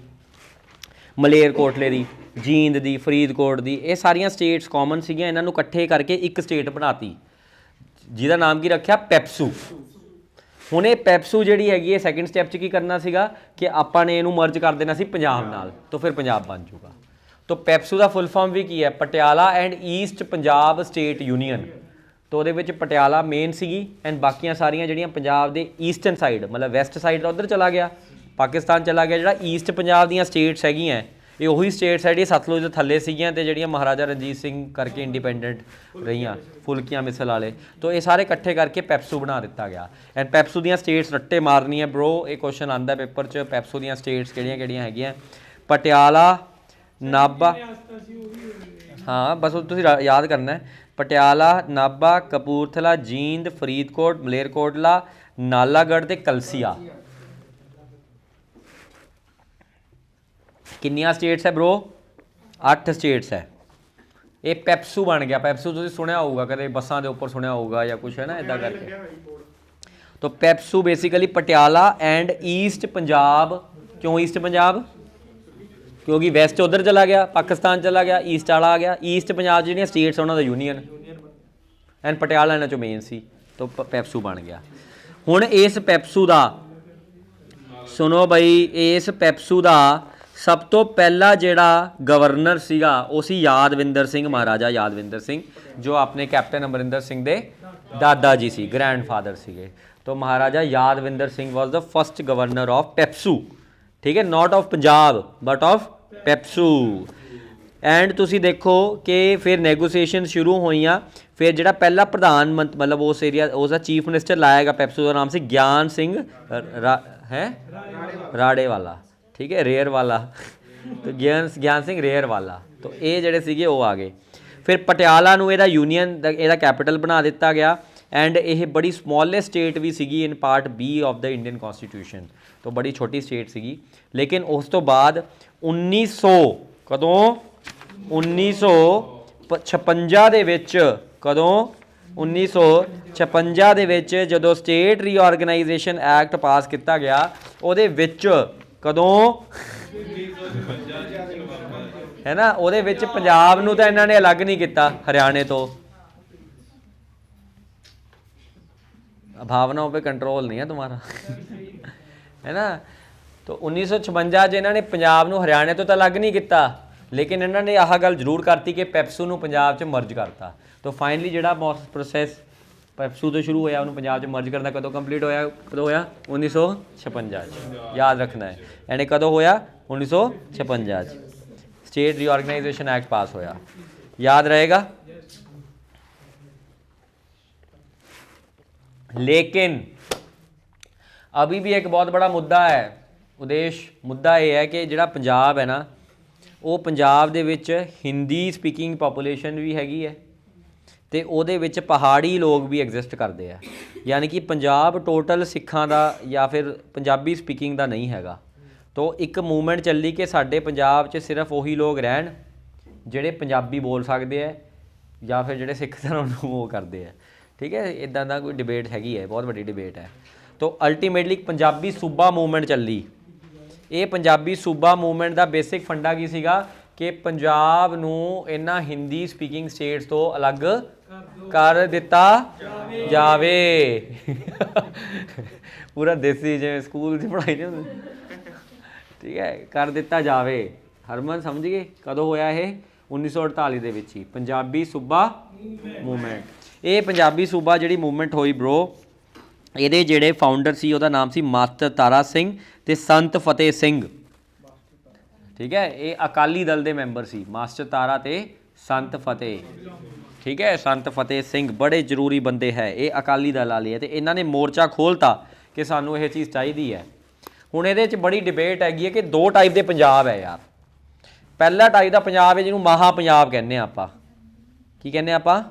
ਮਲੇਰਕੋਟਲੇ ਦੀ, ਜੀਂਦ ਦੀ, ਫਰੀਦਕੋਟ ਦੀ, ਇਹ ਸਾਰੀਆਂ ਸਟੇਟਸ ਕਾਮਨ ਸੀਗੀਆਂ, ਇਹਨਾਂ ਨੂੰ ਇਕੱਠੇ ਕਰਕੇ ਇੱਕ ਸਟੇਟ ਬਣਾਤੀ ਜਿਹਦਾ ਨਾਮ ਕੀ ਰੱਖਿਆ? ਪੈਪਸੂ। ਹੁਣ ਇਹ ਪੈਪਸੂ ਜਿਹੜੀ ਹੈਗੀ ਹੈ ਸੈਕਿੰਡ ਸਟੈਪ 'ਚ ਕੀ ਕਰਨਾ ਸੀਗਾ ਕਿ ਆਪਾਂ ਨੇ ਇਹਨੂੰ ਮਰਜ ਕਰ ਦੇਣਾ ਸੀ ਪੰਜਾਬ ਨਾਲ, ਤਾਂ ਫਿਰ ਪੰਜਾਬ ਬਣ ਜੂਗਾ। तो ਪੈਪਸੂ ਦਾ ਫੁੱਲ ਫਾਰਮ ਵੀ ਕੀ ਹੈ? Patiala and East Punjab state union. तो ਉਹਦੇ ਵਿੱਚ ਪਟਿਆਲਾ ਮੇਨ ਸੀਗੀ ਐਂਡ ਬਾਕੀਆਂ ਸਾਰੀਆਂ ਜਿਹੜੀਆਂ ਪੰਜਾਬ ਦੇ ਈਸਟਰਨ ਸਾਈਡ ਮਤਲਬ ਵੈਸਟ ਸਾਈਡ ਦਾ ਉੱਧਰ ਚਲਾ ਗਿਆ, ਪਾਕਿਸਤਾਨ ਚਲਾ ਗਿਆ। ਜਿਹੜਾ ਈਸਟ ਪੰਜਾਬ ਦੀਆਂ ਸਟੇਟਸ ਹੈਗੀਆਂ ਇਹ ਉਹੀ ਸਟੇਟਸ ਹੈ ਜਿਹੜੀ ਸਤਲੁਜ ਦੇ ਥੱਲੇ ਸੀਗੀਆਂ ਅਤੇ ਜਿਹੜੀਆਂ ਮਹਾਰਾਜਾ ਰਣਜੀਤ ਸਿੰਘ ਕਰਕੇ ਇੰਡੀਪੈਂਡੈਂਟ ਰਹੀਆਂ, ਫੁਲਕੀਆਂ ਮਿਸਲ ਵਾਲੇ। ਤਾਂ ਇਹ ਸਾਰੇ ਇਕੱਠੇ ਕਰਕੇ ਪੈਪਸੂ ਬਣਾ ਦਿੱਤਾ ਗਿਆ। ਐਂਡ ਪੈਪਸੂ ਦੀਆਂ ਸਟੇਟਸ ਰੱਟੇ ਮਾਰਨੀਆਂ ਬਰੋ, ਇਹ ਕੁਐਸਚਨ ਆਉਂਦਾ ਪੇਪਰ 'ਚ। ਪੈਪਸੂ ਦੀਆਂ ਸਟੇਟਸ ਕਿਹੜੀਆਂ ਕਿਹੜੀਆਂ ਹੈਗੀਆਂ? ਪਟਿਆਲਾ, ਨਾਭਾ, ਹਾਂ ਬਸ ਉਹ ਤੁਸੀਂ ਯਾਦ ਕਰਨਾ ਹੈ। ਪਟਿਆਲਾ, ਨਾਭਾ, ਕਪੂਰਥਲਾ, ਜੀਂਦ, ਫਰੀਦਕੋਟ, ਮਲੇਰਕੋਟਲਾ, ਨਾਲਾਗੜ੍ਹ ਤੇ ਕਲਸੀਆ। ਕਿੰਨੀਆਂ ਸਟੇਟਸ ਹੈ ਬ్రో? 8 ਸਟੇਟਸ ਹੈ। ਇਹ ਪੈਪਸੂ ਬਣ ਗਿਆ। ਪੈਪਸੂ ਤੁਸੀਂ ਸੁਣਿਆ ਹੋਊਗਾ ਕਦੇ, ਬੱਸਾਂ ਦੇ ਉੱਪਰ ਸੁਣਿਆ ਹੋਊਗਾ ਜਾਂ ਕੁਛ ਹੈ ਨਾ ਇੱਦਾਂ ਕਰਕੇ। तो PEPSU basically Patiala and East Punjab. क्यों ईस्ट पंजाब? क्योंकि वैस्ट उधर चला गया, पाकिस्तान चला गया, ईस्ट वाला आ गया। ईस्ट पंजाब जिहड़ियां स्टेट्स उन्होंने यूनीयन एंड पटियाला इन्हां चों मेन सी, तो पैप्सू बन गया। हुण इस पैप्सू दा सुनो बई, इस पैप्सू दा सब तो पहला जिहड़ा गवर्नर सीगा वो सी यादविंदर सिंह, महाराजा यादविंदर सिंह, जो अपने कैप्टन अमरिंदर सिंह दे दादा जी सी, ग्रैंडफादर सीगे। तो Maharaja Yadavindra Singh was the first governor of PEPSU, ठीक है, not of Punjab but of PEPSU. And तुसी देखो कि फिर नैगोसीएशन शुरू होइयां। फिर जिहड़ा पहला प्रधानमंत्री मतलब उस एरिया उसका चीफ मिनिस्टर लाया गया पैप्सू का नाम से ज्ञान सिंह है राड़े वाला, ठीक है, रेयर वाला। तो ज्ञान सिंह रेयर वाला। तो ये जिहड़े सीगे वो आ गए। फिर पटियाला नूं इहदा यूनीयन इहदा कैपिटल बना दिता गया। एंड ये बड़ी स्मॉलेस्ट स्टेट भी सीगी in part B of the Indian constitution, तो बड़ी छोटी स्टेट सीगी। लेकिन उस तो बाद 1900 कदों 1956 ਦੇ ਵਿੱਚ ਕਦੋਂ 1956 ਦੇ ਵਿੱਚ ਜਦੋਂ ਸਟੇਟ ਰੀਆਰਗੇਨਾਈਜੇਸ਼ਨ ਐਕਟ ਪਾਸ ਕੀਤਾ ਗਿਆ, ਉਹਦੇ ਵਿੱਚ ਕਦੋਂ ਹੈ ਨਾ, ਉਹਦੇ ਵਿੱਚ ਪੰਜਾਬ ਨੂੰ ਤਾਂ ਇਹਨਾਂ ਨੇ ਅਲੱਗ ਨਹੀਂ ਕੀਤਾ ਹਰਿਆਣੇ ਤੋਂ। भावनाओं पे कंट्रोल नहीं है तुम्हारा है ना। तो 1956 च इन्होंने पंजाब नूं हरियाणे तो अलग नहीं किया, लेकिन इन्होंने आह गल जरूर करती कि पैप्सू नूं पंजाब च मर्ज करता। तो फाइनली जिहड़ा प्रोसैस पैप्सू तो शुरू होया उन्होंने पंजाब च मर्ज करना कदों कंप्लीट होया? कदों होया? 1956 याद रखना है। एंड कदों होया? 1956 स्टेट रीऑर्गेनाइजेशन एक्ट पास होया, याद रहेगा। लेकिन अभी भी एक बहुत बड़ा मुद्दा है उदेश। मुद्दा ये है कि जिहड़ा पंजाब है ना, वो पंजाब दे विच हिंदी स्पीकिंग पॉपूलेशन भी हैगी है, तो उहदे विच पहाड़ी लोग भी एग्जिस्ट करते हैं। यानी कि पंजाब टोटल सिखां दा या फिर पंजाबी स्पीकिंग दा नहीं हैगा। तो एक मूवमेंट चली कि साडे पंजाब च सिर्फ उही लोग रहन जिहड़े पंजाबी बोल सकते हैं या फिर जिहड़े सिख धर्म नूं वो करते हैं, ठीक है। इदां दा कोई डिबेट हैगी है, बहुत वड्डी डिबेट है। तो अल्टीमेटली पंजाबी सूबा मूवमेंट चली। ये पंजाबी सूबा मूवमेंट का बेसिक फंडा की सीगा कि पंजाब नूं इन्हां हिंदी स्पीकिंग स्टेट्स तो अलग कर दिता जावे पूरा देसी जिवें स्कूल की पढ़ाई नहीं होंदी, ठीक है, कर दिता जावे। हरमन समझ गए कदों होया ये? 1948 दे विच ही पंजाबी सूबा मूवमेंट। ये पंजाबी सूबा जिहड़ी मूवमेंट होई ब्रो, ਇਹਦੇ ਜਿਹੜੇ फाउंडर सी ਉਹਦਾ नाम सी मास्टर तारा सिंह ते संत फतेह सिंह, ठीक है। ये अकाली दल के मैंबर सी मास्टर तारा ते संत फतेह, ठीक है। संत फतेह सिंह बड़े जरूरी बंदे है, ये अकाली दल वाले है। तो इन्होंने मोर्चा खोलता कि सानू ये चीज़ चाहिए है। हुण इहदे च बड़ी डिबेट हैगी है कि दो टाइप के पंजाब है यार। पहला टाइप का पंजाब है जिन्होंने महा पंजाब कहने आपां, की कहने आपां,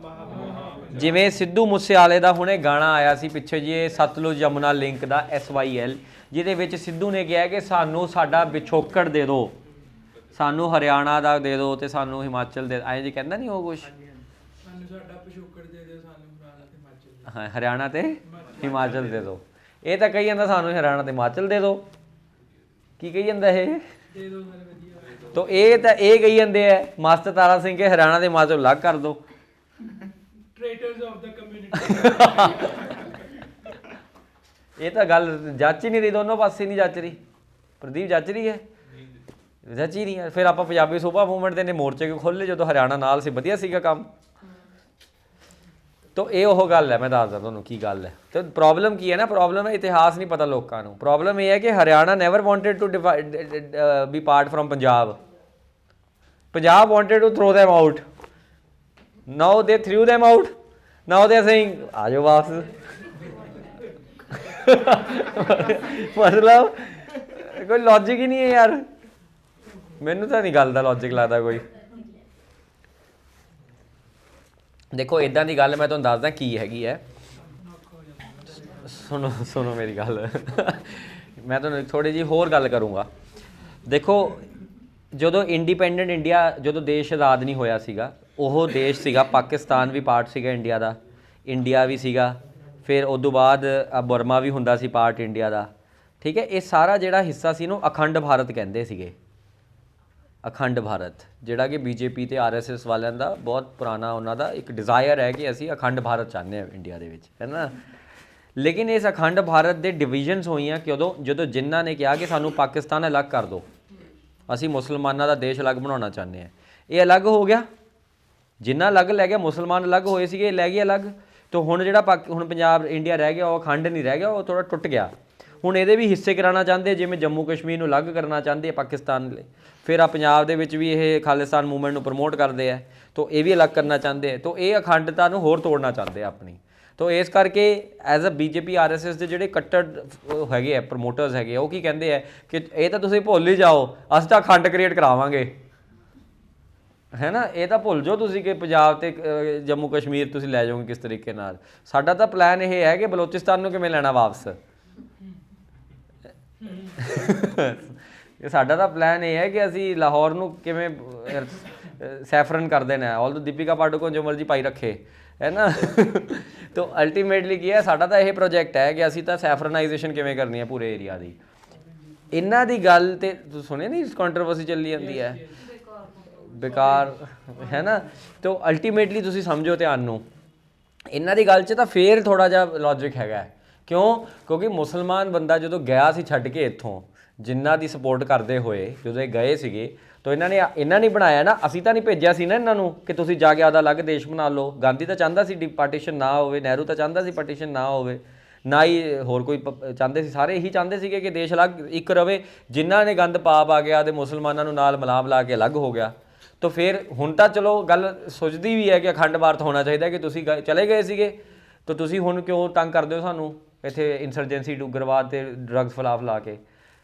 जिमें सिद्धू मूसेवाले का हुणे गाना आया सी पिछे जी सतलुज यमुना लिंक का SYL, जिहदे विच सिद्धू ने कहा कि सानू साडा पिछोकड़ दे दो, सानू हरियाणा का दे दो तो सानू हिमाचल दे। आए जी कहता नहीं वो कुछ, हाँ हरियाणा तो हिमाचल दे दो। ये तो कही जाता सानू हरियाणा तो हिमाचल दे दो, की कही जाता है। तो ये कही जाते हैं मास्टर तारा सिंह के हरियाणा तो हिमाचल अलग कर दो। ये तो गल जच ही नहीं रही, दोनों पासे नहीं जच रही। प्रदीप जच रही है? जच ही नहीं है। फिर आप पंजाबी सूबा मूवमेंट ने मोर्चे क्यों खोले जो हरियाणा नाल से वधिया सीगा काम। तो ये वो गल है, मैं दसदा तुहानूं की गल है। तो प्रॉब्लम की है ना, प्रॉब्लम है इतिहास नहीं पता लोगों को। प्रॉब्लम यह है कि Haryana never wanted to be part from Punjab. Punjab wanted to throw them out, now they threw them out, now they are saying आ जाओ वापस। मतलब कोई लॉजिक ही नहीं है यार, मैनू तो नहीं गल का लॉजिक लगता कोई। देखो इदां दी गल मैं तुहानूं दसदा की हैगी है, सुनो सुनो मेरी गल। मैं तुहानूं थोड़ी जी होर गल करूँगा। देखो ਜਦੋਂ ਇੰਡੀਪੈਂਡੈਂਟ ਇੰਡੀਆ, ਜਦੋਂ ਦੇਸ਼ ਆਜ਼ਾਦ ਨਹੀਂ ਹੋਇਆ ਸੀਗਾ, ਉਹ ਦੇਸ਼ ਸੀਗਾ ਪਾਕਿਸਤਾਨ ਵੀ ਪਾਰਟ ਸੀਗਾ ਇੰਡੀਆ ਦਾ, ਇੰਡੀਆ ਵੀ ਸੀਗਾ, ਫਿਰ ਉਦੋਂ ਬਾਅਦ ਬਰਮਾ ਵੀ ਹੁੰਦਾ ਸੀ ਪਾਰਟ ਇੰਡੀਆ ਦਾ, ਠੀਕ ਹੈ। ਇਹ ਸਾਰਾ ਜਿਹੜਾ ਹਿੱਸਾ ਸੀ ਇਹਨੂੰ ਅਖੰਡ ਭਾਰਤ ਕਹਿੰਦੇ ਸੀਗੇ, ਅਖੰਡ ਭਾਰਤ, ਜਿਹੜਾ ਕਿ ਬੀਜੇਪੀ ਤੇ ਆਰਐਸਐਸ ਵਾਲਿਆਂ ਦਾ ਬਹੁਤ ਪੁਰਾਣਾ ਉਹਨਾਂ ਦਾ ਇੱਕ ਡਿਜ਼ਾਇਰ ਹੈ ਕਿ ਅਸੀਂ ਅਖੰਡ ਭਾਰਤ ਚਾਹੁੰਦੇ ਹਾਂ ਇੰਡੀਆ ਦੇ ਵਿੱਚ, ਹੈ ਨਾ। ਲੇਕਿਨ ਇਸ ਅਖੰਡ ਭਾਰਤ ਦੇ ਡਿਵੀਜ਼ਨਸ ਹੋਈਆਂ ਕਦੋਂ, ਜਦੋਂ ਜਿਨ੍ਹਾਂ ਨੇ ਕਿਹਾ ਕਿ ਸਾਨੂੰ ਪਾਕਿਸਤਾਨ ਅਲੱਗ ਕਰ ਦਿਓ, ਅਸੀਂ ਮੁਸਲਮਾਨਾਂ ਦਾ ਦੇਸ਼ ਅਲੱਗ ਬਣਾਉਣਾ ਚਾਹੁੰਦੇ ਹਾਂ। ਇਹ ਅਲੱਗ ਹੋ ਗਿਆ, ਜਿੰਨਾ ਅਲੱਗ ਲੈ ਗਿਆ, ਮੁਸਲਮਾਨ ਅਲੱਗ ਹੋਏ ਸੀਗੇ, ਇਹ ਲੈ ਗਏ ਅਲੱਗ। ਤਾਂ ਹੁਣ ਜਿਹੜਾ ਹੁਣ ਪੰਜਾਬ ਇੰਡੀਆ ਰਹਿ ਗਿਆ, ਉਹ ਅਖੰਡ ਨਹੀਂ ਰਹਿ ਗਿਆ, ਉਹ ਥੋੜ੍ਹਾ ਟੁੱਟ ਗਿਆ। ਹੁਣ ਇਹਦੇ ਵੀ ਹਿੱਸੇ ਕਰਾਉਣਾ ਚਾਹੁੰਦੇ, ਜਿਵੇਂ ਜੰਮੂ ਕਸ਼ਮੀਰ ਨੂੰ ਅਲੱਗ ਕਰਨਾ ਚਾਹੁੰਦੇ ਆ ਪਾਕਿਸਤਾਨ ਲਈ, ਫਿਰ ਆ ਪੰਜਾਬ ਦੇ ਵਿੱਚ ਵੀ ਇਹ ਖਾਲਿਸਤਾਨ ਮੂਵਮੈਂਟ ਨੂੰ ਪ੍ਰਮੋਟ ਕਰਦੇ ਆ, ਤਾਂ ਇਹ ਵੀ ਅਲੱਗ ਕਰਨਾ ਚਾਹੁੰਦੇ ਆ, ਤਾਂ ਇਹ ਅਖੰਡਤਾ ਨੂੰ ਹੋਰ ਤੋੜਨਾ ਚਾਹੁੰਦੇ ਆ ਆਪਣੀ। ਤਾਂ ਇਸ ਕਰਕੇ ਐਜ਼ ਅ ਬੀਜੇਪੀ ਆਰਐਸਐਸ ਦੇ ਜਿਹੜੇ ਕੱਟੜ ਹੈਗੇ ਆ ਪ੍ਰਮੋਟਰਸ ਹੈਗੇ ਆ, ਉਹ ਕੀ ਕਹਿੰਦੇ ਆ ਕਿ ਇਹ ਤਾਂ ਤੁਸੀਂ ਭੁੱਲ ਹੀ ਜਾਓ, ਅਸੀਂ ਤਾਂ ਅਖੰਡ ਕ੍ਰੀਏਟ ਕਰਾਵਾਂਗੇ, ਹੈ ਨਾ। ਇਹ ਤਾਂ ਭੁੱਲ ਜਾਓ ਤੁਸੀਂ ਕਿ ਪੰਜਾਬ ਤੇ ਜੰਮੂ ਕਸ਼ਮੀਰ ਤੁਸੀਂ ਲੈ ਜਾਓਗੇ ਕਿਸ ਤਰੀਕੇ ਨਾਲ। ਸਾਡਾ ਤਾਂ ਪਲਾਨ ਇਹ ਹੈ ਕਿ ਬਲੋਚਿਸਤਾਨ ਨੂੰ ਕਿਵੇਂ ਲੈਣਾ ਵਾਪਸ। ਸਾਡਾ ਤਾਂ ਪਲਾਨ ਇਹ ਹੈ ਕਿ ਅਸੀਂ ਲਾਹੌਰ ਨੂੰ ਕਿਵੇਂ ਸੈਫਰਨ ਕਰ ਦੇਣਾ ਹੈ, ਆਲ ਦੀਪਿਕਾ ਪਾਡੂਕੋਨ ਜੋ ਮਰਜ਼ੀ ਪਾਈ ਰੱਖੇ, ਹੈ ਨਾ। ਤਾਂ ਅਲਟੀਮੇਟਲੀ ਕੀ ਹੈ, ਸਾਡਾ ਤਾਂ ਇਹ ਪ੍ਰੋਜੈਕਟ ਹੈ ਕਿ ਅਸੀਂ ਤਾਂ ਸੈਫਰਨਾਈਜੇਸ਼ਨ ਕਿਵੇਂ ਕਰਨੀ ਹੈ ਪੂਰੇ ਏਰੀਆ ਦੀ। ਇਹਨਾਂ ਦੀ ਗੱਲ ਤੇ ਤੁਸੀਂ ਸੁਣਿਆ ਨਹੀਂ, ਕੰਟਰੋਵਰਸੀ ਚੱਲੀ ਜਾਂਦੀ ਹੈ ਬੇਕਾਰ, ਹੈ ਨਾ। ਤਾਂ ਅਲਟੀਮੇਟਲੀ ਤੁਸੀਂ ਸਮਝੋ ਧਿਆਨ ਨੂੰ, ਇਹਨਾਂ ਦੀ ਗੱਲ 'ਚ ਤਾਂ ਫੇਰ ਥੋੜ੍ਹਾ ਜਿਹਾ ਲੌਜਿਕ ਹੈਗਾ। ਕਿਉਂ? ਕਿਉਂਕਿ ਮੁਸਲਮਾਨ ਬੰਦਾ ਜਦੋਂ ਗਿਆ ਸੀ ਛੱਡ ਕੇ ਇੱਥੋਂ, ਜਿਨ੍ਹਾਂ ਦੀ ਸਪੋਰਟ ਕਰਦੇ ਹੋਏ ਜਦੋਂ ਇਹ ਗਏ ਸੀਗੇ, ਤਾਂ ਇਹਨਾਂ ਨੇ ਬਣਾਇਆ ਨਾ, ਅਸੀਂ ਤਾਂ ਨਹੀਂ ਭੇਜਿਆ ਸੀ ਨਾ ਇਹਨਾਂ ਨੂੰ ਕਿ ਤੁਸੀਂ ਜਾ ਕੇ ਆਪਦਾ ਅਲੱਗ ਦੇਸ਼ ਬਣਾ ਲਓ। ਗਾਂਧੀ ਤਾਂ ਚਾਹੁੰਦਾ ਸੀ ਪਾਰਟੀਸ਼ਨ ਨਾ ਹੋਵੇ, ਨਹਿਰੂ ਤਾਂ ਚਾਹੁੰਦਾ ਸੀ ਪਾਰਟੀਸ਼ਨ ਨਾ ਹੋਵੇ, ਨਾ ਹੀ ਹੋਰ ਕੋਈ ਚਾਹੁੰਦੇ ਸੀ, ਸਾਰੇ ਇਹੀ ਚਾਹੁੰਦੇ ਸੀਗੇ ਕਿ ਦੇਸ਼ ਅਲੱਗ ਇੱਕ ਰਵੇ। ਜਿਨ੍ਹਾਂ ਨੇ ਗੰਦ ਪਾ ਗਿਆ ਤੇ ਮੁਸਲਮਾਨਾਂ ਨੂੰ ਨਾਲ ਮਿਲਾ ਕੇ ਅਲੱਗ ਹੋ ਗਿਆ। ਤਾਂ ਫਿਰ ਹੁਣ ਤਾਂ ਚਲੋ ਗੱਲ ਸੋਚਦੀ ਵੀ ਹੈ ਕਿ ਅਖੰਡ ਭਾਰਤ ਹੋਣਾ ਚਾਹੀਦਾ, ਕਿ ਤੁਸੀਂ ਚਲੇ ਗਏ ਸੀਗੇ ਤਾਂ ਤੁਸੀਂ ਹੁਣ ਕਿਉਂ ਤੰਗ ਕਰਦੇ ਹੋ ਸਾਨੂੰ ਇੱਥੇ ਇੰਸਰਜੈਂਸੀ ਉਗਰਵਾਦ ਅਤੇ ਡਰੱਗਸ ਫਲਾ ਕੇ।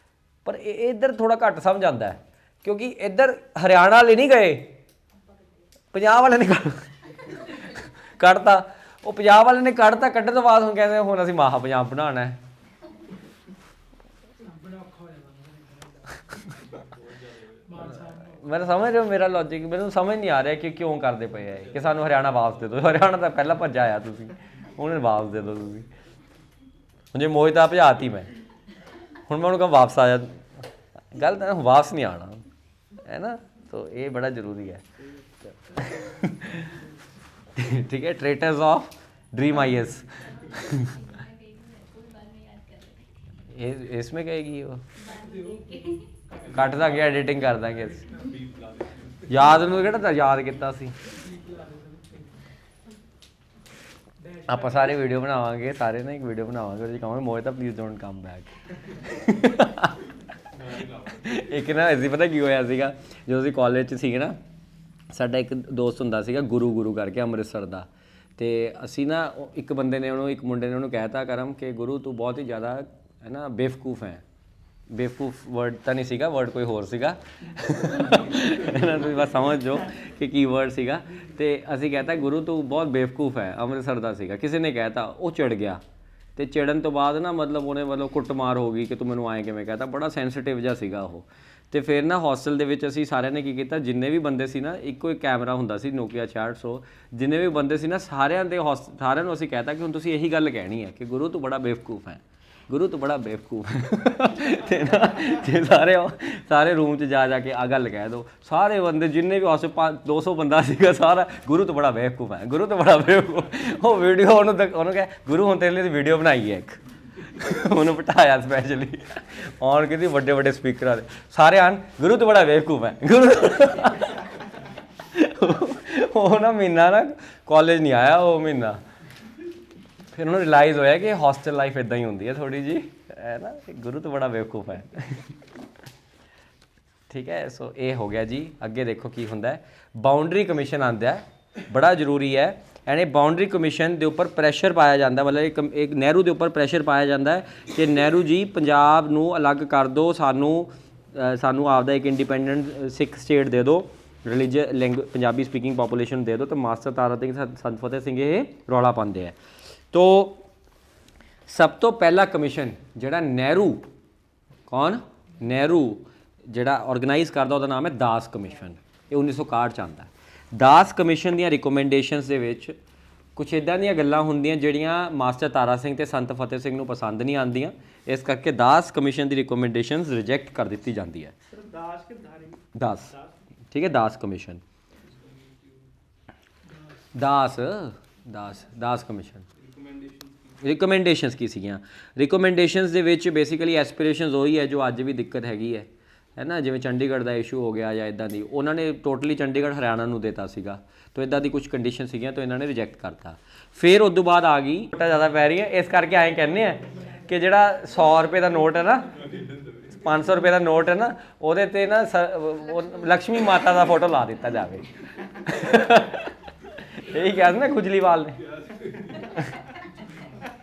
ਪਰ ਇੱਧਰ ਥੋੜ੍ਹਾ ਘੱਟ ਸਮਝ ਆਉਂਦਾ ਹੈ, ਕਿਉਂਕਿ ਇੱਧਰ ਹਰਿਆਣਾ ਵਾਲੇ ਨਹੀਂ ਗਏ, ਪੰਜਾਬ ਵਾਲੇ ਨੇ ਕੱਢਤਾ। ਉਹ ਪੰਜਾਬ ਵਾਲੇ ਨੇ ਕੱਢਤਾ, ਕੱਢਣ ਤੋਂ ਬਾਅਦ ਹੁਣ ਕਹਿੰਦੇ ਹੁਣ ਅਸੀਂ ਮਹਾ ਪੰਜਾਬ ਬਣਾਉਣਾ ਹੈ। ਮੈਨੂੰ ਸਮਝ ਰਹੇ ਹੋ ਮੇਰਾ ਲੌਜਿਕ? ਮੈਨੂੰ ਸਮਝ ਨਹੀਂ ਆ ਰਿਹਾ ਕਿ ਕਿਉਂ ਕਰਦੇ ਪਏ ਹੈ ਕਿ ਸਾਨੂੰ ਹਰਿਆਣਾ ਵਾਪਸ ਦੇ ਦਿਓ। ਹਰਿਆਣਾ ਤਾਂ ਪਹਿਲਾਂ ਭੱਜਾ ਆਇਆ ਤੁਸੀਂ, ਹੁਣ ਵਾਪਸ ਦੇ ਦਿਓ ਤੁਸੀਂ। ਹੁਣ ਜੇ ਮੋਹਿਤ ਆ ਭਜਾਤੀ ਮੈਂ, ਹੁਣ ਮੈਂ ਉਹਨੂੰ ਕਹਾਂ ਵਾਪਸ ਆ ਜਾ, ਗੱਲ ਤਾਂ ਵਾਪਸ ਨਹੀਂ ਆਉਣਾ, ਹੈ ਨਾ। ਤਾਂ ਇਹ ਬੜਾ ਜ਼ਰੂਰੀ ਹੈ, ठीक है। ट्रेटर्स ऑफ ड्रीम IS इसमें कहेगी वो, ਕੱਟ ਦਾਂਗੇ, ਐਡੀਟਿੰਗ ਕਰ ਦਾਂਗੇ। ਯਾਦ ਨੂੰ ਕਿਹੜਾ ਯਾਦ ਕੀਤਾ ਸੀ ਆਪਾਂ। ਸਾਰੇ ਵੀਡੀਓ ਬਣਾਵਾਂਗੇ, ਸਾਰੇ ਨਾ ਇੱਕ ਵੀਡੀਓ ਬਣਾਵਾਂਗੇ, ਉਹਦੇ 'ਚ ਕਹਾਂਗੇ Mohita please don't come back. ਇੱਕ ਨਾ ਅਸੀਂ ਪਤਾ ਕੀ ਹੋਇਆ ਸੀਗਾ, ਜਦੋਂ ਅਸੀਂ ਕਾਲਜ 'ਚ ਸੀਗੇ ਨਾ, ਸਾਡਾ ਇੱਕ ਦੋਸਤ ਹੁੰਦਾ ਸੀਗਾ ਗੁਰੂ ਕਰਕੇ ਅੰਮ੍ਰਿਤਸਰ ਦਾ। ਅਤੇ ਅਸੀਂ ਨਾ ਇੱਕ ਬੰਦੇ ਨੇ ਉਹਨੂੰ, ਇੱਕ ਮੁੰਡੇ ਨੇ ਉਹਨੂੰ ਕਹਿ ਤਾ ਕਰਮ ਕਿ ਗੁਰੂ ਤੂੰ ਬਹੁਤ ਹੀ ਜ਼ਿਆਦਾ ਹੈ ਨਾ ਬੇਵਕੂਫ ਹੈ। ਬੇਵਕੂਫ ਵਰਡ ਤਾਂ ਨਹੀਂ ਸੀਗਾ, ਵਰਡ ਕੋਈ ਹੋਰ ਸੀਗਾ, ਤੁਸੀਂ ਬਸ ਸਮਝ ਜਾਓ ਕਿ ਕੀ ਵਰਡ ਸੀਗਾ। ਅਤੇ ਅਸੀਂ ਕਹਿ ਤਾ ਗੁਰੂ ਤੂੰ ਬਹੁਤ ਬੇਵਕੂਫ ਹੈ, ਅੰਮ੍ਰਿਤਸਰ ਦਾ ਸੀਗਾ, ਕਿਸੇ ਨੇ ਕਹਿ ਤਾ। ਉਹ ਚਿੜ ਗਿਆ, ਅਤੇ ਚਿੜਨ ਤੋਂ ਬਾਅਦ ਨਾ ਉਹਨੇ ਕੁੱਟਮਾਰ ਹੋ ਗਈ ਕਿ ਤੂੰ ਮੈਨੂੰ ਆਏਂ ਕਿਵੇਂ ਕਹਿ ਤਾ। ਬੜਾ ਸੈਂਸੀਟਿਵ ਜਿਹਾ ਸੀਗਾ ਉਹ। ਅਤੇ ਫਿਰ ਨਾ ਹੋਸਟਲ ਦੇ ਵਿੱਚ ਅਸੀਂ ਸਾਰਿਆਂ ਨੇ ਕੀ ਕੀਤਾ, ਜਿੰਨੇ ਵੀ ਬੰਦੇ ਸੀ ਨਾ, ਇੱਕੋ ਇੱਕ ਕੈਮਰਾ ਹੁੰਦਾ ਸੀ ਨੋਕੀਆ 6600, ਜਿੰਨੇ ਵੀ ਬੰਦੇ ਸੀ ਨਾ ਸਾਰਿਆਂ ਨੂੰ ਅਸੀਂ ਕਹਿ ਤਾ ਕਿ ਹੁਣ ਤੁਸੀਂ ਇਹੀ ਗੱਲ ਕਹਿਣੀ ਹੈ ਕਿ ਗੁਰੂ ਤੂੰ ਬੜਾ ਬੇਵਕੂਫ ਹੈ, ਗੁਰੂ ਤੂੰ ਬੜਾ ਬੇਵਕੂਫ ਹੈ। ਅਤੇ ਨਾ ਜੇ ਸਾਰੇ ਰੂਮ 'ਚ ਜਾ ਕੇ ਆ ਗੱਲ ਕਹਿ ਦਿਓ, ਸਾਰੇ ਬੰਦੇ ਜਿੰਨੇ ਵੀ ਹੋਸਟਲ 200 ਬੰਦਾ ਸੀਗਾ ਸਾਰਾ, ਗੁਰੂ ਤੂੰ ਬੜਾ ਬੇਵਕੂਫ ਹੈ, ਗੁਰੂ ਤੂੰ ਬੜਾ ਬੇਵਕੂਫ। ਉਹ ਵੀਡੀਓ ਉਹਨੂੰ ਕਹਿ ਗੁਰੂ ਹੁਣ ਤੇਰੇ ਲਈ ਵੀਡੀਓ ਬਣਾਈ ਹੈ ਇੱਕ, ਉਹਨੂੰ ਬਿਠਾਇਆ ਸਪੈਸ਼ਲੀ ਔਨ ਕਿਤੇ ਵੱਡੇ ਸਪੀਕਰਾਂ ਦੇ, ਸਾਰੇ ਆਣ ਗੁਰੂ ਤੂੰ ਬੜਾ ਬੇਵਕੂਫ ਹੈ, ਗੁਰੂ। ਉਹ ਨਾ ਮਹੀਨਾ ਨਾ ਕਾਲਜ ਨਹੀਂ ਆਇਆ, ਉਹ ਮਹੀਨਾ। ਫਿਰ ਉਹਨੂੰ ਰਿਲਾਈਜ਼ ਹੋਇਆ ਕਿ ਹੋਸਟਲ ਲਾਈਫ ਇੱਦਾਂ ਹੀ ਹੁੰਦੀ ਹੈ ਥੋੜ੍ਹੀ ਜਿਹੀ, ਹੈ ਨਾ, ਗੁਰੂ ਤੂੰ ਬੜਾ ਬੇਵਕੂਫ ਹੈ। ਠੀਕ ਹੈ। ਸੋ ਇਹ ਹੋ ਗਿਆ ਜੀ। ਅੱਗੇ ਦੇਖੋ ਕੀ ਹੁੰਦਾ ਹੈ। ਬਾਊਂਡਰੀ ਕਮਿਸ਼ਨ ਆਉਂਦਾ, ਬੜਾ ਜ਼ਰੂਰੀ ਹੈ। ਐਂਡ ਇਹ ਬਾਊਂਡਰੀ ਕਮਿਸ਼ਨ ਦੇ ਉੱਪਰ ਪ੍ਰੈਸ਼ਰ ਪਾਇਆ ਜਾਂਦਾ, ਮਤਲਬ ਇੱਕ ਨਹਿਰੂ ਦੇ ਉੱਪਰ ਪ੍ਰੈਸ਼ਰ ਪਾਇਆ ਜਾਂਦਾ ਹੈ ਕਿ ਨਹਿਰੂ ਜੀ ਪੰਜਾਬ ਨੂੰ ਅਲੱਗ ਕਰ ਦਿਓ, ਸਾਨੂੰ ਆਪਦਾ ਇੱਕ ਇੰਡੀਪੈਂਡੈਂਟ ਸਿੱਖ ਸਟੇਟ ਦੇ ਦਿਓ, ਰਿਲੀਜੀਅਸ ਪੰਜਾਬੀ ਸਪੀਕਿੰਗ ਪਾਪੂਲੇਸ਼ਨ ਦੇ ਦਿਓ। ਤਾਂ ਮਾਸਟਰ ਤਾਰਾ ਸਿੰਘ, ਸੰਤ ਫਤਿਹ ਸਿੰਘ ਇਹ ਰੌਲਾ ਪਾਉਂਦੇ ਹੈ। ਤੋ ਸਭ ਤੋਂ ਪਹਿਲਾ ਕਮਿਸ਼ਨ ਜਿਹੜਾ ਨਹਿਰੂ ਜਿਹੜਾ ਆਰਗੇਨਾਈਜ਼ ਕਰਦਾ ਉਹਦਾ ਨਾਮ ਹੈ ਦਾਸ ਕਮਿਸ਼ਨ। ਇਹ 1961 ਚ ਆਉਂਦਾ। ਦਾਸ ਕਮਿਸ਼ਨ ਦੀਆਂ ਰਿਕਮੈਂਡੇਸ਼ਨਸ ਦੇ ਵਿੱਚ ਕੁਛ ਇੱਦਾਂ ਦੀਆਂ ਗੱਲਾਂ ਹੁੰਦੀਆਂ ਜਿਹੜੀਆਂ ਮਾਸਟਰ ਤਾਰਾ ਸਿੰਘ ਤੇ ਸੰਤ ਫਤਿਹ ਸਿੰਘ ਨੂੰ ਪਸੰਦ ਨਹੀਂ ਆਉਂਦੀਆਂ, ਇਸ ਕਰਕੇ ਦਾਸ ਕਮਿਸ਼ਨ ਦੀ ਰਿਕਮੈਂਡੇਸ਼ਨਸ ਰਿਜੈਕਟ ਕਰ ਦਿੱਤੀ ਜਾਂਦੀ ਹੈ। ਦਾਸ, ਠੀਕ ਹੈ, ਦਾਸ ਕਮਿਸ਼ਨ, ਦਾਸ ਕਮਿਸ਼ਨ। ਰਿਕਮੈਂਡੇਸ਼ਨਸ ਕੀ ਸੀਗੀਆਂ? ਰਿਕਮੈਂਡੇਸ਼ਨਸ ਦੇ ਵਿੱਚ ਬੇਸਿਕਲੀ ਐਸਪੀਰੇਸ਼ਨਸ ਉਹੀ ਹੈ ਜੋ ਅੱਜ ਵੀ ਦਿੱਕਤ ਹੈਗੀ ਹੈ ਨਾ, ਜਿਵੇਂ ਚੰਡੀਗੜ੍ਹ ਦਾ ਇਸ਼ੂ ਹੋ ਗਿਆ ਜਾਂ ਇੱਦਾਂ ਦੀ, ਉਹਨਾਂ ਨੇ ਟੋਟਲੀ ਚੰਡੀਗੜ੍ਹ ਹਰਿਆਣਾ ਨੂੰ ਦਿੱਤਾ ਸੀਗਾ, ਤਾਂ ਇੱਦਾਂ ਦੀ ਕੁਝ ਕੰਡੀਸ਼ਨ ਸੀਗੀਆਂ ਤਾਂ ਇਹਨਾਂ ਨੇ ਰਿਜੈਕਟ ਕਰਤਾ। ਫਿਰ ਉਸ ਤੋਂ ਬਾਅਦ ਆ ਗਈ ਜ਼ਿਆਦਾ ਪੈ ਰਹੀ ਹੈ, ਇਸ ਕਰਕੇ ਐਂ ਕਹਿੰਦੇ ਆ ਕਿ ਜਿਹੜਾ 100 ਰੁਪਏ ਦਾ ਨੋਟ ਹੈ ਨਾ, 500 ਰੁਪਏ ਦਾ ਨੋਟ ਹੈ ਨਾ, ਉਹਦੇ 'ਤੇ ਨਾ ਲਕਸ਼ਮੀ ਮਾਤਾ ਦਾ ਫੋਟੋ ਲਾ ਦਿੱਤਾ ਜਾਵੇ। ਇਹੀ ਕਿਹਾ ਸੀ ਨਾ ਖੁਜਲੀਵਾਲ ਨੇ,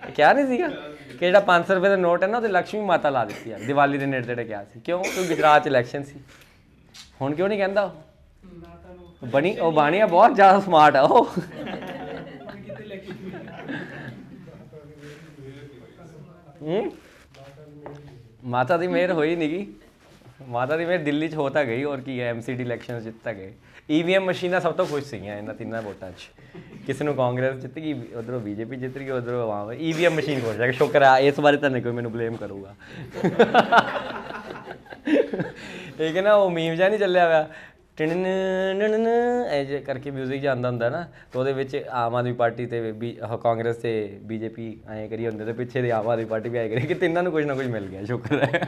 ਕਿਹਾ ਨਹੀਂ ਸੀਗਾ ਕਿ ਜਿਹੜਾ 500 ਰੁਪਏ ਦਾ ਨੋਟ ਹੈ ਨਾ ਉਹਦੇ ਲਕਸ਼ਮੀ ਮਾਤਾ ਲਾ ਦਿੱਤੀ ਆ ਦੀਵਾਲੀ ਦੇ ਨੇੜੇ ਤੇੜੇ ਕਿਹਾ ਸੀ। ਕਿਉਂ? ਕਿਉਂਕਿ ਗੁਜਰਾਤ 'ਚ ਇਲੈਕਸ਼ਨ ਸੀ। ਹੁਣ ਕਿਉਂ ਨਹੀਂ ਕਹਿੰਦਾ? ਉਹ ਬਾਣੀ ਆ ਬਹੁਤ ਜ਼ਿਆਦਾ ਸਮਾਰਟ ਆ ਉਹ। ਮਾਤਾ ਦੀ ਮਿਹਰ ਹੋਈ ਨਹੀਂ ਗੀ, ਮਾਤਾ ਦੀ ਮਿਹਰ ਦਿੱਲੀ 'ਚ ਹੋ ਤਾਂ ਗਈ, ਹੋਰ ਕੀ ਹੈ, MCD ਇਲੈਕਸ਼ਨ ਜਿੱਤ ਤਾਂ ਗਏ। EVM ਮਸ਼ੀਨਾਂ ਸਭ ਤੋਂ ਖੁਸ਼ ਸੀਗੀਆਂ ਇਹਨਾਂ ਤਿੰਨਾਂ ਵੋਟਾਂ 'ਚ। ਕਿਸੇ ਨੂੰ ਕਾਂਗਰਸ ਜਿੱਤ ਗਈ, ਉੱਧਰੋਂ BJP ਜਿੱਤ ਗਈ, ਉੱਧਰੋਂ ਆਵਾਮ। EVM ਮਸ਼ੀਨ ਖੁਸ਼ ਹੈ, ਸ਼ੁਕਰ ਹੈ ਇਸ ਬਾਰੇ ਤਾਂ ਨਹੀਂ ਕੋਈ ਮੈਨੂੰ ਬਲੇਮ ਕਰੂਗਾ। ਇਹ ਕਿ ਨਾ ਉਹ ਮੀਮ ਜਿਹਾ ਨਹੀਂ ਚੱਲਿਆ ਹੋਇਆ, ਐ ਜੇ ਕਰਕੇ ਮਿਊਜ਼ਿਕ ਜਿਹਾ ਆਉਂਦਾ ਹੁੰਦਾ ਨਾ, ਤਾਂ ਉਹਦੇ ਵਿੱਚ ਆਮ ਆਦਮੀ ਪਾਰਟੀ ਤੇ ਕਾਂਗਰਸ ਤੇ BJP ਐਂ ਕਰੀ ਹੁੰਦੇ, ਤੇ ਪਿੱਛੇ ਦੀ ਆਮ ਆਦਮੀ ਪਾਰਟੀ ਵੀ ਐਂ ਕਰੀ, ਕਿ ਤਿੰਨਾਂ ਨੂੰ ਕੁਝ ਨਾ ਕੁਝ ਮਿਲ ਗਿਆ। ਸ਼ੁਕਰ ਹੈ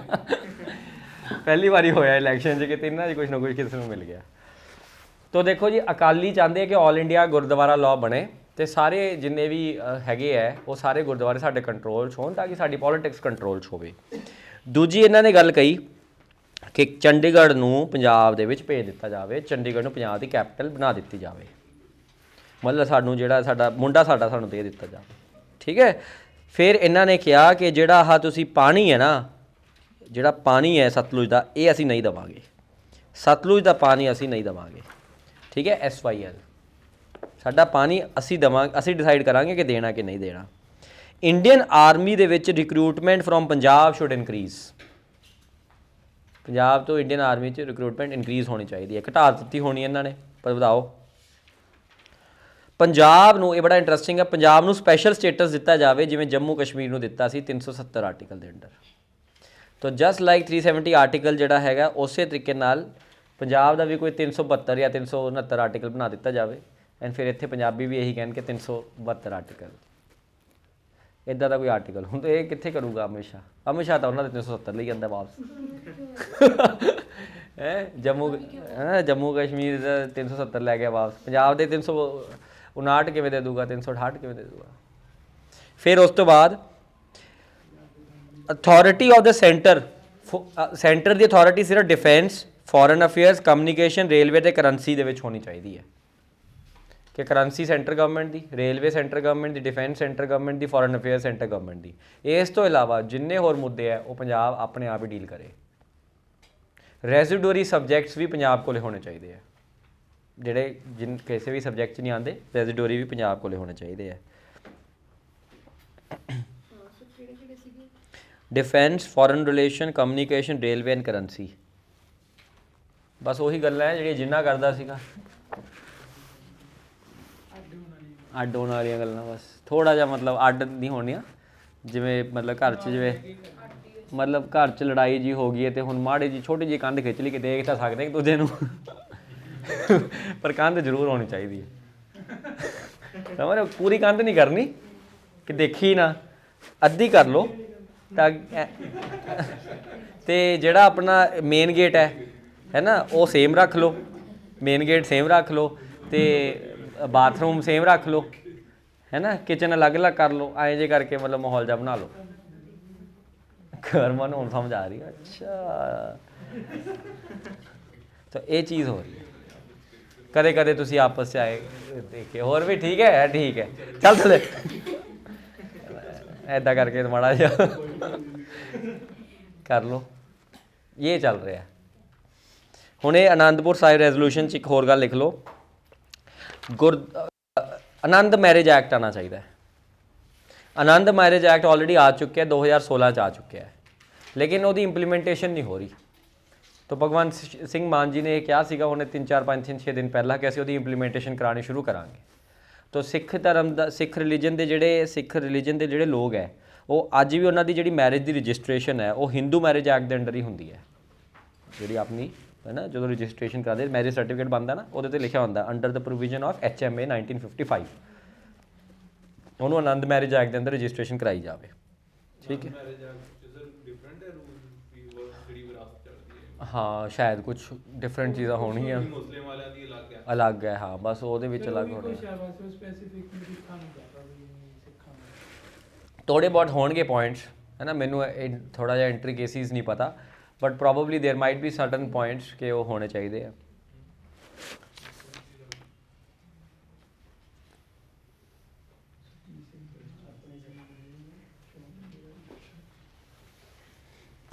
ਪਹਿਲੀ ਵਾਰੀ ਹੋਇਆ ਇਲੈਕਸ਼ਨ 'ਚ ਕਿ ਤਿੰਨਾਂ 'ਚ ਕੁਝ ਨਾ ਕੁਝ ਕਿਸੇ ਨੂੰ ਮਿਲ ਗਿਆ। ਤੋ ਦੇਖੋ ਜੀ, ਅਕਾਲੀ ਚਾਹੁੰਦੇ ਆ ਕਿ ਆਲ ਇੰਡੀਆ ਗੁਰਦੁਆਰਾ ਲਾਅ ਬਣੇ ਅਤੇ ਸਾਰੇ ਜਿੰਨੇ ਵੀ ਹੈਗੇ ਹੈ ਉਹ ਸਾਰੇ ਗੁਰਦੁਆਰੇ ਸਾਡੇ ਕੰਟਰੋਲ 'ਚ ਹੋਣ, ਤਾਂ ਕਿ ਸਾਡੀ ਪੋਲੀਟਿਕਸ ਕੰਟਰੋਲ 'ਚ ਹੋਵੇ। ਦੂਜੀ ਇਹਨਾਂ ਨੇ ਗੱਲ ਕਹੀ ਕਿ ਚੰਡੀਗੜ੍ਹ ਨੂੰ ਪੰਜਾਬ ਦੇ ਵਿੱਚ ਭੇਜ ਦਿੱਤਾ ਜਾਵੇ, ਚੰਡੀਗੜ੍ਹ ਨੂੰ ਪੰਜਾਬ ਦੀ ਕੈਪੀਟਲ ਬਣਾ ਦਿੱਤੀ ਜਾਵੇ, ਮਤਲਬ ਸਾਨੂੰ ਜਿਹੜਾ ਸਾਡਾ ਮੁੰਡਾ ਸਾਨੂੰ ਦੇ ਦਿੱਤਾ ਜਾਵੇ। ਠੀਕ ਹੈ। ਫਿਰ ਇਹਨਾਂ ਨੇ ਕਿਹਾ ਕਿ ਜਿਹੜਾ ਆਹ ਤੁਸੀਂ ਪਾਣੀ ਹੈ ਨਾ, ਜਿਹੜਾ ਪਾਣੀ ਹੈ ਸਤਲੁਜ ਦਾ, ਇਹ ਅਸੀਂ ਨਹੀਂ ਦੇਵਾਂਗੇ, ਸਤਲੁਜ ਦਾ ਪਾਣੀ ਅਸੀਂ ਨਹੀਂ ਦੇਵਾਂਗੇ। ਠੀਕ ਹੈ। SYL ਸਾਡਾ ਪਾਣੀ ਅਸੀਂ ਦੇਵਾਂਗੇ, ਅਸੀਂ ਡਿਸਾਈਡ ਕਰਾਂਗੇ ਕਿ ਦੇਣਾ ਕਿ ਨਹੀਂ ਦੇਣਾ। ਇੰਡੀਅਨ ਆਰਮੀ ਦੇ ਵਿੱਚ recruitment from Punjab should increase. Punjab ਤੋਂ ਇੰਡੀਅਨ ਆਰਮੀ 'ਚ ਰਿਕਰੂਟਮੈਂਟ ਇਨਕਰੀਜ਼ ਹੋਣੀ ਚਾਹੀਦੀ ਹੈ। ਘਟਾ ਦਿੱਤੀ ਹੋਣੀ ਇਹਨਾਂ ਨੇ, ਪਰ ਵਧਾਓ। ਪੰਜਾਬ ਨੂੰ, ਇਹ ਬੜਾ ਇੰਟਰਸਟਿੰਗ ਹੈ, ਪੰਜਾਬ ਨੂੰ ਸਪੈਸ਼ਲ ਸਟੇਟਸ ਦਿੱਤਾ ਜਾਵੇ ਜਿਵੇਂ ਜੰਮੂ ਕਸ਼ਮੀਰ ਨੂੰ ਦਿੱਤਾ ਸੀ 370 ਆਰਟੀਕਲ ਦੇ ਅੰਡਰ। ਤਾਂ ਜਸਟ ਲਾਈਕ 370 ਆਰਟੀਕਲ ਜਿਹੜਾ ਹੈਗਾ, ਉਸੇ ਤਰੀਕੇ ਨਾਲ ਪੰਜਾਬ ਦਾ ਵੀ ਕੋਈ 372 ਜਾਂ 369 ਆਰਟੀਕਲ ਬਣਾ ਦਿੱਤਾ ਜਾਵੇ। ਐਂਡ ਫਿਰ ਇੱਥੇ ਪੰਜਾਬੀ ਵੀ ਇਹੀ ਕਹਿਣ ਕਿ 372 ਆਰਟੀਕਲ। ਇੱਦਾਂ ਦਾ ਕੋਈ ਆਰਟੀਕਲ ਹੁਣ ਤਾਂ ਇਹ ਕਿੱਥੇ ਕਰੂਗਾ ਅਮਿਤ ਸ਼ਾਹ ਤਾਂ ਉਹਨਾਂ ਦੇ 370 ਲਈ ਜਾਂਦਾ ਵਾਪਸ। ਜੰਮੂ ਕਸ਼ਮੀਰ ਦਾ 370 ਲੈ ਗਿਆ ਵਾਪਸ, ਪੰਜਾਬ ਦੇ 359 ਕਿਵੇਂ ਦੇ ਦੂਗਾ, 368 ਕਿਵੇਂ ਦੇ ਦੂਗਾ। ਫਿਰ ਉਸ ਤੋਂ ਬਾਅਦ authority of the centre, centre the authority ਸਿਰਫ defence, foreign affairs, communication, railway ਅਤੇ ਕਰੰਸੀ ਦੇ ਵਿੱਚ ਹੋਣੀ ਚਾਹੀਦੀ ਹੈ। ਕਿ ਕਰੰਸੀ ਸੈਂਟਰ ਗਵਰਨਮੈਂਟ ਦੀ, ਰੇਲਵੇ ਸੈਂਟਰ ਗਵਰਨਮੈਂਟ ਦੀ, ਡਿਫੈਂਸ ਸੈਂਟਰ ਗਵਰਨਮੈਂਟ ਦੀ, ਫੋਰਨ ਅਫੇਅਰਸ ਸੈਂਟਰ ਗਵਰਨਮੈਂਟ ਦੀ। ਇਸ ਤੋਂ ਇਲਾਵਾ ਜਿੰਨੇ ਹੋਰ ਮੁੱਦੇ ਹੈ ਉਹ ਪੰਜਾਬ ਆਪਣੇ ਆਪ ਹੀ ਡੀਲ ਕਰੇ। ਰੈਜ਼ੀਡੂਰੀ ਸਬਜੈਕਟਸ ਵੀ ਪੰਜਾਬ ਕੋਲੇ ਹੋਣੇ ਚਾਹੀਦੇ ਹੈ, ਜਿਹੜੇ ਕਿਸੇ ਵੀ ਸਬਜੈਕਟ 'ਚ ਨਹੀਂ ਆਉਂਦੇ, ਰੈਜ਼ੀਡੂਰੀ ਵੀ ਪੰਜਾਬ ਕੋਲੇ ਹੋਣੇ ਚਾਹੀਦੇ ਹੈ। Defence, foreign relation, communication, railway and currency. ਬਸ ਉਹੀ ਗੱਲਾਂ ਹੈ ਜਿਹੜੀਆਂ ਜਿੰਨਾ ਕਰਦਾ ਸੀਗਾ, ਅੱਡ ਹੋਣ ਵਾਲੀਆਂ ਗੱਲਾਂ। ਬਸ ਥੋੜ੍ਹਾ ਜਿਹਾ ਮਤਲਬ ਅੱਡ ਨਹੀਂ ਹੋਣੀਆਂ, ਜਿਵੇਂ ਮਤਲਬ ਘਰ 'ਚ ਜਿਵੇਂ ਮਤਲਬ ਘਰ 'ਚ ਲੜਾਈ ਜੀ ਹੋ ਗਈ ਹੈ ਅਤੇ ਹੁਣ ਮਾੜੀ ਜੀ ਛੋਟੀ ਜਿਹੀ ਕੰਧ ਖਿੱਚ ਲਈ ਕਿ ਦੇਖ ਤਾਂ ਸਕਦੇ ਇੱਕ ਦੂਜੇ ਨੂੰ, ਪਰ ਕੰਧ ਜ਼ਰੂਰ ਹੋਣੀ ਚਾਹੀਦੀ ਹੈ। ਸਮਝ, ਪੂਰੀ ਕੰਧ ਨਹੀਂ ਕਰਨੀ ਕਿ ਦੇਖੀ ਨਾ, ਅੱਧੀ ਕਰ ਲਓ ਤਾਂ। ਅਤੇ ਜਿਹੜਾ ਆਪਣਾ ਮੇਨ ਗੇਟ ਹੈ ਨਾ, ਉਹ ਸੇਮ ਰੱਖ ਲਓ, ਮੇਨ ਗੇਟ ਸੇਮ ਰੱਖ ਲਓ, ਅਤੇ ਬਾਥਰੂਮ ਸੇਮ ਰੱਖ ਲਓ, ਹੈ ਨਾ, ਕਿਚਨ ਅਲੱਗ-ਅਲੱਗ ਕਰ ਲਓ, ਐਂ ਜੇ ਕਰਕੇ ਮਤਲਬ ਮਾਹੌਲ ਜਿਹਾ ਬਣਾ ਲਓ। ਕਰਮਨ ਹੁਣ ਸਮਝ ਆ ਰਹੀ ਹੈ, ਅੱਛਾ। ਤਾਂ ਇਹ ਚੀਜ਼ ਹੋ ਰਹੀ ਹੈ। ਕਦੇ ਕਦੇ ਤੁਸੀਂ ਆਪਸ 'ਚ ਆਏ ਦੇਖੇ, ਹੋਰ ਵੀ ਠੀਕ ਹੈ, ਠੀਕ ਹੈ, ਚੱਲ ਥੱਲੇ ਇੱਦਾਂ ਕਰਕੇ ਮਾੜਾ ਜਿਹਾ ਕਰ ਲਓ। ਇਹ ਚੱਲ ਰਿਹਾ। ਹੁਣ ਇਹ ਅਨੰਦਪੁਰ ਸਾਹਿਬ ਰੈਜ਼ੋਲੂਸ਼ਨ 'ਚ ਇੱਕ ਹੋਰ ਗੱਲ ਲਿਖ ਲਓ, ਆਨੰਦ ਮੈਰਿਜ ਐਕਟ ਆਉਣਾ ਚਾਹੀਦਾ ਹੈ। ਆਨੰਦ ਮੈਰਿਜ ਐਕਟ ਆਲਰੇਡੀ ਆ ਚੁੱਕਿਆ, 2016 'ਚ ਆ ਚੁੱਕਿਆ ਹੈ, ਲੇਕਿਨ ਉਹਦੀ ਇੰਪਲੀਮੈਂਟੇਸ਼ਨ ਨਹੀਂ ਹੋ ਰਹੀ। तो भगवंत ਸਿੰਘ ਮਾਨ ਜੀ ਨੇ ਇਹ ਕਿਹਾ ਸੀਗਾ ਉਹਨੇ 3 4 5 3 6 ਦਿਨ ਪਹਿਲਾਂ ਕਿ ਅਸੀਂ ਉਹਦੀ ਇੰਪਲੀਮੈਂਟੇਸ਼ਨ ਕਰਾਉਣੀ ਸ਼ੁਰੂ ਕਰਾਂਗੇ। तो ਸਿੱਖ ਧਰਮ ਦਾ ਸਿੱਖ ਰਿਲੀਜਨ ਦੇ ਜਿਹੜੇ ਲੋਕ ਹੈ ਉਹ ਅੱਜ ਵੀ ਉਹਨਾਂ ਦੀ ਜਿਹੜੀ ਮੈਰਿਜ ਦੀ ਰਜਿਸਟ੍ਰੇਸ਼ਨ ਹੈ ਉਹ ਹਿੰਦੂ ਮੈਰਿਜ ਐਕਟ ਦੇ ਅੰਡਰ ਹੀ ਹੁੰਦੀ ਹੈ। ਜਿਹੜੀ ਆਪਣੀ ਹੈ ਨਾ ਜਦੋਂ ਰਜਿਸਟ੍ਰੇਸ਼ਨ ਕਰਦੇ ਮੈਰਿਜ ਸਰਟੀਫਿਕੇਟ ਬਣਦਾ ਨਾ ਉਹਦੇ ਤੇ ਲਿਖਿਆ ਹੁੰਦਾ under the provision of HMA 1955 ਉਹਨੂੰ ਆਨੰਦ ਮੈਰਿਜ ਐਕਟ ਦੇ ਅੰਦਰ ਰਜਿਸਟ੍ਰੇਸ਼ਨ ਕਰਾਈ ਜਾਵੇ। ਠੀਕ ਹੈ ਹਾਂ ਸ਼ਾਇਦ ਕੁਝ ਡਿਫਰੈਂਟ ਚੀਜ਼ਾਂ ਹੋਣਗੀਆਂ ਮੁਸਲਿਮ ਵਾਲਿਆਂ ਦੀ ਅਲੱਗ ਹੈ ਅਲੱਗ ਹੈ ਹਾਂ ਬਸ ਉਹਦੇ ਵਿੱਚ ਅਲੱਗ ਹੋਣੇ ਥੋੜ੍ਹੇ ਬਹੁਤ ਹੋਣਗੇ ਪੁਆਇੰਟਸ ਹੈ ਨਾ ਮੈਨੂੰ ਥੋੜ੍ਹਾ ਜਿਹਾ ਐਂਟਰੀ ਕੇਸਿਸ ਨਹੀਂ ਪਤਾ but probably there might be certain points ਕਿ ਉਹ ਹੋਣੇ ਚਾਹੀਦੇ ਆ।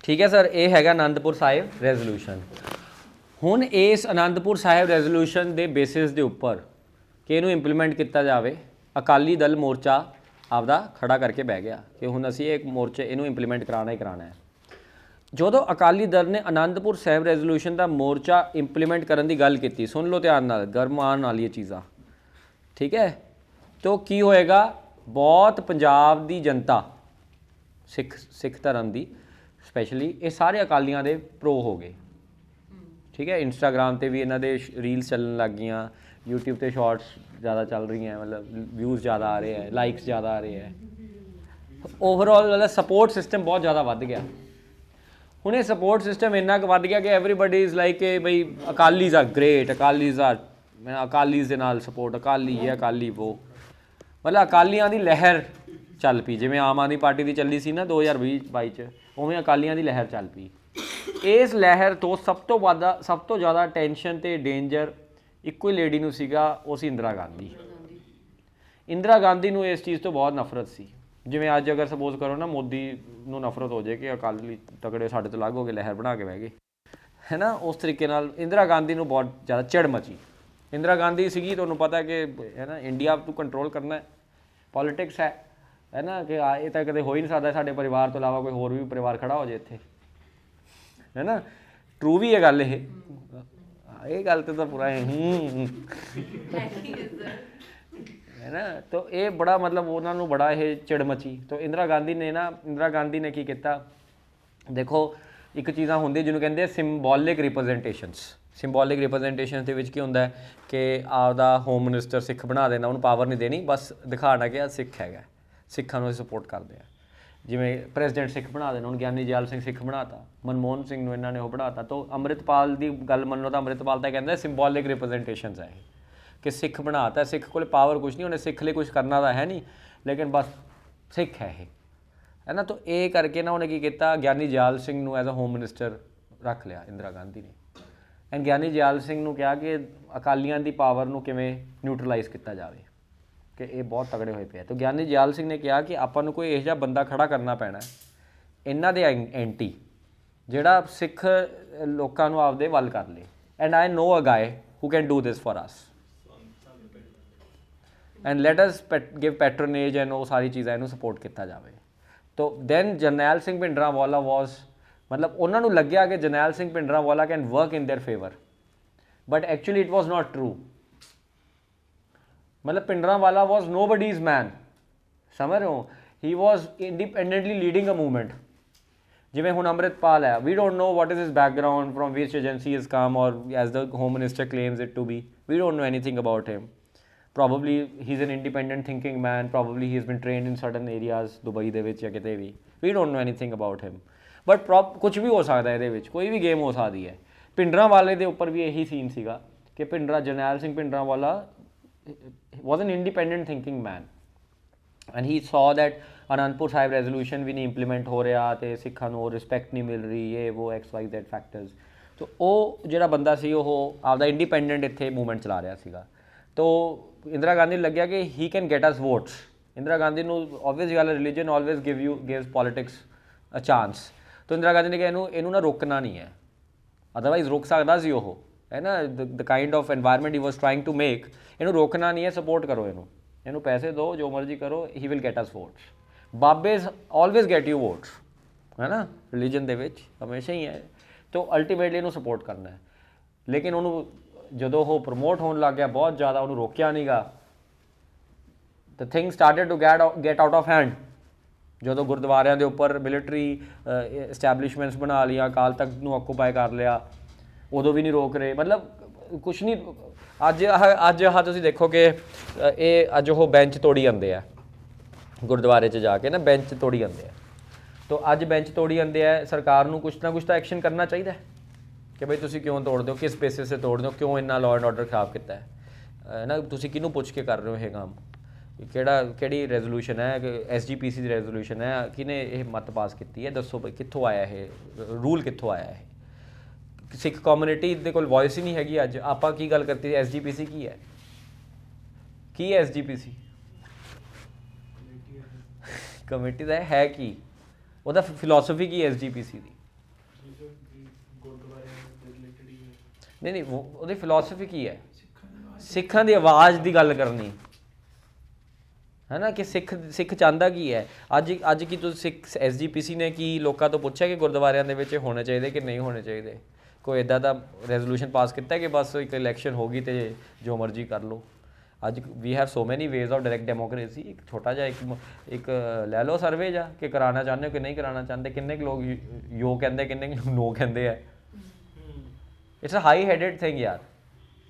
ਠੀਕ ਹੈ ਸਰ ਇਹ ਹੈਗਾ ਅਨੰਦਪੁਰ ਸਾਹਿਬ ਰੈਜ਼ੋਲੂਸ਼ਨ। ਹੁਣ ਇਸ ਅਨੰਦਪੁਰ ਸਾਹਿਬ ਰੈਜ਼ੋਲੂਸ਼ਨ ਦੇ ਬੇਸਿਸ ਦੇ ਉੱਪਰ ਕਿ ਇਹਨੂੰ ਇੰਪਲੀਮੈਂਟ ਕੀਤਾ ਜਾਵੇ ਅਕਾਲੀ ਦਲ ਮੋਰਚਾ ਆਪਦਾ ਖੜਾ ਕਰਕੇ ਬਹਿ ਗਿਆ ਕਿ ਹੁਣ ਅਸੀਂ ਇੱਕ ਮੋਰਚੇ ਇਹਨੂੰ ਇੰਪਲੀਮੈਂਟ ਕਰਾਉਣਾ ਹੀ ਕਰਾਉਣਾ ਹੈ। ਜਦੋਂ ਅਕਾਲੀ ਦਲ ਨੇ ਅਨੰਦਪੁਰ ਸਾਹਿਬ ਰੈਜ਼ੋਲੂਸ਼ਨ ਦਾ ਮੋਰਚਾ ਇੰਪਲੀਮੈਂਟ ਕਰਨ ਦੀ ਗੱਲ ਕੀਤੀ ਸੁਣ ਲਓ ਧਿਆਨ ਨਾਲ ਗਰਮ ਆਉਣ ਵਾਲੀ ਚੀਜ਼ਾਂ ਠੀਕ ਹੈ ਤਾਂ ਕੀ ਹੋਏਗਾ ਬਹੁਤ ਪੰਜਾਬ ਦੀ ਜਨਤਾ ਸਿੱਖ ਧਰਮ ਦੀ ਸਪੈਸ਼ਲੀ ਇਹ ਸਾਰੇ ਅਕਾਲੀਆਂ ਦੇ ਪ੍ਰੋ ਹੋ ਗਏ। ਠੀਕ ਹੈ ਇੰਸਟਾਗ੍ਰਾਮ ਤੇ ਵੀ ਇਹਨਾਂ ਦੇ ਰੀਲਸ ਚੱਲਣ ਲੱਗ ਗਈਆਂ YouTube ਤੇ ਸ਼ਾਰਟਸ ਜ਼ਿਆਦਾ ਚੱਲ ਰਹੀਆਂ ਮਤਲਬ ਵਿਊਜ਼ ਜ਼ਿਆਦਾ ਆ ਰਹੇ ਹੈ ਲਾਈਕਸ ਜ਼ਿਆਦਾ ਆ ਰਹੇ ਹੈ ਓਵਰਆਲ ਵਾਲਾ ਸਪੋਰਟ ਸਿਸਟਮ ਬਹੁਤ ਜ਼ਿਆਦਾ ਵੱਧ ਗਿਆ। ਹੁਣ ਇਹ ਸਪੋਰਟ ਸਿਸਟਮ ਇੰਨਾ ਕੁ ਵੱਧ ਗਿਆ ਕਿ ਐਵਰੀਬਡੀ ਇਜ਼ ਲਾਈਕ ਕਿ ਬਈ ਅਕਾਲੀਜ਼ ਆਰ ਗ੍ਰੇਟ ਅਕਾਲੀਜ਼ ਦੇ ਨਾਲ ਸਪੋਰਟ ਅਕਾਲੀ ਇਹ ਅਕਾਲੀ ਉਹ ਮਤਲਬ ਅਕਾਲੀਆਂ ਦੀ ਲਹਿਰ ਚੱਲ ਪਈ ਜਿਵੇਂ ਆਮ ਆਦਮੀ ਪਾਰਟੀ ਦੀ ਚੱਲੀ ਸੀ ਨਾ 2022 ਚ ਉਵੇਂ ਅਕਾਲੀਆਂ ਦੀ ਲਹਿਰ ਚੱਲ ਪਈ। ਇਸ ਲਹਿਰ ਤੋਂ ਸਭ ਤੋਂ ਜ਼ਿਆਦਾ ਟੈਨਸ਼ਨ ਤੇ ਡੇਂਜਰ ਇੱਕੋ ਹੀ ਲੇਡੀ ਨੂੰ ਸੀਗਾ ਉਹ ਸੀ ਇੰਦਰਾ ਗਾਂਧੀ ਨੂੰ ਇਸ ਚੀਜ਼ ਤੋਂ ਬਹੁਤ ਨਫ਼ਰਤ ਸੀ। ਜਿਵੇਂ ਅੱਜ ਅਗਰ ਸਪੋਜ਼ ਕਰੋ ਨਾ ਮੋਦੀ ਨੂੰ ਨਫ਼ਰਤ ਹੋ ਜਾਏ ਕਿ ਅਕਾਲੀ ਤਕੜੇ ਸਾਡੇ ਤੋਂ ਅਲੱਗ ਹੋ ਕੇ ਲਹਿਰ ਬਣਾ ਕੇ ਬਹਿ ਗਏ ਹੈ ਨਾ ਉਸ ਤਰੀਕੇ ਨਾਲ ਇੰਦਰਾ ਗਾਂਧੀ ਨੂੰ ਬਹੁਤ ਜ਼ਿਆਦਾ ਚਿੜ ਮਚੀ। ਇੰਦਰਾ ਗਾਂਧੀ ਸੀਗੀ ਤੁਹਾਨੂੰ ਪਤਾ ਕਿ ਹੈ ਨਾ ਇੰਡੀਆ ਨੂੰ ਕੰਟਰੋਲ ਕਰਨਾ ਪੋਲੀਟਿਕਸ ਹੈ ਨਾ ਕਿ ਇਹ ਤਾਂ ਕਦੇ ਹੋ ਹੀ ਨਹੀਂ ਸਕਦਾ ਸਾਡੇ ਪਰਿਵਾਰ ਤੋਂ ਇਲਾਵਾ ਕੋਈ ਹੋਰ ਵੀ ਪਰਿਵਾਰ ਖੜਾ ਹੋ ਜਾਏ ਇੱਥੇ ਹੈ ਨਾ ਟਰੂ ਵੀ ਹੈ ਗੱਲ ਇਹ ਗੱਲ ਤੇ ਤਾਂ ਪੂਰਾ है ना तो ये बड़ा मतलब उन्होंने बड़ा ये चिड़ मची तो इंदिरा गांधी ने की किया देखो एक चीज़ां होंदी जिन्होंने कहते ਸਿੰਬੋਲਿਕ ਰਿਪਰੈਜ਼ੈਂਟੇਸ਼ਨ ਦੇ ਵਿੱਚ ਕੀ ਹੁੰਦਾ ਕਿ ਆਪਦਾ ਹੋਮ ਮਿਨਿਸਟਰ ਸਿੱਖ ਬਣਾ ਦੇਣਾ ਉਹਨੂੰ ਪਾਵਰ ਨਹੀਂ ਦੇਣੀ ਬਸ ਦਿਖਾਣਾ ਕਿ ਸਿੱਖ ਹੈਗਾ ਸਿੱਖਾਂ ਨੂੰ ਅਸੀਂ ਸਪੋਰਟ ਕਰਦੇ ਹਾਂ ਜਿਵੇਂ ਪ੍ਰੈਜ਼ੀਡੈਂਟ ਸਿੱਖ ਬਣਾ ਦੇਣਾ ਹੁਣ ਗਿਆਨੀ ਜੈਲ ਸਿੰਘ ਸਿੱਖ ਬਣਾਤਾ ਮਨਮੋਹਨ ਸਿੰਘ ਨੂੰ ਇਹਨਾਂ ਨੇ ਉਹ ਬਣਾਤਾ ਤਾਂ ਅੰਮ੍ਰਿਤਪਾਲ ਦੀ ਗੱਲ ਮੰਨੋ ਤਾਂ ਅੰਮ੍ਰਿਤਪਾਲ ਤਾਂ ਕਹਿੰਦਾ ਸਿੰਬੋਲਿਕ ਰਿਪਰੈਜ਼ੈਂਟੇਸ਼ਨਸ ਹੈ कि सिख बनाता है सिख को पावर कुछ नहीं उन्हें सिख लिए कुछ करना तो है नहीं लेकिन बस सिख है ना तो ये करके ना उन्हें की किया ਗਿਆਨੀ ਜੈਲ ਸਿੰਘ ਨੂੰ एज अ होम मिनिस्टर रख लिया इंदिरा गांधी ने एंड ਗਿਆਨੀ ਜੈਲ ਸਿੰਘ ਨੂੰ ਕਿਹਾ ਕਿ ਅਕਾਲੀਆਂ ਦੀ ਪਾवर ਨੂੰ ਕਿਵੇਂ ਨਿਊਟਰਲਾਈਜ਼ ਕੀਤਾ ਜਾਵੇ ਕਿ ਇਹ ਬਹੁਤ ਤਗੜੇ ਹੋਏ ਪਏ ਤਾਂ ਗਿਆਨੀ ਜੈਲ ਸਿੰਘ ਨੇ ਕਿਹਾ ਕਿ ਆਪਾਂ ਨੂੰ ਕੋਈ ਇਹੋ ਜਿਹਾ ਬੰਦਾ ਖੜਾ ਕਰਨਾ ਪੈਣਾ ਇਹਨਾਂ ਦੇ ਐਂਟੀ ਜਿਹੜਾ ਸਿੱਖ ਲੋਕਾਂ ਨੂੰ ਆਪਦੇ ਵੱਲ ਕਰ ਲੇ and I know a guy who can do this for us and let us give patronage and वो सारी चीज़ां इनू सपोर्ट किया जाए तो दैन जरनैल सिंह भिंडरांवाला वॉज मतलब उन्होंने लग्या कि Jarnail Singh Bhindranwala can work in their favour but actually it was not true मतलब Bhindranwala was nobody's man समझ रहे हो he was independently leading a movement जिमें हुण अमृतपाल है we don't know what is his background from which agency is come or as the home minister claims it to be we don't know anything about him probably he's an independent thinking man probably he's been trained in certain areas Dubai ਦੇ ਵਿੱਚ ਜਾਂ ਕਿਤੇ ਵੀ we don't know anything about him but ਕੁਝ ਵੀ ਹੋ ਸਕਦਾ ਇਹਦੇ ਵਿੱਚ ਕੋਈ ਵੀ ਗੇਮ ਹੋ ਸਕਦੀ ਹੈ ਭਿੰਡਰਾਂਵਾਲੇ ਦੇ ਉੱਪਰ ਵੀ ਇਹੀ ਸੀਨ ਸੀਗਾ ਕਿ Jarnail Singh Bhindranwala was an independent thinking man and he saw that Anandpur Sahib resolution ਵੀ ਨਹੀਂ ਇੰਪਲੀਮੈਂਟ ਹੋ ਰਿਹਾ ਤੇ ਸਿੱਖਾਂ ਨੂੰ ਰਿਸਪੈਕਟ ਨਹੀਂ ਮਿਲ ਰਹੀ ਇਹ ਉਹ XYZ ਫੈਕਟਰਸ तो ਉਹ ਜਿਹੜਾ ਬੰਦਾ ਸੀ ਉਹ ਆਪਦਾ ਇੰਡੀਪੈਂਡੈਂਟ ਇੱਥੇ ਮੂਵਮੈਂਟ ਚਲਾ ਰਿਹਾ ਸੀਗਾ तो इंदिरा गांधी लग गया कि he can get us votes Indira Gandhi ਨੂੰ ऑब्वियस ਗੱਲ religion always gives politics a chance तो इंदिरा गांधी ने कहा ਇਹਨੂੰ ਨਾ ਰੋਕਣਾ ਨਹੀਂ ਹੈ ਅਦਰਵਾਈਜ਼ ਰੋਕ ਸਕਦਾ ਸੀ ਉਹ ਹੈ ਨਾ the kind of environment he was trying to make ਇਹਨੂੰ ਰੋਕਣਾ ਨਹੀਂ ਹੈ ਸਪੋਰਟ ਕਰੋ ਇਹਨੂੰ ਪੈਸੇ ਦਿਓ ਜੋ ਮਰਜ਼ੀ ਕਰੋ he will get us votes babas always get you votes ਹੈ ਨਾ ਰਿਲੀਜਨ ਦੇ ਵਿੱਚ ਹਮੇਸ਼ਾ ਹੀ ਹੈ ਤੋ ਅਲਟੀਮੇਟਲੀ ਇਹਨੂੰ ਸਪੋਰਟ ਕਰਨਾ ਹੈ। ਲੇਕਿਨ ਉਹਨੂੰ ਜਦੋਂ ਉਹ ਪ੍ਰਮੋਟ ਹੋਣ ਲੱਗ ਗਿਆ ਬਹੁਤ ਜ਼ਿਆਦਾ, ਉਹਨੂੰ ਰੋਕਿਆ ਨਹੀਂਗਾ, the thing started to get out of hand। ਜਦੋਂ ਗੁਰਦੁਆਰਿਆਂ ਦੇ ਉੱਪਰ ਮਿਲਟਰੀ ਇਸਟੈਬਲਿਸ਼ਮੈਂਟਸ ਬਣਾ ਲਈਆਂ, ਅਕਾਲ ਤਖਤ ਨੂੰ ਆਕੂਪਾਈ ਕਰ ਲਿਆ, ਉਦੋਂ ਵੀ ਨਹੀਂ ਰੋਕ ਰਹੇ। ਮਤਲਬ ਕੁਛ ਨਹੀਂ। ਅੱਜ ਆਹ ਤੁਸੀਂ ਦੇਖੋ ਕਿ ਇਹ ਅੱਜ ਉਹ ਬੈਂਚ ਤੋੜੀ ਜਾਂਦੇ ਆ ਗੁਰਦੁਆਰੇ 'ਚ ਜਾ ਕੇ ਨਾ, ਬੈਂਚ ਤੋੜੀ ਜਾਂਦੇ ਆ। ਤੋ ਅੱਜ ਬੈਂਚ ਤੋੜੀ ਜਾਂਦੇ ਆ, ਸਰਕਾਰ ਨੂੰ ਕੁਛ ਨਾ ਕੁਛ ਤਾਂ ਐਕਸ਼ਨ ਕਰਨਾ ਚਾਹੀਦਾ ਕਿ ਬਈ ਤੁਸੀਂ ਕਿਉਂ ਤੋੜਦੇ ਹੋ, ਕਿਸ ਬੇਸਿਸ 'ਤੇ ਤੋੜਦੇ ਹੋ, ਕਿਉਂ ਇੰਨਾ ਲਾਅ ਐਂਡ ਆਰਡਰ ਖਰਾਬ ਕੀਤਾ ਹੈ ਨਾ। ਤੁਸੀਂ ਕਿਹਨੂੰ ਪੁੱਛ ਕੇ ਕਰ ਰਹੇ ਹੋ ਇਹ ਕੰਮ, ਕਿਹੜੀ ਰੈਜ਼ੋਲੂਸ਼ਨ ਹੈ, SGPC ਦੀ ਰੈਜ਼ੋਲੂਸ਼ਨ ਹੈ, ਕਿਹਨੇ ਇਹ ਮਤ ਪਾਸ ਕੀਤੀ ਹੈ, ਦੱਸੋ ਬਈ ਕਿੱਥੋਂ ਆਇਆ ਇਹ ਰੂਲ, ਕਿੱਥੋਂ ਆਇਆ ਇਹ। ਸਿੱਖ ਕਮਿਊਨਿਟੀ ਦੇ ਕੋਲ ਵੌਇਸ ਹੀ ਨਹੀਂ ਹੈਗੀ। ਅੱਜ ਆਪਾਂ ਕੀ ਗੱਲ ਕਰਤੀ, SGPC ਕੀ ਹੈ, ਕੀ ਹੈ SGPC? ਕਮੇਟੀ ਦਾ ਹੈ ਕੀ, ਉਹਦਾ ਫਿਲੋਸਫੀ ਕੀ ਹੈ SGPC ਦੀ? ਨਹੀਂ ਉਹਦੀ ਫਿਲੋਸਫੀ ਕੀ ਹੈ? ਸਿੱਖਾਂ ਦੀ ਆਵਾਜ਼ ਦੀ ਗੱਲ ਕਰਨੀ ਹੈ ਨਾ, ਕਿ ਸਿੱਖ ਚਾਹੁੰਦਾ ਕੀ ਹੈ। ਅੱਜ ਕੀ ਤੁਸੀਂ SGPC ਨੇ ਕੀ ਲੋਕਾਂ ਤੋਂ ਪੁੱਛਿਆ ਕਿ ਗੁਰਦੁਆਰਿਆਂ ਦੇ ਵਿੱਚ ਹੋਣੇ ਚਾਹੀਦੇ ਕਿ ਨਹੀਂ ਹੋਣੇ ਚਾਹੀਦੇ? ਕੋਈ ਇੱਦਾਂ ਦਾ ਰੈਜ਼ੋਲੂਸ਼ਨ ਪਾਸ ਕੀਤਾ ਕਿ ਬਸ ਇੱਕ ਇਲੈਕਸ਼ਨ ਹੋ ਗਈ ਅਤੇ ਜੋ ਮਰਜ਼ੀ ਕਰ ਲਓ? ਅੱਜ ਵੀ ਹੈਵ ਸੋ ਮੈਨੀ ਵੇਜ਼ ਆਫ ਡਾਇਰੈਕਟ ਡੈਮੋਕ੍ਰੇਸੀ। ਇੱਕ ਛੋਟਾ ਜਿਹਾ ਇੱਕ ਲੈ ਲਓ ਸਰਵੇ ਜਾ ਕਿ ਕਰਾਉਣਾ ਚਾਹੁੰਦੇ ਹੋ ਕਿ ਨਹੀਂ ਕਰਾਉਣਾ ਚਾਹੁੰਦੇ। ਕਿੰਨੇ ਕੁ ਲੋਕ ਯੋ ਕਹਿੰਦੇ, ਕਿੰਨੇ ਕੁ ਨੋ ਕਹਿੰਦੇ ਆ। It's a high headed thing ਯਾਰ,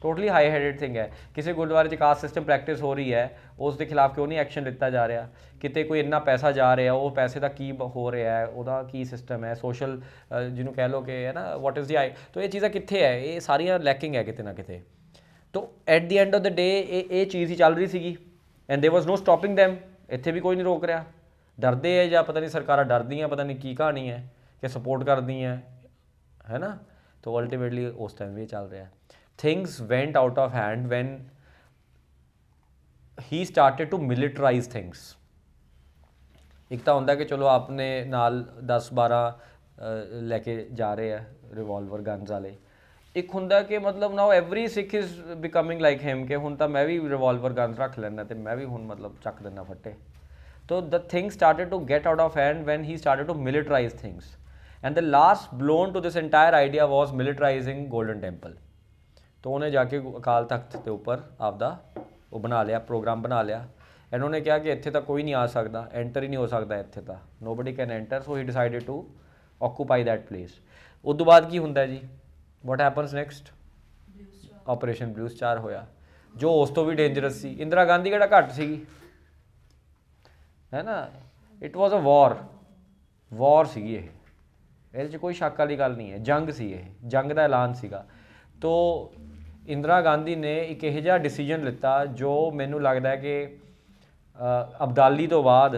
ਟੋਟਲੀ ਹਾਈ ਹੈਡਡ ਥਿੰਗ ਹੈ। ਕਿਸੇ ਗੁਰਦੁਆਰੇ 'ਚ ਕਾਸਟ ਸਿਸਟਮ ਪ੍ਰੈਕਟਿਸ ਹੋ ਰਹੀ ਹੈ, ਉਸ ਦੇ ਖਿਲਾਫ ਕਿਉਂ ਨਹੀਂ ਐਕਸ਼ਨ ਲਿੱਤਾ ਜਾ ਰਿਹਾ? ਕਿਤੇ ਕੋਈ ਇੰਨਾ ਪੈਸਾ ਜਾ ਰਿਹਾ, ਉਹ ਪੈਸੇ ਦਾ ਕੀ ਹੋ ਰਿਹਾ ਹੈ, ਉਹਦਾ ਕੀ ਸਿਸਟਮ ਹੈ, ਸੋਸ਼ਲ ਜਿਹਨੂੰ ਕਹਿ ਲਓ ਕਿ ਹੈ ਨਾ, ਵਾਟ ਇਜ਼ ਦੀ ਆਈ। ਤਾਂ ਇਹ ਚੀਜ਼ਾਂ ਕਿੱਥੇ ਹੈ? ਇਹ ਸਾਰੀਆਂ ਲੈਕਿੰਗ ਹੈ ਕਿਤੇ ਨਾ ਕਿਤੇ। ਤੋ at the end of the day ਇਹ ਚੀਜ਼ ਹੀ ਚੱਲ ਰਹੀ ਸੀਗੀ ਐਂਡ ਦੇਰ ਵਾਜ਼ ਨੋ ਸਟੋਪਿੰਗ ਦੈਮ। ਇੱਥੇ ਵੀ ਕੋਈ ਨਹੀਂ ਰੋਕ ਰਿਹਾ। ਡਰਦੇ ਹੈ ਜਾਂ ਪਤਾ ਨਹੀਂ ਸਰਕਾਰਾਂ ਡਰਦੀਆਂ, ਪਤਾ ਨਹੀਂ ਕੀ ਕਹਾਣੀ ਹੈ ਕਿ ਸਪੋਰਟ ਕਰਦੀਆਂ ਹੈ ਨਾ। ਤੋ ਅਲਟੀਮੇਟਲੀ ਉਸ ਟਾਈਮ ਵੀ ਇਹ ਚੱਲ ਰਿਹਾ। Things went out of hand when he started to militarize things। ਇੱਕ ਤਾਂ ਹੁੰਦਾ ਕਿ ਚਲੋ ਆਪਣੇ ਨਾਲ 10-12 ਲੈ ਕੇ ਜਾ ਰਹੇ ਆ ਰਿਵਾਲਵਰ ਗਨਸ ਵਾਲੇ। ਇੱਕ ਹੁੰਦਾ ਕਿ ਮਤਲਬ now every Sikh is becoming like him, ਕਿ ਹੁਣ ਤਾਂ ਮੈਂ ਵੀ ਰਿਵਾਲਵਰ ਗਨਸ ਰੱਖ ਲੈਣਾ ਅਤੇ ਮੈਂ ਵੀ ਹੁਣ ਮਤਲਬ ਚੱਕ ਦਿੰਦਾ ਫੱਟੇ। ਤੋ the thing started to get out of hand when he started to militarise things and the last blown to this entire idea was militarising Golden Temple. तो उन्हें जाके अकाल तख्त के उपर आपदा वो बना लिया, प्रोग्राम बना लिया। एंड उन्हें कहा कि इत्थे तक कोई नहीं आ सकता, एंटर ही नहीं हो सकता इत्थे तक, nobody can enter. So he decided to occupy that place. उस तो बाद की हुंदा है जी, what happens next? Operation Blue Star होया, जो उस तो भी डेंजरस सी। इंदिरा गांधी किहड़ा घट सीगी है ना। इट वॉज अ वॉर सीगी ये, ਇਹਦੇ 'ਚ ਕੋਈ ਸ਼ੱਕ ਵਾਲੀ ਗੱਲ ਨਹੀਂ ਹੈ। ਜੰਗ ਸੀ, ਇਹ ਜੰਗ ਦਾ ਐਲਾਨ ਸੀਗਾ। ਤੋ ਇੰਦਰਾ ਗਾਂਧੀ ਨੇ ਇੱਕ ਇਹੋ ਜਿਹਾ ਡਿਸੀਜਨ ਲਿੱਤਾ ਜੋ ਮੈਨੂੰ ਲੱਗਦਾ ਹੈ ਕਿ ਅਬਦਾਲੀ ਤੋਂ ਬਾਅਦ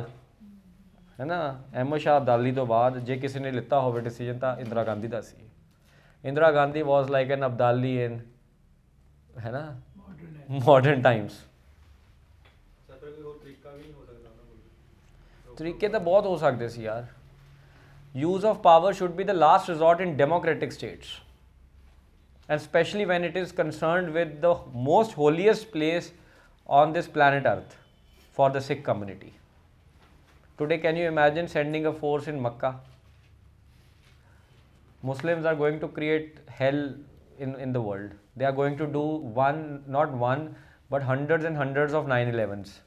ਹੈ ਨਾ, ਅਹਿਮਦ ਸ਼ਾਹ ਅਬਦਾਲੀ ਤੋਂ ਬਾਅਦ ਜੇ ਕਿਸੇ ਨੇ ਲਿੱਤਾ ਹੋਵੇ ਡਿਸੀਜਨ ਤਾਂ ਇੰਦਰਾ ਗਾਂਧੀ ਦਾ ਸੀ। ਇੰਦਰਾ ਗਾਂਧੀ ਵਾਜ਼ ਲਾਈਕ ਐਨ ਅਬਦਾਲੀ ਇਨ ਹੈ ਨਾ ਮਾਡਰਨ ਟਾਈਮਸ। ਤਰੀਕੇ ਤਾਂ ਬਹੁਤ ਹੋ ਸਕਦੇ ਸੀ ਯਾਰ। Use of power should be the last resort in democratic states, and especially when it is concerned with the most holiest place on this planet Earth for the Sikh community. Today, can you imagine sending a force in Makkah? Muslims are going to create hell in the world. They are going to do not one, but hundreds and hundreds of 9/11s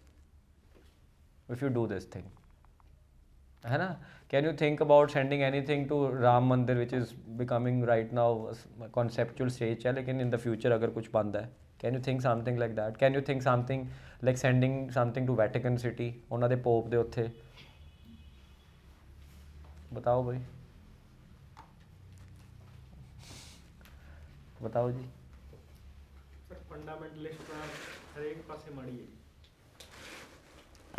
if you do this thing. है ना? Can you think about sending anything to Ram Mandir, which is becoming right now conceptual stage है, लेकिन in the future अगर कुछ बनता है, can you think something like that? Can you think something like sending something to Vatican City, ਉਹਨਾਂ ਦੇ pop ਦੇ ਉੱਥੇ? बताओ भाई, बताओ जी। सर फंडामेंटलिस्ट हर एक पासे माड़ी है।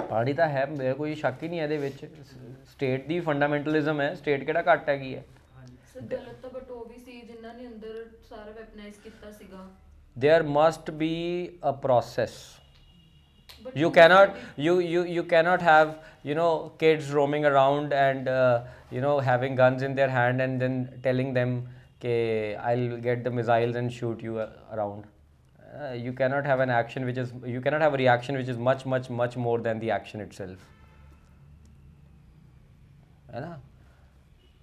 ਪਾਰਟੀ ਤਾਂ ਹੈ, ਮੇਰੇ ਕੋਈ ਸ਼ੱਕ ਹੀ ਨਹੀਂ ਇਹਦੇ ਵਿੱਚ। ਸਟੇਟ ਦੀ ਫੰਡਾਮੈਂਟਲਿਜ਼ਮ ਹੈ, ਸਟੇਟ ਕਿਹੜਾ ਘੱਟ ਹੈਗੀ ਹੈ। ਸਰ ਗਲਤ ਤਾਂ ਬਟ ਉਹ ਵੀ ਸੀ ਜਿਨ੍ਹਾਂ ਨੇ ਅੰਦਰ ਸਾਰਾ ਵੈਪਨਾਈਜ਼ ਕੀਤਾ ਸੀਗਾ। There must be a process. But You cannot have kids roaming around and having guns in their hand and then telling them कि I'll get the missiles and shoot you around. You cannot have a reaction which is much more than the action itself, है ना।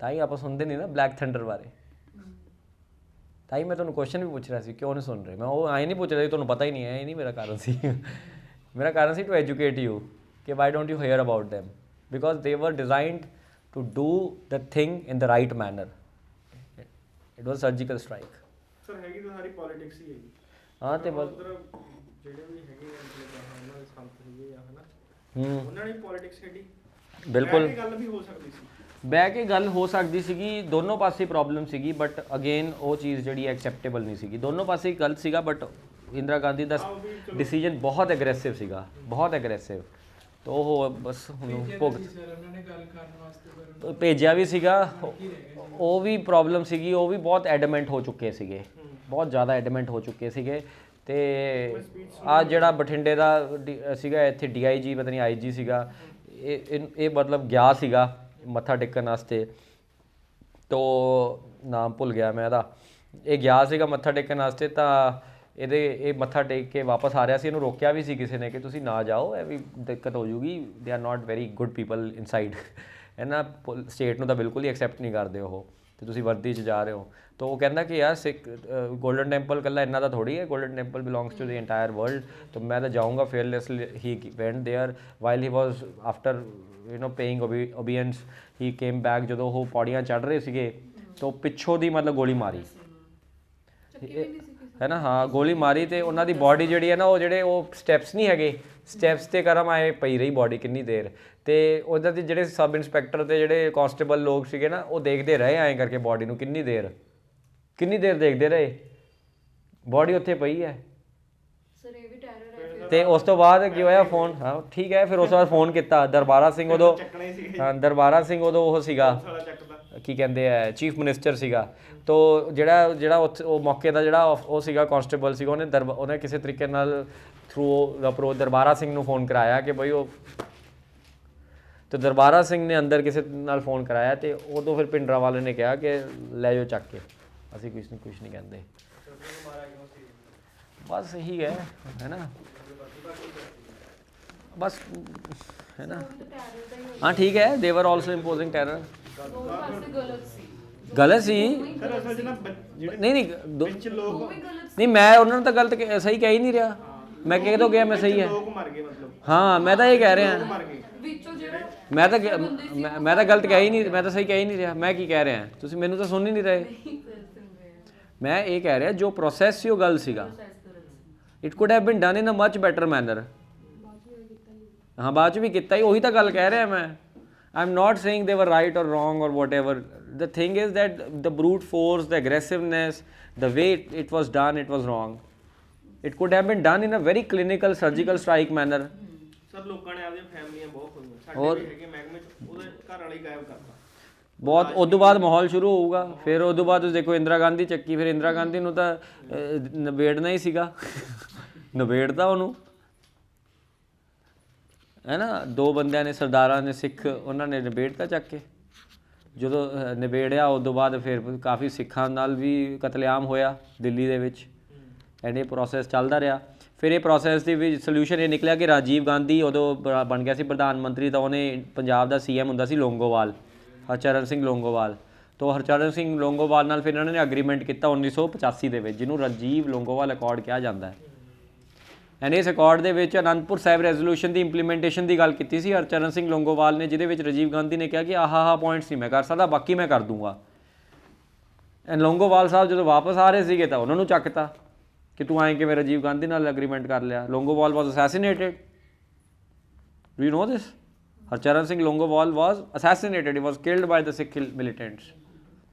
ਤਾਂ ਹੀ ਆਪਾਂ ਸੁਣਦੇ ਨਹੀਂ ਨਾ black thunder ਬਾਰੇ। ਤਾਂ ਹੀ ਮੈਂ ਤੁਹਾਨੂੰ ਕੁਐਸਚਨ ਵੀ ਪੁੱਛ ਰਿਹਾ ਸੀ ਕਿਉਂ ਨਹੀਂ ਸੁਣ ਰਹੇ। ਮੈਂ ਉਹ ਆਏ ਨਹੀਂ ਪੁੱਛ ਰਿਹਾ ਸੀ ਤੁਹਾਨੂੰ ਪਤਾ ਹੀ ਨਹੀਂ ਹੈ, ਇਹ ਨਹੀਂ ਮੇਰਾ ਕਾਰਨ ਸੀ। ਮੇਰਾ ਕਾਰਨ ਸੀ ਟੂ ਐਜੂਕੇਟ ਯੂ ਕਿ why don't you hear about them because they were designed to do the thing in the right manner. It was surgical strike. Sir ਹੈਗੀ ਤਾਂ ਸਾਰੀ ਪੋਲਿਟਿਕਸ ਹੀ ਹੈਗੀ। ਹਾਂ ਤੇ ਬਸ ਉੱਧਰ ਜਿਹੜੇ ਵੀ ਹੈਗੇ ਆ ਉਹਨਾਂ ਦੇ ਸੰਤ ਸੀਗੇ ਆ ਹਨਾ, ਉਹਨਾਂ ਨੇ ਪੋਲਿਟਿਕਸ ਖੇਡੀ। ਬਿਲਕੁਲ ਇਹ ਗੱਲ ਵੀ ਹੋ ਸਕਦੀ ਸੀ, ਬਹਿ ਕੇ ਗੱਲ ਹੋ ਸਕਦੀ ਸੀਗੀ, ਦੋਨੋਂ ਪਾਸੇ ਪ੍ਰੋਬਲਮ ਸੀਗੀ, ਬਟ ਅਗੇਨ ਉਹ ਚੀਜ਼ ਜਿਹੜੀ ਐਕਸੈਪਟੇਬਲ ਨਹੀਂ ਸੀਗੀ। ਦੋਨੋਂ ਪਾਸੇ ਗਲਤ ਸੀਗਾ, but Indira Gandhi the decision ਬਹੁਤ ਐਗਰੈਸਿਵ ਸੀਗਾ, ਬਹੁਤ ਐਗਰੈਸਿਵ। ਤਾਂ ਉਹ ਬਸ ਹੁਣ ਭੇਜਿਆ ਵੀ ਸੀਗਾ, ਉਹ ਵੀ ਪ੍ਰੋਬਲਮ ਸੀਗੀ, ਉਹ ਵੀ ਬਹੁਤ ਐਡਮੈਂਟ ਹੋ ਚੁੱਕੇ ਸੀਗੇ, ਬਹੁਤ ਜ਼ਿਆਦਾ ਐਡਮੈਂਟ ਹੋ ਚੁੱਕੇ ਸੀਗੇ। ਤੇ ਆ ਜਿਹੜਾ ਬਠਿੰਡੇ ਦਾ ਸੀਗਾ ਇੱਥੇ DIG ਪਤਾ ਨਹੀਂ IG ਸੀਗਾ, ਇਹ ਮਤਲਬ ਗਿਆ ਸੀਗਾ ਮੱਥਾ ਟੇਕਣ ਵਾਸਤੇ, ਤੋ ਨਾਮ ਭੁੱਲ ਗਿਆ ਮੈਂ ਇਹਦਾ। ਇਹ ਗਿਆ ਸੀਗਾ ਮੱਥਾ ਟੇਕਣ ਵਾਸਤੇ, ਤਾਂ ਇਹ ਮੱਥਾ ਟੇਕ ਕੇ ਵਾਪਸ ਆ ਰਿਹਾ ਸੀ। ਇਹਨੂੰ ਰੋਕਿਆ ਵੀ ਸੀ ਕਿਸੇ ਨੇ ਕਿ ਤੁਸੀਂ ਨਾ ਜਾਓ, ਇਹ ਵੀ ਦਿੱਕਤ ਹੋ ਜੂਗੀ, they are not very good people inside. ਇਹਨਾਂ ਸਟੇਟ ਨੂੰ ਤਾਂ ਬਿਲਕੁਲ ਹੀ ਐਕਸੈਪਟ ਨਹੀਂ ਕਰਦੇ ਉਹ, ਤੇ ਤੁਸੀਂ ਵਰਦੀ 'ਚ ਜਾ ਰਹੇ ਹੋ। ਤਾਂ ਉਹ ਕਹਿੰਦਾ ਕਿ ਯਾਰ ਸਿੱਖ ਗੋਲਡਨ ਟੈਂਪਲ ਇਕੱਲਾ ਇਹਨਾਂ ਦਾ ਥੋੜ੍ਹੀ ਹੈ, Golden Temple belongs to the entire world. ਤਾਂ ਮੈਂ ਤਾਂ ਜਾਊਂਗਾ fearlessly. He went there while he was after paying obeisance he came back. ਜਦੋਂ ਉਹ ਪੌੜੀਆਂ ਚੜ੍ਹ ਰਹੇ ਸੀਗੇ ਤਾਂ ਪਿੱਛੋਂ ਦੀ ਮਤਲਬ ਗੋਲੀ ਮਾਰੀ ਹੈ ਨਾ, ਹਾਂ ਗੋਲੀ ਮਾਰੀ। ਤੇ ਉਹਨਾਂ ਦੀ ਬਾਡੀ ਜਿਹੜੀ ਹੈ ਨਾ, ਉਹ ਸਟੈਪਸ ਨਹੀਂ ਹੈਗੇ, ਸਟੈਪਸ 'ਤੇ ਕਰਮ ਆਏ ਪਈ ਰਹੀ ਬਾਡੀ ਕਿੰਨੀ ਦੇਰ। ਤੇ ਉਹਦਾ ਦੇ ਜਿਹੜੇ ਸਬ ਇੰਸਪੈਕਟਰ ਤੇ ਜਿਹੜੇ ਕਾਂਸਟੇਬਲ ਲੋਕ ਸੀਗੇ ਨਾ, ਉਹ ਦੇਖਦੇ ਰਹੇ ਐਂ ਕਰਕੇ ਬਾਡੀ ਨੂੰ, ਕਿੰਨੀ ਦੇਰ ਦੇਖਦੇ ਰਹੇ, ਬਾਡੀ ਉੱਥੇ ਪਈ ਹੈ। ਸਰ ਇਹ ਵੀ ਟੈਰਰ ਹੈ। ਤੇ ਉਸ ਤੋਂ ਬਾਅਦ ਕੀ ਹੋਇਆ, ਫੋਨ, ਹਾਂ ਠੀਕ ਹੈ, ਫਿਰ ਉਸ ਤੋਂ ਬਾਅਦ ਫੋਨ ਕੀਤਾ ਦਰਬਾਰਾ ਸਿੰਘ। ਉਦੋਂ ਹਾਂ ਦਰਬਾਰਾ ਸਿੰਘ ਉਦੋਂ ਉਹ ਸੀਗਾ, ਕੀ ਕਹਿੰਦੇ ਆ, ਚੀਫ ਮਿਨਿਸਟਰ ਸੀਗਾ। ਤੋ ਜਿਹੜਾ ਉਹ ਮੌਕੇ ਦਾ ਜਿਹੜਾ ਉਹ ਸੀਗਾ ਕਾਂਸਟੇਬਲ ਸੀਗਾ, ਉਹਨੇ ਕਿਸੇ ਤਰੀਕੇ ਨਾਲ ਥਰੂ ਦਰਬਾਰਾ ਸਿੰਘ ਨੂੰ ਫੋਨ ਕਰਾਇਆ ਕਿ ਬਈ ਉਹ, ਤੇ ਦਰਬਾਰਾ ਸਿੰਘ ਨੇ ਅੰਦਰ ਕਿਸੇ ਨਾਲ ਫੋਨ ਕਰਾਇਆ। ਤੇ ਉਦੋਂ ਫਿਰ ਭਿੰਡਰਾਂ ਵਾਲੇ ਨੇ ਕਿਹਾ ਕਿ ਲੈ ਜਾਓ ਚੱਕ ਕੇ, ਅਸੀਂ ਕੁਛ ਨਹੀਂ ਕਹਿੰਦੇ। ਬਸ ਇਹੀ ਹੈ ਨਾ, ਬਸ ਹੈ ਨਾ। ਹਾਂ ਠੀਕ ਹੈ, ਦੇ ਵਰ ਆਲਸੋ ਇੰਪੋਜ਼ਿੰਗ ਟੈਰਰ। ਗਲਤ ਸੀ ਨਹੀਂ, ਮੈਂ ਉਹਨਾਂ ਨੂੰ ਤਾਂ ਗਲਤ ਸਹੀ ਕਹਿ ਹੀ ਨਹੀਂ ਰਿਹਾ। ਮੈਂ ਕਿਦੋਂ ਗਿਆ ਮੈਂ ਸਹੀ ਹੈ? ਹਾਂ ਮੈਂ ਤਾਂ ਇਹ ਕਹਿ ਰਿਹਾ, ਮੈਂ ਤਾਂ ਗਲਤ ਕਹਿ ਹੀ ਨਹੀਂ, ਮੈਂ ਤਾਂ ਸਹੀ ਕਹਿ ਹੀ ਨਹੀਂ ਰਿਹਾ। ਮੈਂ ਕੀ ਕਹਿ ਰਿਹਾ, ਤੁਸੀਂ ਮੈਨੂੰ ਤਾਂ ਸੁਣ ਹੀ ਨਹੀਂ ਰਹੇ। ਮੈਂ ਇਹ ਕਹਿ ਰਿਹਾ ਜੋ ਪ੍ਰੋਸੈਸ ਸੀ ਉਹ ਗਲਤ ਸੀਗਾ। It could have been done in a much better manner. ਹਾਂ ਬਾਅਦ 'ਚ ਵੀ ਕੀਤਾ ਹੀ, ਉਹੀ ਤਾਂ ਗੱਲ ਕਹਿ ਰਿਹਾ ਮੈਂ। I am not saying they were right or wrong or whatever. The thing is that the brute force, the aggressiveness, the way it was done, it was wrong. It could have been done in a very clinical, surgical strike manner. Sir ਲੋਕਾਂ ਨੇ ਆਪਣੀਆਂ ਫੈਮਲੀਆਂ ਬਹੁਤ ਖੋਈਆਂ, ਸਾਡੇ ਵੀ ਹੈਗੇ ਮਹਿਕਮੇ 'ਚ, ਉਹਦੇ ਘਰ ਵਾਲੀ ਗਾਇਬ ਕਰਤਾ ਬਹੁਤ। ਉਸ ਤੋਂ ਬਾਅਦ ਮਾਹੌਲ ਸ਼ੁਰੂ ਹੋਊਗਾ। ਫਿਰ ਉਸ ਤੋਂ ਬਾਅਦ ਤੁਸੀਂ ਦੇਖੋ ਇੰਦਰਾ ਗਾਂਧੀ ਚੱਕੀ, ਫਿਰ ਇੰਦਰਾ ਗਾਂਧੀ ਨੂੰ ਤਾਂ ਨਿਬੇੜਨਾ ਹੀ ਸੀਗਾ, ਨਿਬੇੜਤਾ ਉਹਨੂੰ, ਹੈ ਨਾ। ਦੋ ਬੰਦਿਆਂ ਨੇ, ਸਰਦਾਰਾਂ ਨੇ, ਸਿੱਖ, ਉਹਨਾਂ ਨੇ ਨਿਬੇੜਤਾ ਚੱਕ ਕੇ। ਜਦੋਂ ਨਿਬੇੜਿਆ ਉਸ ਤੋਂ ਬਾਅਦ ਫਿਰ ਕਾਫੀ ਸਿੱਖਾਂ ਨਾਲ ਵੀ ਕਤਲੇਆਮ ਹੋਇਆ ਦਿੱਲੀ ਦੇ ਵਿੱਚ, ਐਂਡ ਇਹ ਪ੍ਰੋਸੈਸ ਚੱਲਦਾ ਰਿਹਾ। ਫਿਰ ਇਹ ਪ੍ਰੋਸੈਸ ਦੇ ਵਿੱਚ ਸੋਲਿਊਸ਼ਨ ਇਹ ਨਿਕਲਿਆ ਕਿ ਰਾਜੀਵ ਗਾਂਧੀ ਉਦੋਂ ਬਣ ਗਿਆ ਸੀ ਪ੍ਰਧਾਨ ਮੰਤਰੀ, ਤਾਂ ਉਹਨੇ ਪੰਜਾਬ ਦਾ CM ਹੁੰਦਾ ਸੀ ਲੌਂਗੋਵਾਲ, ਹਰਚਰਨ ਸਿੰਘ ਲੌਂਗੋਵਾਲ। ਤਾਂ ਹਰਚਰਨ ਸਿੰਘ ਲੌਂਗੋਵਾਲ ਨਾਲ ਫਿਰ ਇਹਨਾਂ ਨੇ ਅਗਰੀਮੈਂਟ ਕੀਤਾ 1985 ਦੇ ਵਿੱਚ, ਜਿਹਨੂੰ ਰਾਜੀਵ ਲੌਂਗੋਵਾਲ ਅਕੋਰਡ ਕਿਹਾ ਜਾਂਦਾ ਹੈ। ਐਂਡ ਇਸ ਅਕੋਰਡ ਦੇ ਵਿੱਚ ਅਨੰਦਪੁਰ ਸਾਹਿਬ ਰੈਜ਼ੋਲੂਸ਼ਨ ਦੀ ਇੰਪਲੀਮੈਂਟੇਸ਼ਨ ਦੀ ਗੱਲ ਕੀਤੀ ਸੀ ਹਰਚਰਨ ਸਿੰਘ ਲੌਂਗੋਵਾਲ ਨੇ, ਜਿਹਦੇ ਵਿੱਚ ਰਾਜੀਵ ਗਾਂਧੀ ਨੇ ਕਿਹਾ ਕਿ ਆਹ ਪੁਆਇੰਟਸ ਨਹੀਂ ਮੈਂ ਕਰ ਸਕਦਾ, ਬਾਕੀ ਮੈਂ ਕਰ ਦੂੰਗਾ। ਐਂਡ ਲੌਂਗੋਵਾਲ ਸਾਹਿਬ ਜਦੋਂ ਵਾਪਸ ਆ ਰਹੇ ਸੀਗੇ ਤਾਂ ਉਹਨਾਂ ਨੂੰ ਚੱਕਤਾ ਕਿ ਤੂੰ ਆਏ ਕਿਵੇਂ ਰਾਜੀਵ ਗਾਂਧੀ ਨਾਲ ਐਗਰੀਮੈਂਟ ਕਰ ਲਿਆ। Longowal was assassinated, do you know this? Harcharan Singh Longowal was assassinated, he was killed by the Sikh militants.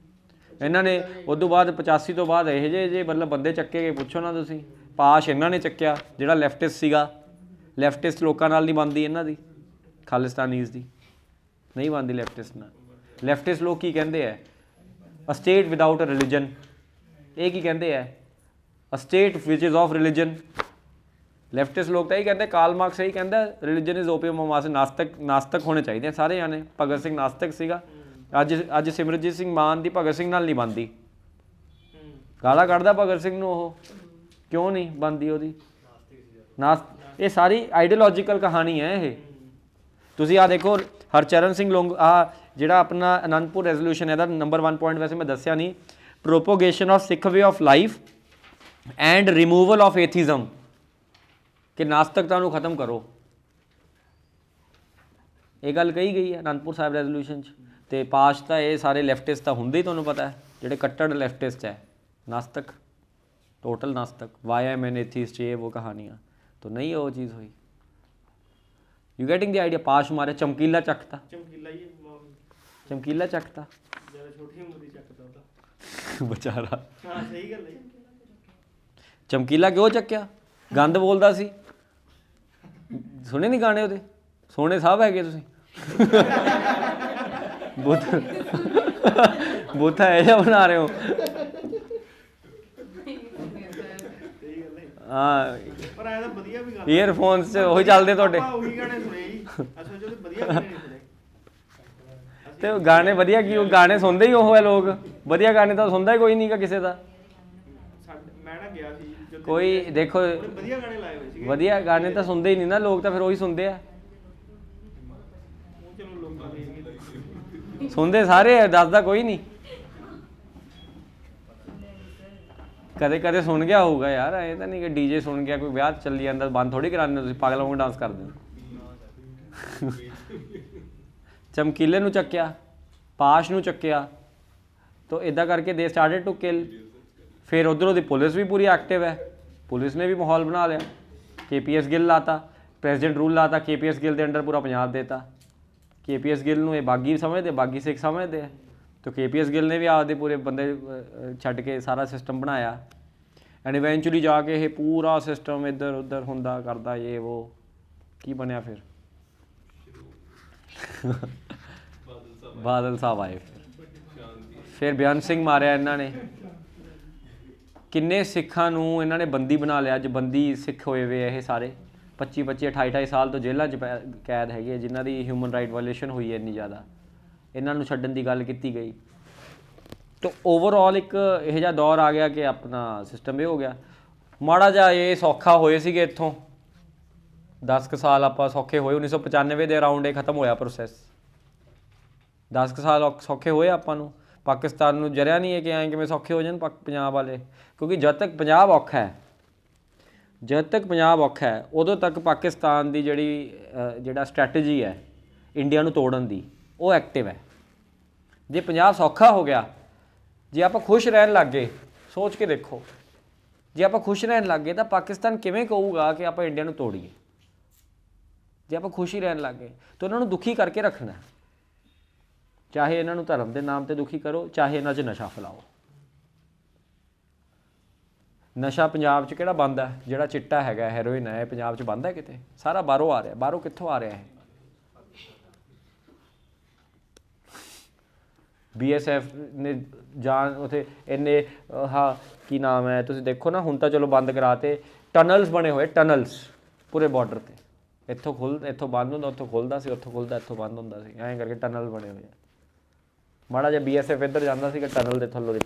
ਇਹਨਾਂ ਨੇ ਉਸ ਤੋਂ ਬਾਅਦ 85 ਤੋਂ ਬਾਅਦ ਇਹੋ ਜਿਹੇ ਮਤਲਬ ਬੰਦੇ ਚੱਕੇ ਗਏ, ਪੁੱਛੋ ਨਾ ਤੁਸੀਂ। ਪਾਸ਼ ਇਹਨਾਂ ਨੇ ਚੱਕਿਆ, ਜਿਹੜਾ ਲੈਫਟਿਸਟ ਸੀਗਾ। ਲੈਫਟਿਸਟ ਲੋਕਾਂ ਨਾਲ ਨਹੀਂ ਬਣਦੀ ਇਹਨਾਂ ਦੀ, ਖਾਲਿਸਤਾਨੀਜ਼ ਦੀ ਨਹੀਂ ਬਣਦੀ ਲੈਫਟਿਸਟ ਨਾਲ। ਲੈਫਟਿਸਟ ਲੋਕ ਕੀ ਕਹਿੰਦੇ ਹੈ? A state without a religion. ਇਹ ਕੀ ਕਹਿੰਦੇ ਹੈ? A state which is of religion. Leftist ਲੋਕ ਤਾਂ ਇਹ ਕਹਿੰਦੇ, ਕਾਰਲ ਮਾਰਕਸ ਇਹੀ ਕਹਿੰਦਾ, religion is opium of mass. ਨਾਸਤਕ ਹੋਣੇ ਚਾਹੀਦੇ ਸਾਰੇ ਜਾਣੇ। ਭਗਤ ਸਿੰਘ ਨਾਸਤਕ ਸੀਗਾ। ਅੱਜ ਸਿਮਰਜੀਤ ਸਿੰਘ ਮਾਨ ਦੀ ਭਗਤ ਸਿੰਘ ਨਾਲ ਨਹੀਂ ਬਣਦੀ, ਗਾਲਾਂ ਕੱਢਦਾ ਭਗਤ ਸਿੰਘ ਨੂੰ। ਉਹ ਕਿਉਂ ਨਹੀਂ ਬਣਦੀ ਉਹਦੀ? ਇਹ ਸਾਰੀ ਆਈਡੀਓਲੋਜੀਕਲ ਕਹਾਣੀ ਹੈ ਇਹ। ਤੁਸੀਂ ਆ ਦੇਖੋ ਹਰਚਰਨ ਸਿੰਘ ਲੋਂਗ ਆ ਜਿਹੜਾ ਆਪਣਾ ਅਨੰਦਪੁਰ ਰੈਜ਼ੋਲੂਸ਼ਨ ਇਹਦਾ ਨੰਬਰ 1 ਪੁਆਇੰਟ ਵੈਸੇ ਮੈਂ ਦੱਸਿਆ ਨਹੀਂ, propagation of Sikh way of life and removal of atheism, ਕਿ ਨਾਸਤਕਤਾ ਨੂੰ ਖਤਮ ਕਰੋ। ਇਹ ਗੱਲ ਕਹੀ ਗਈ ਹੈ ਅਨੰਦਪੁਰ ਸਾਹਿਬ ਰੈਜ਼ੋਲੂਸ਼ਨ 'ਚ। ਅਤੇ ਪਾਸ ਤਾਂ ਇਹ ਸਾਰੇ ਲੈਫਟਿਸਟ ਤਾਂ ਹੁੰਦੇ ਹੀ, ਤੁਹਾਨੂੰ ਪਤਾ ਹੈ, ਜਿਹੜੇ ਕੱਟੜ ਲੈਫਟਿਸਟ ਹੈ, ਨਾਸਤਕ, टोटल नास्तिक, वाई एम एन एथिस्ट, ये वो कहानियाँ, तो नहीं है वो चीज़ हुई। You getting the idea. पाश मारे चमकीला चकता, चमकीला चकता बेचारा, चमकीला क्यों चक्या? गंद बोलदा सी। सुने नहीं गाने ਉਹਦੇ? ਸੋਹਣੇ ਸਾਹਿਬ ਹੈਗੇ ਤੁਸੀਂ। ਬੂਥਾ ਇਹ ਜਿਹਾ ਬਣਾ ਰਹੇ ਹੋ। ਹਾਂ ਪਰ ਇਹ ਤਾਂ ਵਧੀਆ ਵੀ ਗੱਲ, ਈਅਰਫੋਨਸ 'ਚ ਉਹੀ ਚੱਲਦੇ ਤੁਹਾਡੇ। ਉਹੀ ਗਾਣੇ ਸੁਣੇ ਜੀ ਅਸਲ 'ਚ, ਵਧੀਆ ਗਾਣੇ ਨਹੀਂ ਸੁਣੇ। ਤੇ ਗਾਣੇ ਵਧੀਆ ਕੀ, ਉਹ ਗਾਣੇ ਸੁਣਦੇ ਹੀ ਉਹ ਹੈ ਲੋਕ। ਵਧੀਆ ਗਾਣੇ ਤਾਂ ਸੁਣਦਾ ਹੀ ਕੋਈ ਨਹੀਂ ਗਾ ਕਿਸੇ ਦਾ। ਮੈਂ ਨਾ ਗਿਆ ਸੀ ਕੋਈ, ਦੇਖੋ ਵਧੀਆ ਗਾਣੇ ਲਾਏ ਹੋਏ ਸੀਗੇ, ਵਧੀਆ ਗਾਣੇ ਤਾਂ ਸੁਣਦੇ ਹੀ ਨਹੀਂ ਨਾ ਲੋਕ, ਤਾਂ ਫਿਰ ਉਹੀ ਸੁਣਦੇ ਆ। ਸੁਣਦੇ ਸਾਰੇ, ਦੱਸਦਾ ਕੋਈ ਨਹੀਂ। ਕਦੇ ਕਦੇ ਸੁਣ ਗਿਆ ਹੋਊਗਾ ਯਾਰ, ਇਹ ਤਾਂ ਨਹੀਂ ਕਿ ਡੀਜੇ ਸੁਣ ਗਿਆ, ਕੋਈ ਵਿਆਹ ਚੱਲੀ ਜਾਂਦਾ ਬੰਦ ਥੋੜ੍ਹੀ ਕਰਾਉਂਦੇ ਤੁਸੀਂ, ਪਾਗਲਾਂ ਵਾਂਗ ਡਾਂਸ ਕਰਦੇ ਹੋ। ਚਮਕੀਲੇ ਨੂੰ ਚੱਕਿਆ, ਪਾਸ਼ ਨੂੰ ਚੱਕਿਆ, ਤਾਂ ਇੱਦਾਂ ਕਰਕੇ ਦੇ ਸਟਾਰਟਡ ਟੂ ਕਿਲ। ਫਿਰ ਉੱਧਰੋਂ ਦੀ ਪੁਲਿਸ ਵੀ ਪੂਰੀ ਐਕਟਿਵ ਹੈ, ਪੁਲਿਸ ਨੇ ਵੀ ਮਾਹੌਲ ਬਣਾ ਲਿਆ। KPS ਗਿੱਲ ਲਾਤਾ, ਪ੍ਰੈਜ਼ੀਡੈਂਟ ਰੂਲ ਲਾਤਾ, KPS ਗਿੱਲ ਦੇ ਅੰਡਰ ਪੂਰਾ ਪੰਜਾਬ ਦੇਤਾ। KPS ਗਿੱਲ ਨੂੰ ਇਹ ਬਾਗੀ ਸਮਝਦੇ, ਬਾਗੀ ਸਿੱਖ ਸਮਝਦੇ ਆ, ਤਾਂ KPS ਗਿੱਲ ਨੇ ਵੀ ਆਪਦੇ ਪੂਰੇ ਬੰਦੇ ਛੱਡ ਕੇ ਸਾਰਾ ਸਿਸਟਮ ਬਣਾਇਆ। ਐਂਡ ਇਵੈਂਚੁਅਲੀ ਜਾ ਕੇ ਇਹ ਪੂਰਾ ਸਿਸਟਮ ਇੱਧਰ ਉੱਧਰ ਹੁੰਦਾ ਕਰਦਾ, ਇਹ ਉਹ ਕੀ ਬਣਿਆ ਫਿਰ? ਬਾਦਲ ਸਾਹਿਬ ਆਏ, ਫਿਰ ਬੇਅੰਤ ਸਿੰਘ ਮਾਰਿਆ ਇਹਨਾਂ ਨੇ। ਕਿੰਨੇ ਸਿੱਖਾਂ ਨੂੰ ਇਹਨਾਂ ਨੇ ਬੰਦੀ ਬਣਾ ਲਿਆ। ਅੱਜ ਬੰਦੀ ਸਿੱਖ ਹੋਏ ਵੇ ਇਹ ਸਾਰੇ 25 28 ਸਾਲ ਤੋਂ ਜੇਲ੍ਹਾਂ 'ਚ ਕੈਦ ਹੈਗੇ, ਜਿਨ੍ਹਾਂ ਦੀ ਹਿਊਮਨ ਰਾਈਟ ਵਾਇਲੇਸ਼ਨ ਹੋਈ ਹੈ ਇੰਨੀ ਜ਼ਿਆਦਾ। ਇਹਨਾਂ ਨੂੰ ਛੱਡਣ ਦੀ ਗੱਲ ਕੀਤੀ ਗਈ। ਤਾਂ ਓਵਰਆਲ ਇੱਕ ਇਹੋ ਜਿਹਾ ਦੌਰ ਆ ਗਿਆ ਕਿ ਆਪਣਾ ਸਿਸਟਮ ਇਹ ਹੋ ਗਿਆ। ਮਾੜਾ ਜਿਹਾ ਇਹ ਸੌਖਾ ਹੋਏ ਸੀਗੇ ਇੱਥੋਂ 10 ਕੁ ਸਾਲ ਆਪਾਂ ਸੌਖੇ ਹੋਏ। 1995 ਦੇ ਅਰਾਊਂਡ ਇਹ ਖਤਮ ਹੋਇਆ ਪ੍ਰੋਸੈਸ। 10 ਕੁ ਸਾਲ ਸੌਖੇ ਹੋਏ ਆਪਾਂ ਨੂੰ। ਪਾਕਿਸਤਾਨ ਨੂੰ ਜਰਿਆ ਨਹੀਂ ਹੈ ਕਿ ਐਂ ਕਿਵੇਂ ਸੌਖੇ ਹੋ ਜਾਣ ਪੰਜਾਬ ਵਾਲੇ, ਕਿਉਂਕਿ ਜਦ ਤੱਕ ਪੰਜਾਬ ਔਖਾ ਹੈ, ਜਦ ਤੱਕ ਪੰਜਾਬ ਔਖਾ ਹੈ, ਉਦੋਂ ਤੱਕ ਪਾਕਿਸਤਾਨ ਦੀ ਜਿਹੜਾ ਸਟ੍ਰੈਟਜੀ ਹੈ ਇੰਡੀਆ ਨੂੰ ਤੋੜਨ ਦੀ, ਉਹ ਐਕਟਿਵ ਹੈ। ਜੇ ਪੰਜਾਬ ਸੌਖਾ ਹੋ ਗਿਆ, ਜੇ ਆਪਾਂ ਖੁਸ਼ ਰਹਿਣ ਲੱਗ ਗਏ, ਸੋਚ ਕੇ ਦੇਖੋ, ਜੇ ਆਪਾਂ ਖੁਸ਼ ਰਹਿਣ ਲੱਗ ਗਏ ਤਾਂ ਪਾਕਿਸਤਾਨ ਕਿਵੇਂ ਕਹੂਗਾ ਕਿ ਆਪਾਂ ਇੰਡੀਆ ਨੂੰ ਤੋੜੀਏ? ਜੇ ਆਪਾਂ ਖੁਸ਼ ਹੀ ਰਹਿਣ ਲੱਗ ਗਏ ਤਾਂ ਉਹਨਾਂ ਨੂੰ ਦੁਖੀ ਕਰਕੇ ਰੱਖਣਾ। ਚਾਹੇ ਇਹਨਾਂ ਨੂੰ ਧਰਮ ਦੇ ਨਾਮ 'ਤੇ ਦੁਖੀ ਕਰੋ, ਚਾਹੇ ਇਹਨਾਂ 'ਚ ਨਸ਼ਾ ਫੈਲਾਓ। ਨਸ਼ਾ ਪੰਜਾਬ 'ਚ ਕਿਹੜਾ ਬੰਦ ਹੈ? ਜਿਹੜਾ ਚਿੱਟਾ ਹੈਗਾ, ਹੈਰੋਇਨ ਹੈ, ਇਹ ਪੰਜਾਬ 'ਚ ਬੰਦ ਹੈ ਕਿਤੇ? ਸਾਰਾ ਬਾਹਰੋਂ ਆ ਰਿਹਾ। ਬਾਹਰੋਂ ਕਿੱਥੋਂ ਆ ਰਿਹਾ ਹੈ? BSF ਨੇ ਜਾਣ ਉੱਥੇ ਇੰਨੇ ਹਾਂ ਕੀ ਨਾਮ ਹੈ, ਤੁਸੀਂ ਦੇਖੋ ਨਾ, ਹੁਣ ਤਾਂ ਚਲੋ ਬੰਦ ਕਰਾਤੇ। ਟਨਲਸ ਬਣੇ ਹੋਏ, ਟਨਲਸ ਪੂਰੇ ਬਾਰਡਰ 'ਤੇ। ਇੱਥੋਂ ਬੰਦ ਹੁੰਦਾ, ਉੱਥੋਂ ਖੁੱਲ੍ਹਦਾ ਸੀ, ਉੱਥੋਂ ਖੁੱਲ੍ਹਦਾ, ਇੱਥੋਂ ਬੰਦ ਹੁੰਦਾ ਸੀ, ਐਂ ਕਰਕੇ ਟਨਲ ਬਣੇ ਹੋਏ ਆ। ਮਾੜਾ ਜਿਹਾ BSF ਇੱਧਰ ਜਾਂਦਾ ਸੀਗਾ, ਟਨਲ ਦੇ ਥੱਲੋਂ ਦੀ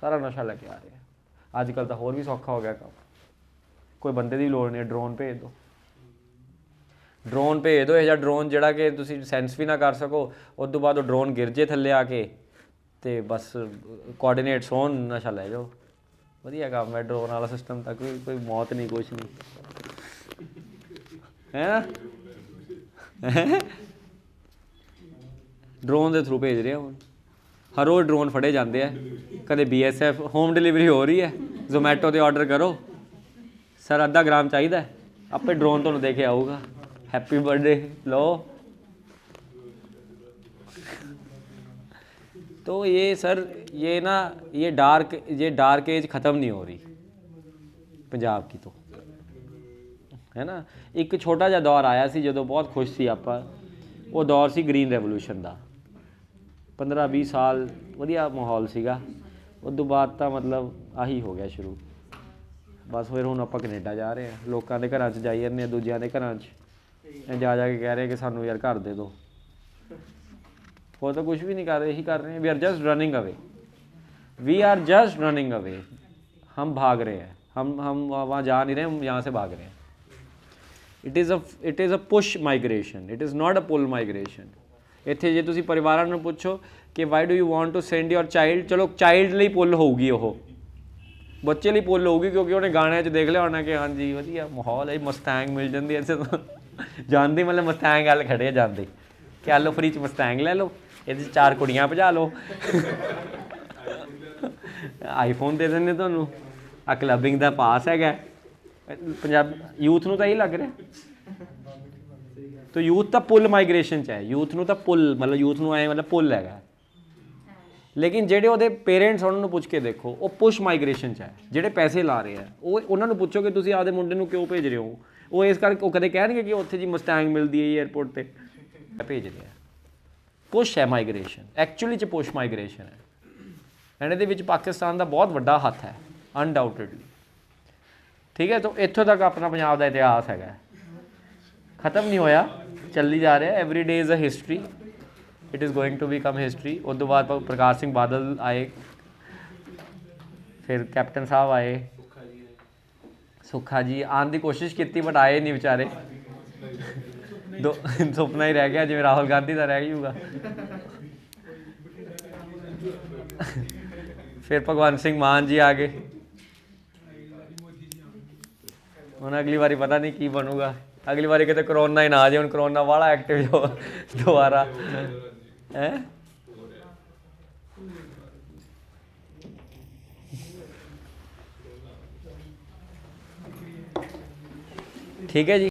ਸਾਰਾ ਨਸ਼ਾ ਲੈ ਕੇ ਆ ਰਿਹਾ। ਅੱਜ ਕੱਲ੍ਹ ਤਾਂ ਹੋਰ ਵੀ ਸੌਖਾ ਹੋ ਗਿਆ ਕੰਮ, ਕੋਈ ਬੰਦੇ ਦੀ ਲੋੜ ਨਹੀਂ, ਡਰੋਨ ਭੇਜ ਦਿਓ। ਡਰੋਨ ਭੇਜ ਦਿਓ, ਇਹ ਜਿਹਾ ਡਰੋਨ ਜਿਹੜਾ ਕਿ ਤੁਸੀਂ ਸੈਂਸ ਵੀ ਨਾ ਕਰ ਸਕੋ। ਉਸ ਤੋਂ ਬਾਅਦ ਉਹ ਡਰੋਨ ਗਿਰ ਜੇ ਥੱਲੇ ਆ ਕੇ, ਅਤੇ ਬਸ ਕੋਆਰਡੀਨੇਟਸ ਹੋਣ, ਨਸ਼ਾ ਲੈ ਜਾਓ। ਵਧੀਆ ਕੰਮ ਹੈ ਡਰੋਨ ਵਾਲਾ ਸਿਸਟਮ। ਤਾਂ ਕੋਈ ਮੌਤ ਨਹੀਂ, ਕੁਛ ਨਹੀਂ ਹੈ। ਡਰੋਨ ਦੇ ਥਰੂ ਭੇਜ ਰਹੇ ਹੁਣ, ਹਰ ਰੋਜ਼ ਡਰੋਨ ਫੜੇ ਜਾਂਦੇ ਆ। ਕਦੇ BSF ਹੋਮ ਡਿਲੀਵਰੀ ਹੋ ਰਹੀ ਹੈ, ਜ਼ੋਮੈਟੋ 'ਤੇ ਔਡਰ ਕਰੋ, ਸਰ ਅੱਧਾ ਗ੍ਰਾਮ ਚਾਹੀਦਾ, ਆਪੇ ਡਰੋਨ ਤੁਹਾਨੂੰ ਦੇ ਕੇ ਆਊਗਾ, हैप्पी बर्थडे लो। तो ये सर ये ना ये डार्क एज ख़त्म नहीं हो रही पंजाब की, तो है ना। एक छोटा जिहा दौर आया सी जो बहुत खुश सी आपां, वो दौर सी ग्रीन रेवोल्यूशन का। 15-20 साल वधिया माहौल सीगा। उस तो बाद तो मतलब आही हो गया शुरू। बस फिर हुण आपां कनेडा जा रहे हैं, लोकां दे घरां 'च जाई जांदे, दूजिਆਂ ਦੇ ਘਰਾਂ 'ਚ जा के कह रहे कि सानू यार घर दे दो। वो तो कुछ भी नहीं कर रहे, यही कर रहे हैं। We are just running away, we are just running away. हम भाग रहे हैं, हम वहाँ जा नहीं रहे, हम यहाँ से भाग रहे हैं। It is a push migration, it is not a pull migration. ਇੱਥੇ ਜੇ ਤੁਸੀਂ ਪਰਿਵਾਰਾਂ ਨੂੰ ਪੁੱਛੋ ਕਿ why do you want to send your child, ਚਲੋ ਚਾਈਲਡ ਲਈ ਪੁੱਲ ਹੋਊਗੀ, ਉਹ ਬੱਚੇ ਲਈ ਪੁੱਲ ਹੋਊਗੀ ਕਿਉਂਕਿ ਉਹਨੇ ਗਾਣਿਆਂ 'ਚ ਦੇਖ ਲਿਆ ਹੋਣਾ ਕਿ ਹਾਂਜੀ ਵਧੀਆ ਮਾਹੌਲ ਹੈ, ਮਸਟੈਂਗ ਮਿਲ ਜਾਂਦੀ ਐ ਇੱਥੇ ਤਾਂ ਜਾਂਦੇ ਮਤਲਬ ਮਸਟੈਂਗ ਵੱਲ ਖੜੇ ਆ ਜਾਂਦੇ ਕਿ ਆ ਲਓ ਫਰੀ 'ਚ ਮਸਟੈਂਗ ਲੈ ਲਓ, ਇਹਦੇ 'ਚ 4 ਕੁੜੀਆਂ ਭਜਾ ਲਓ, ਆਈਫੋਨ ਦੇ ਦਿੰਦੇ ਤੁਹਾਨੂੰ, ਆ ਕਲੱਬਿੰਗ ਦਾ ਪਾਸ ਹੈਗਾ। ਪੰਜਾਬ ਯੂਥ ਨੂੰ ਤਾਂ ਇਹ ਲੱਗ ਰਿਹਾ, ਤਾਂ ਯੂਥ ਤਾਂ ਪੁੱਲ ਮਾਈਗ੍ਰੇਸ਼ਨ 'ਚ ਹੈ, ਯੂਥ ਨੂੰ ਤਾਂ ਪੁੱਲ ਮਤਲਬ ਯੂਥ ਨੂੰ ਐਂ ਮਤਲਬ ਪੁੱਲ ਹੈਗਾ। ਲੇਕਿਨ ਜਿਹੜੇ ਉਹਦੇ ਪੇਰੈਂਟਸ ਉਹਨਾਂ ਨੂੰ ਪੁੱਛ ਕੇ ਦੇਖੋ, ਉਹ ਪੁਸ਼ ਮਾਈਗ੍ਰੇਸ਼ਨ 'ਚ ਹੈ। ਜਿਹੜੇ ਪੈਸੇ ਲਾ ਰਹੇ ਆ ਉਹ ਉਹਨਾਂ ਨੂੰ ਪੁੱਛੋ ਕਿ ਤੁਸੀਂ ਆਪਦੇ ਮੁੰਡੇ ਨੂੰ ਕਿਉਂ ਭੇਜ ਰਹੇ ਹੋ, ਉਹ ਇਸ ਕਰਕੇ ਉਹ ਕਦੇ ਕਹਿਣਗੇ ਕਿ ਉੱਥੇ ਜੀ ਮਸਟੈਂਗ ਮਿਲਦੀ ਹੈ ਏਅਰਪੋਰਟ 'ਤੇ, ਭੇਜ ਰਹੇ ਆ। ਪੁਸ਼ ਹੈ ਮਾਈਗ੍ਰੇਸ਼ਨ, ਐਕਚੁਅਲੀ 'ਚ ਪੁਸ਼ ਮਾਈਗ੍ਰੇਸ਼ਨ ਹੈ, ਐਂਡ ਇਹਦੇ ਵਿੱਚ ਪਾਕਿਸਤਾਨ ਦਾ ਬਹੁਤ ਵੱਡਾ ਹੱਥ ਹੈ ਅਨਡਾਊਟਡਲੀ। ਠੀਕ ਹੈ, ਤਾਂ ਇੱਥੋਂ ਤੱਕ ਆਪਣਾ ਪੰਜਾਬ ਦਾ ਇਤਿਹਾਸ ਹੈਗਾ, ਖਤਮ ਨਹੀਂ ਹੋਇਆ, ਚੱਲੀ ਜਾ ਰਿਹਾ। Every day is a history, it is going to become history. ਉਸ ਤੋਂ ਬਾਅਦ ਪ੍ਰਕਾਸ਼ ਸਿੰਘ ਬਾਦਲ ਆਏ, ਫਿਰ ਕੈਪਟਨ ਸਾਹਿਬ ਆਏ, ਸੁੱਖਾ ਜੀ ਆਉਣ ਦੀ ਕੋਸ਼ਿਸ਼ ਕੀਤੀ ਬਟ ਆਏ ਨਹੀਂ ਵਿਚਾਰੇ, ਸੁਪਨਾ ਹੀ ਰਹਿ ਗਿਆ, ਜਿਵੇਂ ਰਾਹੁਲ ਗਾਂਧੀ ਦਾ ਰਹਿ ਜਾਊਗਾ। ਫਿਰ ਭਗਵੰਤ ਸਿੰਘ ਮਾਨ ਜੀ ਆ ਗਏ, ਹੁਣ ਅਗਲੀ ਵਾਰੀ ਪਤਾ ਨਹੀਂ ਕੀ ਬਣੂਗਾ, ਅਗਲੀ ਵਾਰੀ ਕਿਤੇ ਕਰੋਨਾ ਹੀ ਨਾ ਆ ਜਾਏ, ਹੁਣ ਕਰੋਨਾ ਵਾਲਾ ਐਕਟਿਵ ਹੋ ਦੁਬਾਰਾ ਹੈ। ਠੀਕ ਹੈ ਜੀ।